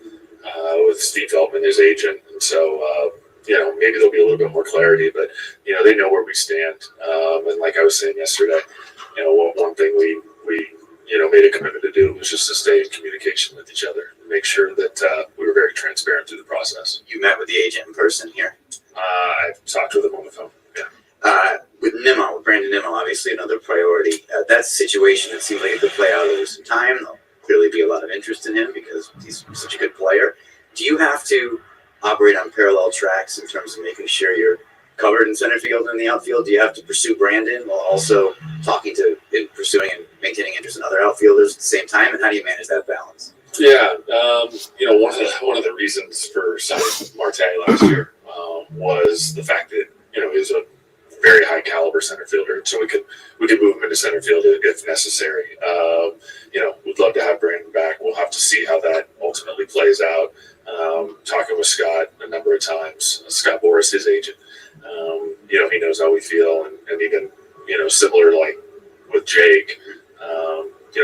Steve Feldman, his agent, and so maybe there'll be a little bit more clarity, but they know where we stand. And like I was saying yesterday, one thing we made a commitment to do was just to stay in communication with each other and make sure that we were very transparent through the process. You met with the agent in person here. I've talked with him on the phone. Yeah. With Brandon Nimmo, obviously another priority. That's a situation that seems like it could play out over some time. There'll clearly be a lot of interest in him because he's such a good player. Do you have to operate on parallel tracks in terms of making sure you're covered in center field and in the outfield? Do you have to pursue Brandon while also pursuing and maintaining interest in other outfielders at the same time? And how do you manage that balance? Yeah, one of the reasons for signing Marte last year was the fact that he was a very high caliber center fielder, so we could move him into center field if necessary. We'd love to have Brandon back. We'll have to see how that ultimately plays out. Talking with Scott a number of times, Scott Boras, his agent, he knows how we feel, and even similar like with Jake,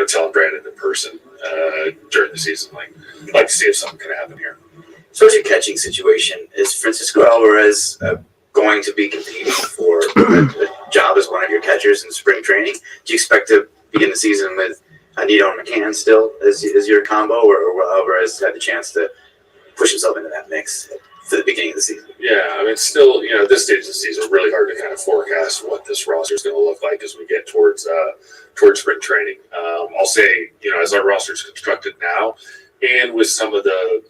telling Brandon in person during the season, I'd like to see if something can happen here. So as your catching situation, is Francisco Alvarez going to be competing for a job as one of your catchers in spring training? Do you expect to begin the season with Anito and McCann still as your combo, or will Alvarez have the chance to push himself into that mix for the beginning of the season? Yeah, I mean, it's still, at this stage of the season, really hard to kind of forecast what this roster is going to look like as we get towards spring training. I'll say, as our roster is constructed now, and with some of the,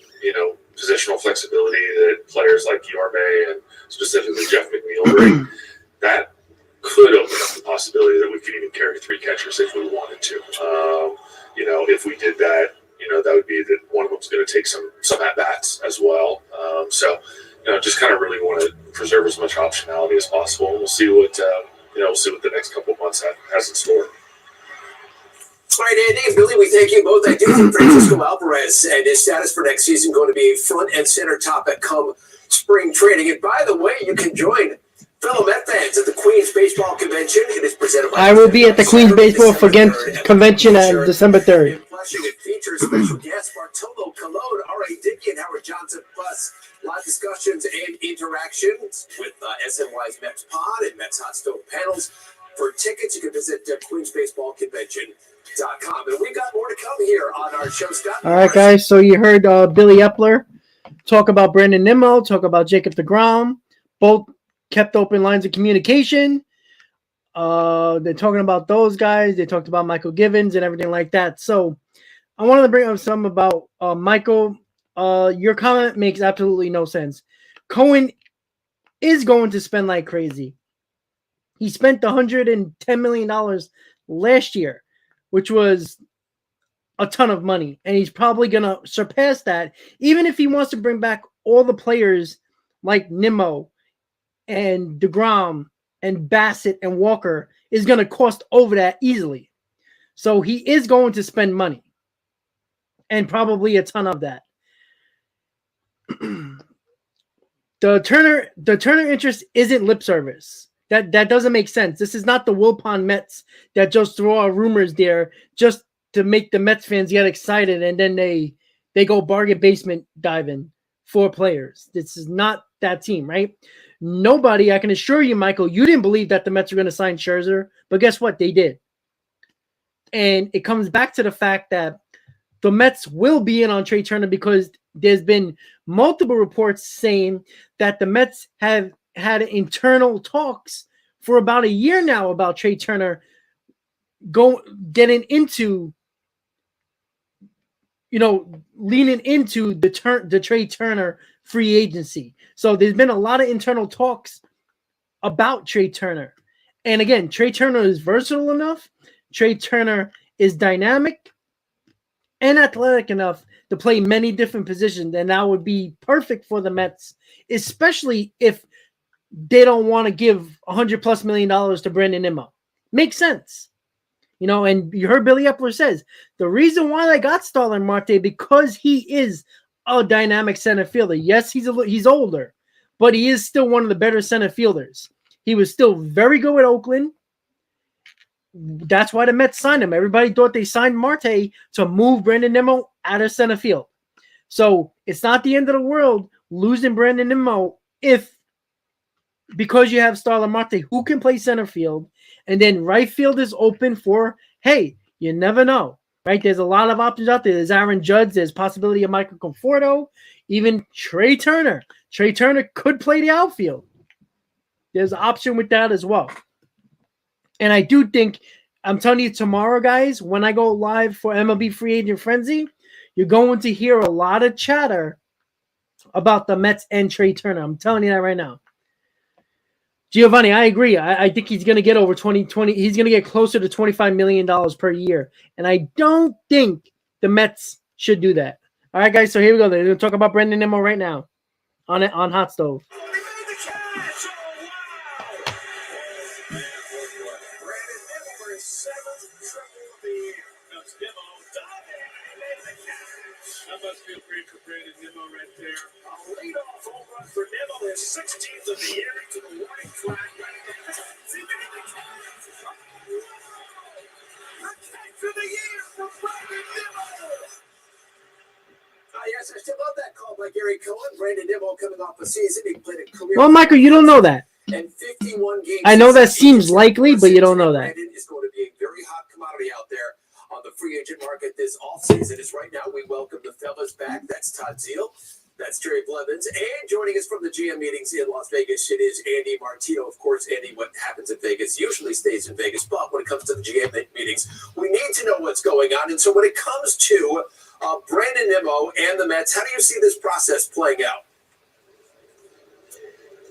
positional flexibility that players like Yorme and specifically Jeff McNeil bring, that could open up the possibility that we could even carry 3 catchers if we wanted to. If we did that, that would be that one of them's going to take some at-bats as well. Just kind of really want to preserve as much optionality as possible. We'll see what the next couple of months has in store. All right, Andy and Billy, we thank you both. I do think Francisco Alvarez and his status for next season going to be a front and center topic come spring training. And by the way, you can join fellow Met fans at the Queens Baseball Convention. It is presented by I will be at the Queens Baseball Convention on December 3rd. It features special guests Bartolo Colon, R.A. Dickey, and Howard Johnson, plus live discussions and interactions with SNY's Mets Pod and Mets Hot Stove panels. For tickets, you can visit queensbaseballconvention.com. And we got more to come here on our show, Scott. All right, guys. So you heard Billy Eppler talk about Brandon Nimmo, talk about Jacob deGrom. Both kept open lines of communication. They're talking about those guys. They talked about Michael Givens and everything like that. So I wanted to bring up some about Michael. your comment makes absolutely no sense. Cohen is going to spend like crazy. He spent $110 million last year, which was a ton of money, and he's probably going to surpass that, even if he wants to bring back all the players like Nimmo and DeGrom and Bassett and Walker is going to cost over that easily. So he is going to spend money, and probably a ton of that. The Turner interest isn't lip service. That doesn't make sense. This is not the Wilpon Mets that just throw out rumors there just to make the Mets fans get excited, and then they go bargain basement diving for players. This is not that team, right? Nobody, I can assure you, Michael, you didn't believe that the Mets were going to sign Scherzer, but guess what? They did. And it comes back to the fact that the Mets will be in on Trea Turner because there's been multiple reports saying that the Mets have had internal talks for about a year now about Trea Turner getting into, leaning into the Trea Turner free agency. So there's been a lot of internal talks about Trea Turner. And again, Trea Turner is versatile enough. Trea Turner is dynamic and athletic enough to play many different positions, and that would be perfect for the Mets, especially if they don't want to give $100+ million to Brandon Nimmo. Makes sense. And you heard Billy Eppler says the reason why they got Starling Marte because he is a dynamic center fielder. Yes, he's older, but he is still one of the better center fielders. He was still very good at Oakland. That's why the Mets signed him. Everybody thought they signed Marte to move Brandon Nimmo out of center field. So it's not the end of the world losing Brandon Nimmo because you have Starling Marte who can play center field, and then right field is open for, hey, you never know, right? There's a lot of options out there. There's Aaron Judge. There's possibility of Michael Conforto, even Trea Turner. Trea Turner could play the outfield. There's an option with that as well. And I do think, I'm telling you tomorrow, guys, when I go live for MLB Free Agent Frenzy, you're going to hear a lot of chatter about the Mets and Trea Turner. I'm telling you that right now. Giovanni, I agree. I think he's going to get over 20. He's going to get closer to $25 million per year. And I don't think the Mets should do that. All right, guys, so here we go. They're going to talk about Brandon Nimmo right now on Hot Stove. That must feel great for Brandon Nimmo right there. A leadoff home run for Nimmo, his 16th of the year into the warning flag. The catch of the year for Brandon Nimmo. Yes, I still love that call by Gary Cohen. Brandon Nimmo coming off the season. He played a career. Well, Michael, you don't know that. And 51 games. I know that seems likely, but you don't know that. Brandon is going to be a very hot commodity out there on the free agent market this offseason. As right now, we welcome the fellas back. That's Todd Zeal. That's Terry Blevins. And joining us from the GM meetings in Las Vegas, it is Andy Martino. Of course, Andy, what happens in Vegas usually stays in Vegas. But when it comes to the GM meetings, we need to know what's going on. And so when it comes to Brandon Nimmo and the Mets, how do you see this process playing out?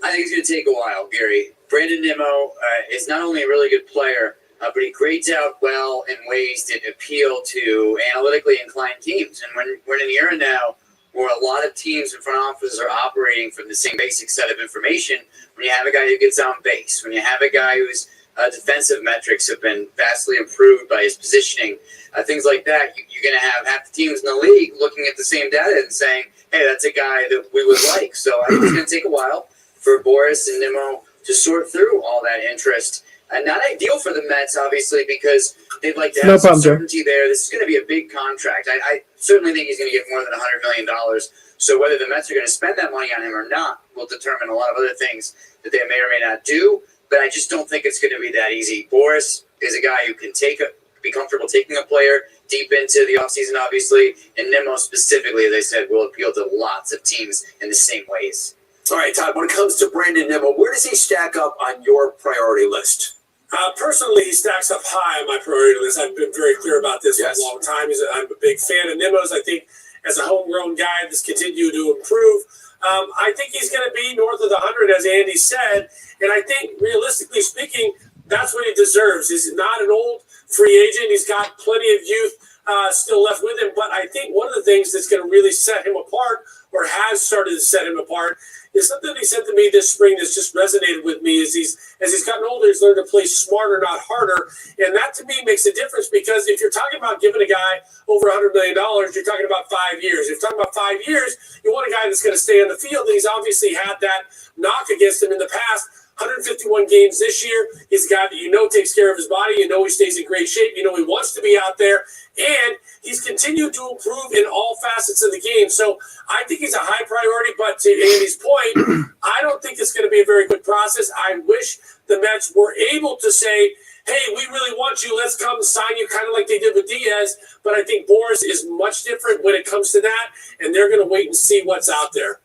I think it's going to take a while, Gary. Brandon Nimmo is not only a really good player, but he grades out well in ways that appeal to analytically inclined teams. And we're in an era now where a lot of teams and front offices are operating from the same basic set of information. When you have a guy who gets on base, when you have a guy whose defensive metrics have been vastly improved by his positioning, things like that, you're going to have half the teams in the league looking at the same data and saying, hey, that's a guy that we would like. So I think it's going to take a while for Boris and Nimmo to sort through all that interest. Not ideal for the Mets, obviously, because they'd like to have some certainty there. This is going to be a big contract. I certainly think he's going to get more than $100 million. So whether the Mets are going to spend that money on him or not will determine a lot of other things that they may or may not do. But I just don't think it's going to be that easy. Boris is a guy who can be comfortable taking a player deep into the offseason, obviously. And Nimmo specifically, as I said, will appeal to lots of teams in the same ways. All right, Todd, when it comes to Brandon Nimmo, where does he stack up on your priority list? Personally, he stacks up high on my priority list. I've been very clear about this for a long time. I'm a big fan of Nimmo's. I think as a homegrown guy that's continued to improve. I think he's going to be north of the 100, as Andy said. And I think, realistically speaking, that's what he deserves. He's not an old free agent. He's got plenty of youth still left with him. But I think one of the things that's going to really set him apart, or has started to set him apart, is something he said to me this spring that's just resonated with me. As he's gotten older, he's learned to play smarter, not harder. And that, to me, makes a difference, because if you're talking about giving a guy over $100 million, you're talking about 5 years. If you're talking about 5 years, you want a guy that's going to stay on the field. And he's obviously had that knock against him in the past. 151 games this year. He's a guy that takes care of his body. He stays in great shape. He wants to be out there. And he's continued to improve in all facets of the game. So I think he's a high priority. But to Andy's point, I don't think it's going to be a very good process. I wish the Mets were able to say, hey, we really want you. Let's come sign you, kind of like they did with Diaz. But I think Boras is much different when it comes to that. And they're going to wait and see what's out there.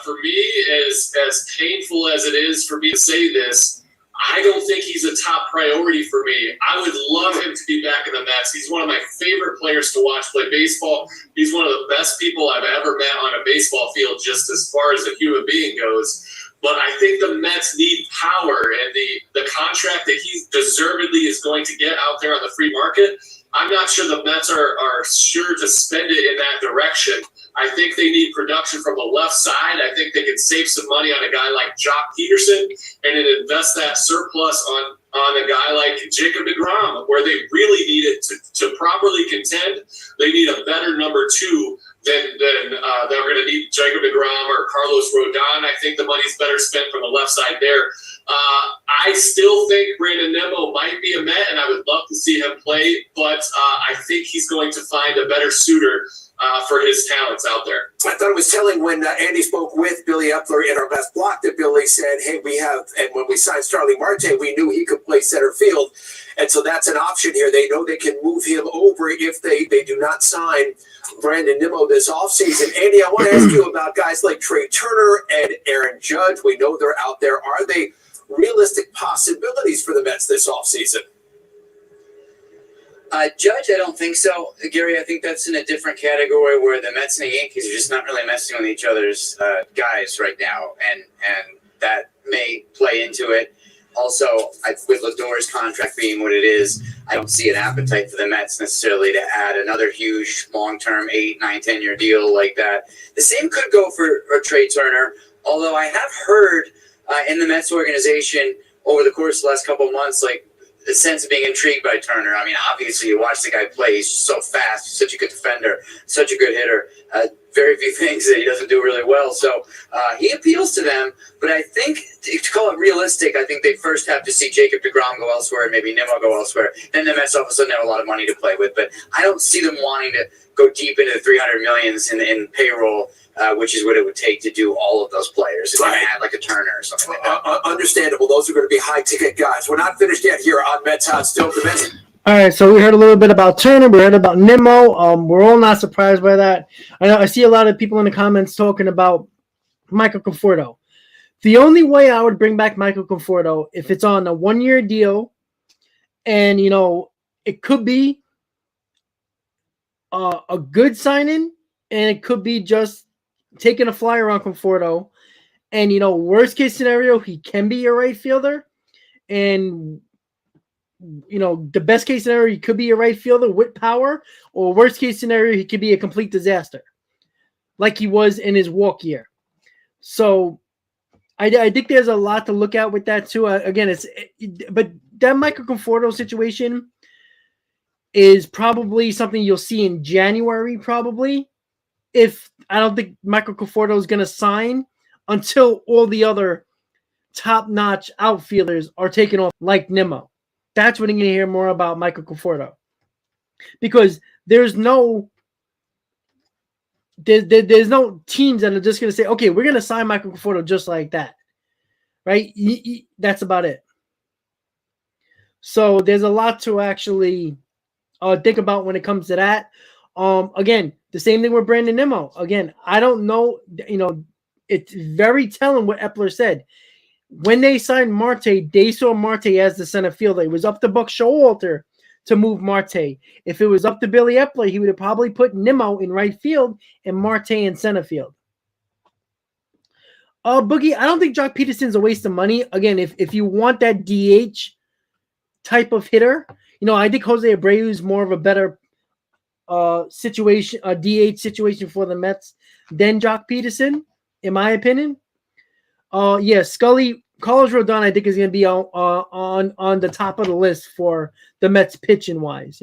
For me, as painful as it is for me to say this, I don't think he's a top priority for me. I would love him to be back in the Mets. He's one of my favorite players to watch play baseball. He's one of the best people I've ever met on a baseball field, just as far as a human being goes. But I think the Mets need power, and the contract that he deservedly is going to get out there on the free market, I'm not sure the Mets are sure to spend it in that direction. I think they need production from the left side. I think they can save some money on a guy like Jock Peterson and then invest that surplus on a guy like Jacob deGrom, where they really need it to properly contend. They need a better number two than they're going to need Jacob deGrom or Carlos Rodon. I think the money's better spent from the left side there. I still think Brandon Nimmo might be a Met, and I would love to see him play, but I think he's going to find a better suitor for his talents out there. I thought it was telling when Andy spoke with Billy Eppler in our best block that Billy said, hey, and when we signed Starling Marte, we knew he could play center field. And so that's an option here. They know they can move him over if they do not sign Brandon Nimmo this offseason. Andy, I want to ask you about guys like Trea Turner and Aaron Judge. We know they're out there. Are they realistic possibilities for the Mets this offseason? Judge, I don't think so. Gary, I think that's in a different category where the Mets and the Yankees are just not really messing with each other's guys right now, and that may play into it. Also, with Lindor's contract being what it is, I don't see an appetite for the Mets necessarily to add another huge long-term 8, 9, 10-year deal like that. The same could go for Trea Turner, although I have heard in the Mets organization over the course of the last couple of months, like, the sense of being intrigued by Turner. I mean, obviously, you watch the guy play. He's so fast. He's such a good defender, such a good hitter. Very few things that he doesn't do really well. So he appeals to them. But I think, to call it realistic, I think they first have to see Jacob deGrom go elsewhere and maybe Nimmo go elsewhere. Then the Mets all of a sudden have a lot of money to play with. But I don't see them wanting to go deep into the $300 million in payroll, which is what it would take to do all of those players. If you add like a Turner or something like that. Understandable. Those are going to be high-ticket guys. We're not finished yet here on Mets Hot. Still the Mets. All right, so we heard a little bit about Turner. We heard about Nimmo. We're all not surprised by that. I know I see a lot of people in the comments talking about Michael Conforto. The only way I would bring back Michael Conforto if it's on a 1-year deal, and it could be a good signing, and it could be just taking a flyer on Conforto. And worst case scenario, he can be your right fielder, and the best case scenario, he could be a right fielder with power, or worst case scenario, he could be a complete disaster like he was in his walk year. So I think there's a lot to look at with that too. Again, but that Michael Conforto situation is probably something you'll see in January, probably. If I don't think Michael Conforto is going to sign until all the other top-notch outfielders are taken off, like Nimmo. That's when you're going to hear more about Michael Conforto. Because there's no teams that are just going to say, okay, we're going to sign Michael Conforto just like that. Right? That's about it. So there's a lot to actually think about when it comes to that. Again, the same thing with Brandon Nimmo. Again, I don't know, it's very telling what Eppler said. When they signed Marte, they saw Marte as the center fielder. It was up to Buck Showalter to move Marte. If it was up to Billy Eppler, he would have probably put Nimmo in right field and Marte in center field. Boogie, I don't think Jock Peterson's a waste of money. Again, if you want that DH type of hitter, I think Jose Abreu is more of a better situation, a DH situation for the Mets than Jock Peterson, in my opinion. Scully, Carlos Rodon, I think is going to be on the top of the list for the Mets pitching wise.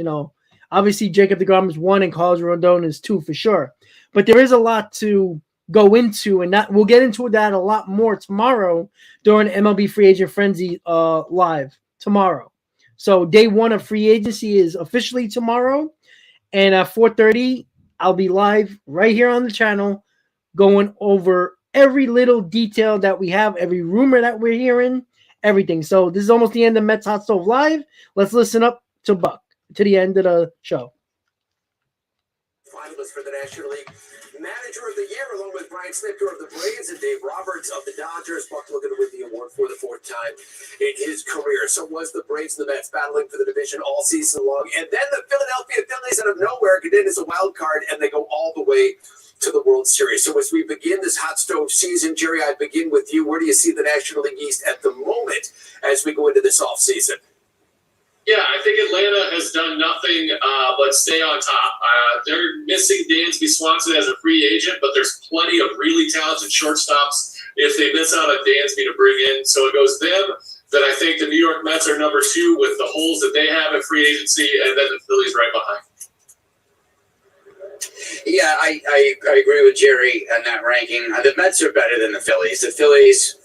Obviously Jacob deGrom is 1 and Carlos Rodon is 2 for sure. But there is a lot to go into, and that we'll get into that a lot more tomorrow during MLB Free Agent Frenzy live tomorrow. So day 1 of free agency is officially tomorrow, and at 4:30 I'll be live right here on the channel going over every little detail that we have, every rumor that we're hearing, everything. So this is almost the end of Mets Hot Stove Live. Let's listen up to Buck to the end of the show. Finalist for the National League Manager of the Year, along with Brian Snitker of the Braves and Dave Roberts of the Dodgers. Buck looking to win the award for the 4th time in his career. So was the Braves and the Mets battling for the division all season long. And then the Philadelphia Phillies out of nowhere get in as a wild card, and they go all the way to the World Series. So as we begin this hot stove season, Jerry, I begin with you. Where do you see the National League East at the moment as we go into this offseason? Yeah, I think Atlanta has done nothing but stay on top. They're missing Dansby Swanson as a free agent, but there's plenty of really talented shortstops if they miss out on Dansby to bring in. So it goes them. Then I think the New York Mets are number 2 with the holes that they have at free agency, and then the Phillies right behind. Yeah, I agree with Jerry on that ranking. The Mets are better than the Phillies. The Phillies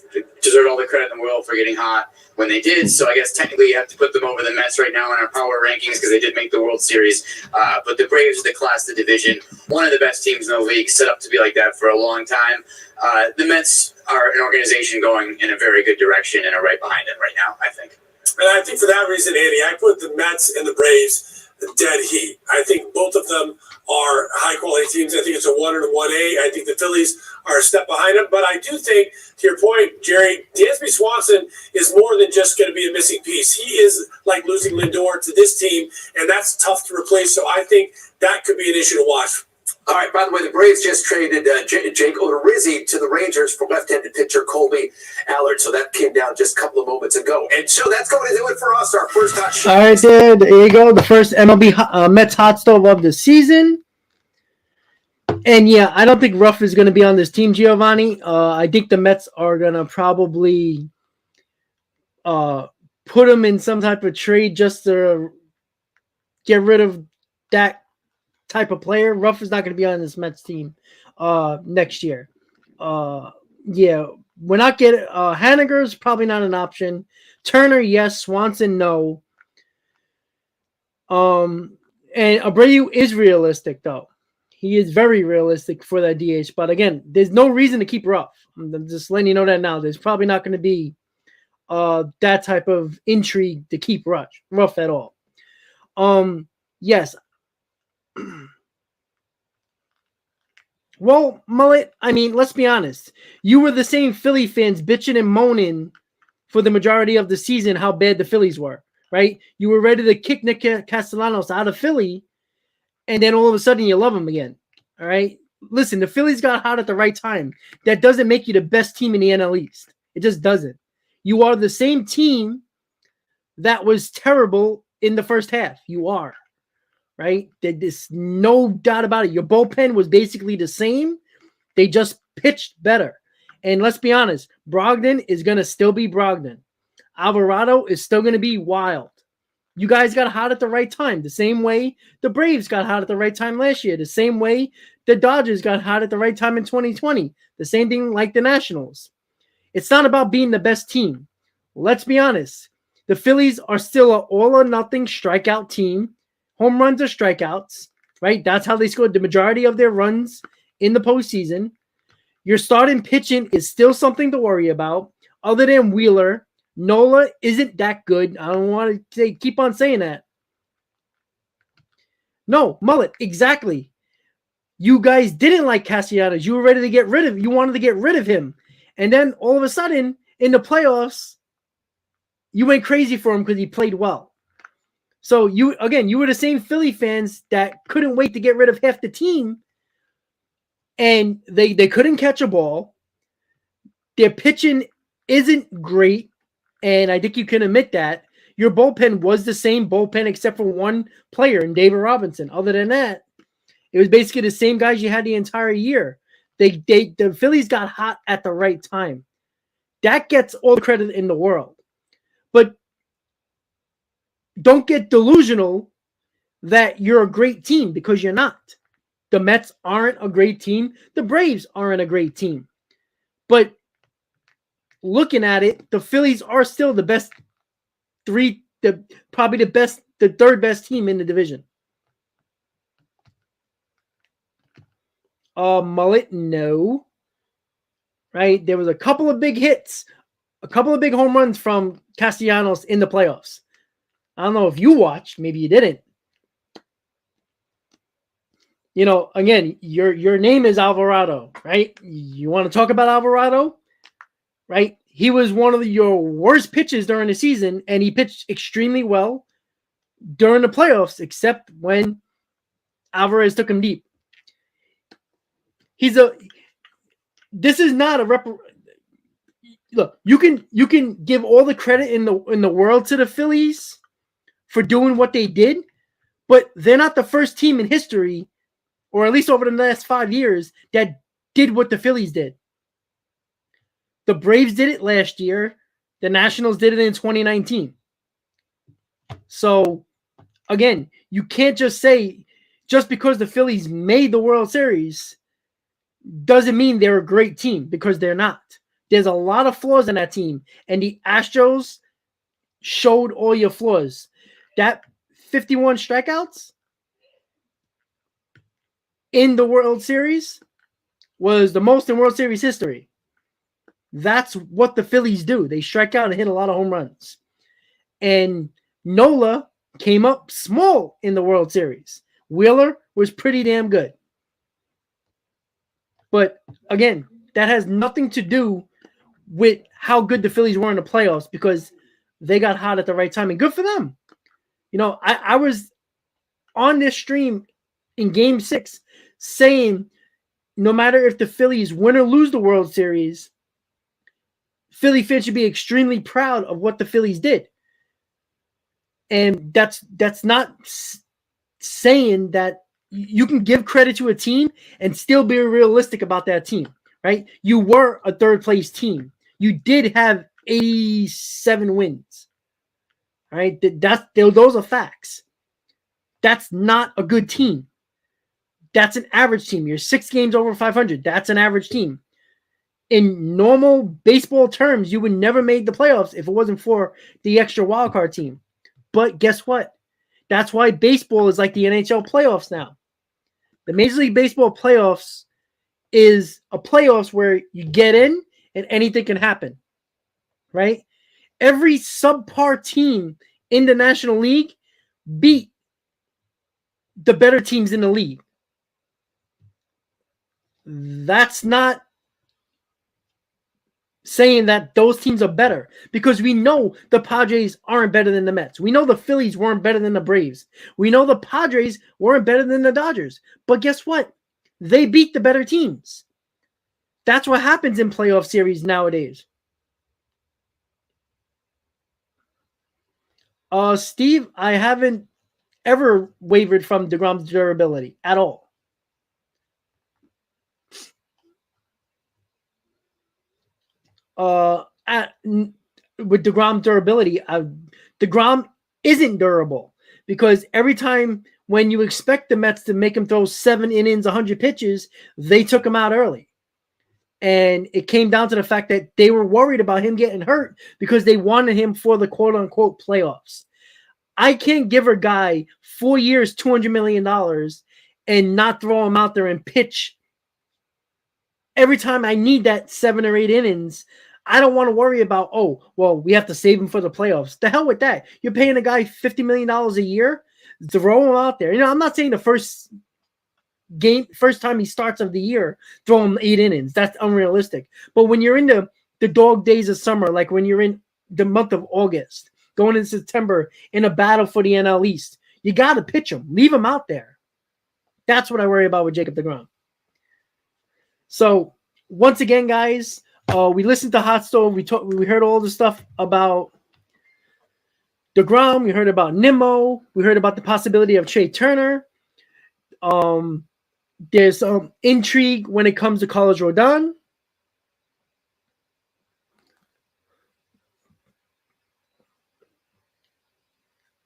deserve all the credit in the world for getting hot when they did. So I guess technically you have to put them over the Mets right now in our power rankings because they did make the World Series. But the Braves are the class of the division, one of the best teams in the league, set up to be like that for a long time. The Mets are an organization going in a very good direction and are right behind it right now, I think. And I think for that reason, Andy, I put the Mets and the Braves dead heat. I think both of them are high-quality teams. I think it's a 1 and a 1A. I think the Phillies are a step behind them. But I do think, to your point, Jerry, Dansby Swanson is more than just going to be a missing piece. He is like losing Lindor to this team, and that's tough to replace. So I think that could be an issue to watch. All right, by the way, the Braves just traded Jake Odorizzi to the Rangers for left-handed pitcher Colby Allard. So that came down just a couple of moments ago. And so that's going to do it for us, our first hot shot. All right, there you go. The first MLB Mets Hot Stove of the season. And, yeah, I don't think Ruff is going to be on this team, Giovanni. I think the Mets are going to probably put him in some type of trade just to get rid of that type of player. Ruff is not going to be on this Mets team next year. Yeah, we're not getting Haniger's probably not an option. Turner, yes. Swanson, no. And Abreu is realistic, though. He is very realistic for that DH. But again, there's no reason to keep Ruff. I'm just letting you know that now. There's probably not going to be that type of intrigue to keep Ruff at all. Yes. Well, Mullet, I mean, let's be honest. You were the same Philly fans bitching and moaning for the majority of the season how bad the Phillies were, right? You were ready to kick Nick Castellanos out of Philly, and then all of a sudden you love him again, all right? Listen, the Phillies got hot at the right time. That doesn't make you the best team in the NL East. It just doesn't. You are the same team that was terrible in the first half. You are. Right? There's no doubt about it. Your bullpen was basically the same. They just pitched better. And let's be honest, Brogdon is going to still be Brogdon. Alvarado is still going to be wild. You guys got hot at the right time. The same way the Braves got hot at the right time last year. The same way the Dodgers got hot at the right time in 2020. The same thing like the Nationals. It's not about being the best team. Let's be honest. The Phillies are still an all-or-nothing strikeout team. Home runs or strikeouts, right? That's how they scored the majority of their runs in the postseason. Your starting pitching is still something to worry about. Other than Wheeler, Nola isn't that good. I don't want to keep on saying that. No, Mullet, exactly. You guys didn't like Castellanos. You were ready to get rid of. You wanted to get rid of him, and then all of a sudden in the playoffs, you went crazy for him because he played well. So you were the same Philly fans that couldn't wait to get rid of half the team, and they couldn't catch a ball. Their pitching isn't great, and I think you can admit that. Your bullpen was the same bullpen except for one player, in David Robinson. Other than that, it was basically the same guys you had the entire year. The Phillies got hot at the right time. That gets all the credit in the world. But don't get delusional that you're a great team, because you're not. The Mets aren't a great team. The Braves aren't a great team. But looking at it, the Phillies are still the best probably the third best team in the division. Mullet, no. Right? There was a couple of big hits, a couple of big home runs from Castellanos in the playoffs. I don't know if you watched, maybe you didn't. You know, again, your name is Alvarado, right? You want to talk about Alvarado, right? He was one of your worst pitches during the season, and he pitched extremely well during the playoffs, except when Alvarez took him deep. This is not a look. You can give all the credit in the world to the Phillies for doing what they did, but they're not the first team in history, or at least over the last 5 years, that did what the Phillies did. The Braves did it last year. The Nationals did it in 2019. So, again, you can't just say, just because the Phillies made the World Series doesn't mean they're a great team, because they're not. There's a lot of flaws in that team, and the Astros showed all your flaws. That 51 strikeouts in the World Series was the most in World Series history. That's what the Phillies do. They strike out and hit a lot of home runs. And Nola came up small in the World Series. Wheeler was pretty damn good. But again, that has nothing to do with how good the Phillies were in the playoffs, because they got hot at the right time, and good for them. You know, I was on this stream in Game 6 saying, no matter if the Phillies win or lose the World Series, Philly fans should be extremely proud of what the Phillies did. And that's not saying that you can give credit to a team and still be realistic about that team, right? You were a third place team. You did have 87 wins, right? Those are facts. That's not a good team. That's an average team. You're 6 games over 500. That's an average team. In normal baseball terms, you would never make the playoffs if it wasn't for the extra wildcard team. But guess what? That's why baseball is like the NHL playoffs now. The Major League Baseball playoffs is a playoffs where you get in and anything can happen, right? Every subpar team in the National League beat the better teams in the league. That's not saying that those teams are better, because we know the Padres aren't better than the Mets. We know the Phillies weren't better than the Braves. We know the Padres weren't better than the Dodgers. But guess what? They beat the better teams. That's what happens in playoff series nowadays. Steve, I haven't ever wavered from DeGrom's durability at all. With DeGrom durability, DeGrom isn't durable, because every time when you expect the Mets to make him throw 7 innings, 100 pitches, they took him out early. And it came down to the fact that they were worried about him getting hurt because they wanted him for the quote-unquote playoffs. I can't give a guy 4 years, $200 million and not throw him out there and pitch every time I need that 7 or 8 innings. I don't want to worry about, oh, well, we have to save him for the playoffs. The hell with that. You're paying a guy $50 million a year. Throw him out there. You know, I'm not saying the first time he starts of the year, throw him 8 innings. That's unrealistic. But when you're in the dog days of summer, like when you're in the month of August, going into September in a battle for the NL East. You got to pitch him. Leave him out there. That's what I worry about with Jacob deGrom. So, once again, guys, we listened to Hot Stove. We heard all the stuff about deGrom. We heard about Nimmo. We heard about the possibility of Trea Turner. There's intrigue when it comes to Carlos Rodon.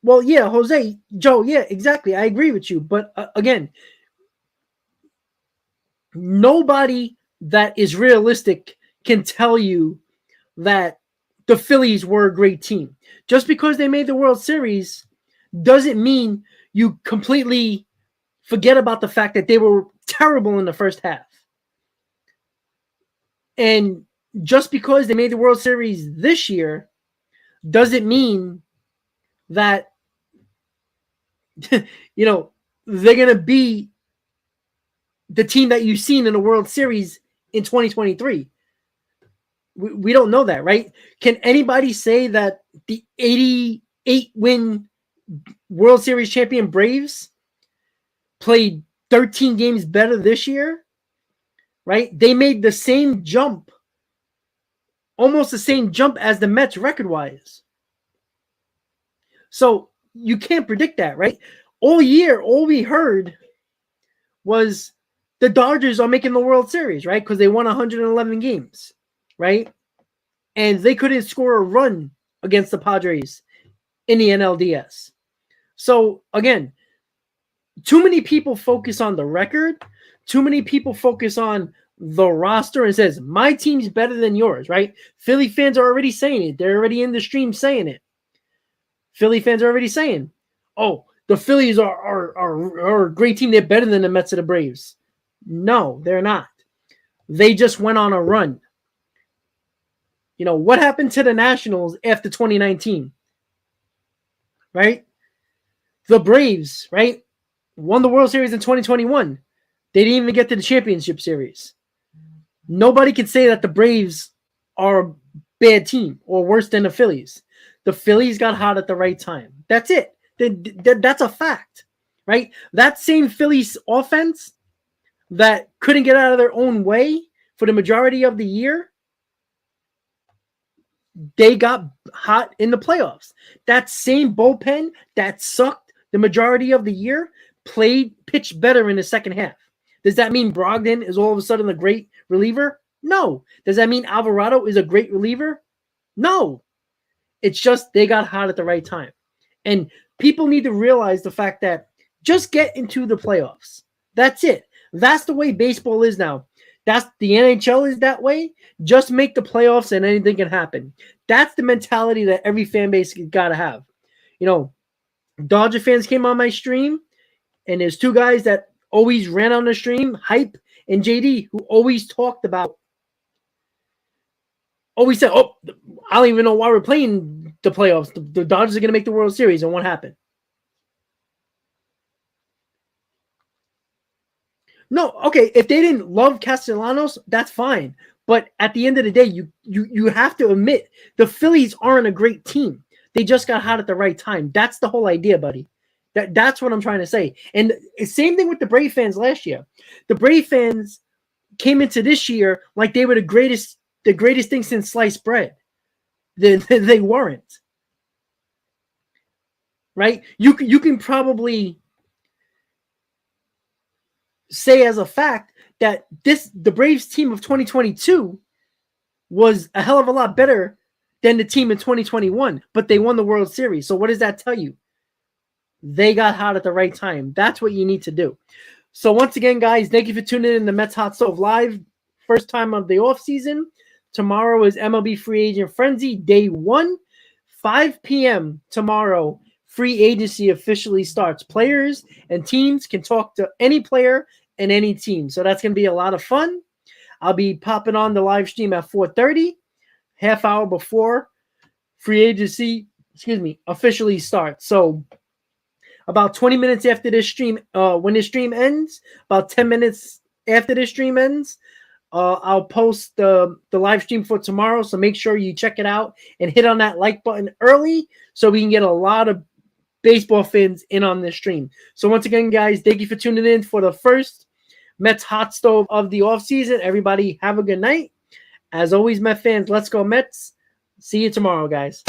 Well, yeah, Joe, yeah, exactly. I agree with you. But again, nobody that is realistic can tell you that the Phillies were a great team. Just because they made the World Series doesn't mean you completely forget about the fact that they were terrible in the first half. And just because they made the World Series this year doesn't mean that they're going to be the team that you've seen in the World Series in 2023. We don't know that, right? Can anybody say that the 88-win World Series champion Braves played 13 games better this year, right? They made the same jump, almost the same jump as the Mets record-wise. So you can't predict that, right? All year, all we heard was the Dodgers are making the World Series, right? Because they won 111 games, right? And they couldn't score a run against the Padres in the NLDS. So, again, too many people focus on the record. Too many people focus on the roster and says, my team's better than yours, right? Philly fans are already saying it. They're already in the stream saying it. Philly fans are already saying, oh, the Phillies are a great team. They're better than the Mets or the Braves. No, they're not. They just went on a run. What happened to the Nationals after 2019? Right? The Braves, right, won the World Series in 2021. They didn't even get to the championship series. Nobody can say that the Braves are a bad team or worse than the Phillies. The Phillies got hot at the right time. That's it. That's a fact, right? That same Phillies offense that couldn't get out of their own way for the majority of the year, they got hot in the playoffs. That same bullpen that sucked the majority of the year pitched better in the second half. Does that mean Brogdon is all of a sudden a great reliever? No. Does that mean Alvarado is a great reliever? No. It's just they got hot at the right time. And people need to realize the fact that just get into the playoffs. That's it. That's the way baseball is now. That's the NHL is that way. Just make the playoffs and anything can happen. That's the mentality that every fan base got to have. Dodger fans came on my stream, and there's two guys that always ran on the stream, Hype and JD, who always said, oh, I don't even know why we're playing the playoffs. The Dodgers are going to make the World Series, and what happened? No, okay, if they didn't love Castellanos, that's fine. But at the end of the day, you have to admit the Phillies aren't a great team. They just got hot at the right time. That's the whole idea, buddy. That's what I'm trying to say. And same thing with the Brave fans last year. The Brave fans came into this year like they were the greatest thing since sliced bread. They weren't. Right? You can probably say as a fact that the Braves team of 2022 was a hell of a lot better than the team in 2021, but they won the World Series. So what does that tell you? They got hot at the right time. That's what you need to do. So once again, guys, thank you for tuning in to Mets Hot Stove Live. First time of the offseason. Tomorrow is MLB Free Agent Frenzy, day 1, 5 p.m. tomorrow. Free agency officially starts. Players and teams can talk to any player and any team. So that's going to be a lot of fun. I'll be popping on the live stream at 4:30, half hour before free agency, officially starts. So about 20 minutes after this stream, when this stream ends, about 10 minutes after this stream ends, I'll post the live stream for tomorrow, so make sure you check it out and hit on that like button early so we can get a lot of baseball fans in on this stream. So once again, guys, thank you for tuning in for the first Mets hot stove of the offseason. Everybody have a good night. As always, Met fans, let's go Mets. See you tomorrow, guys.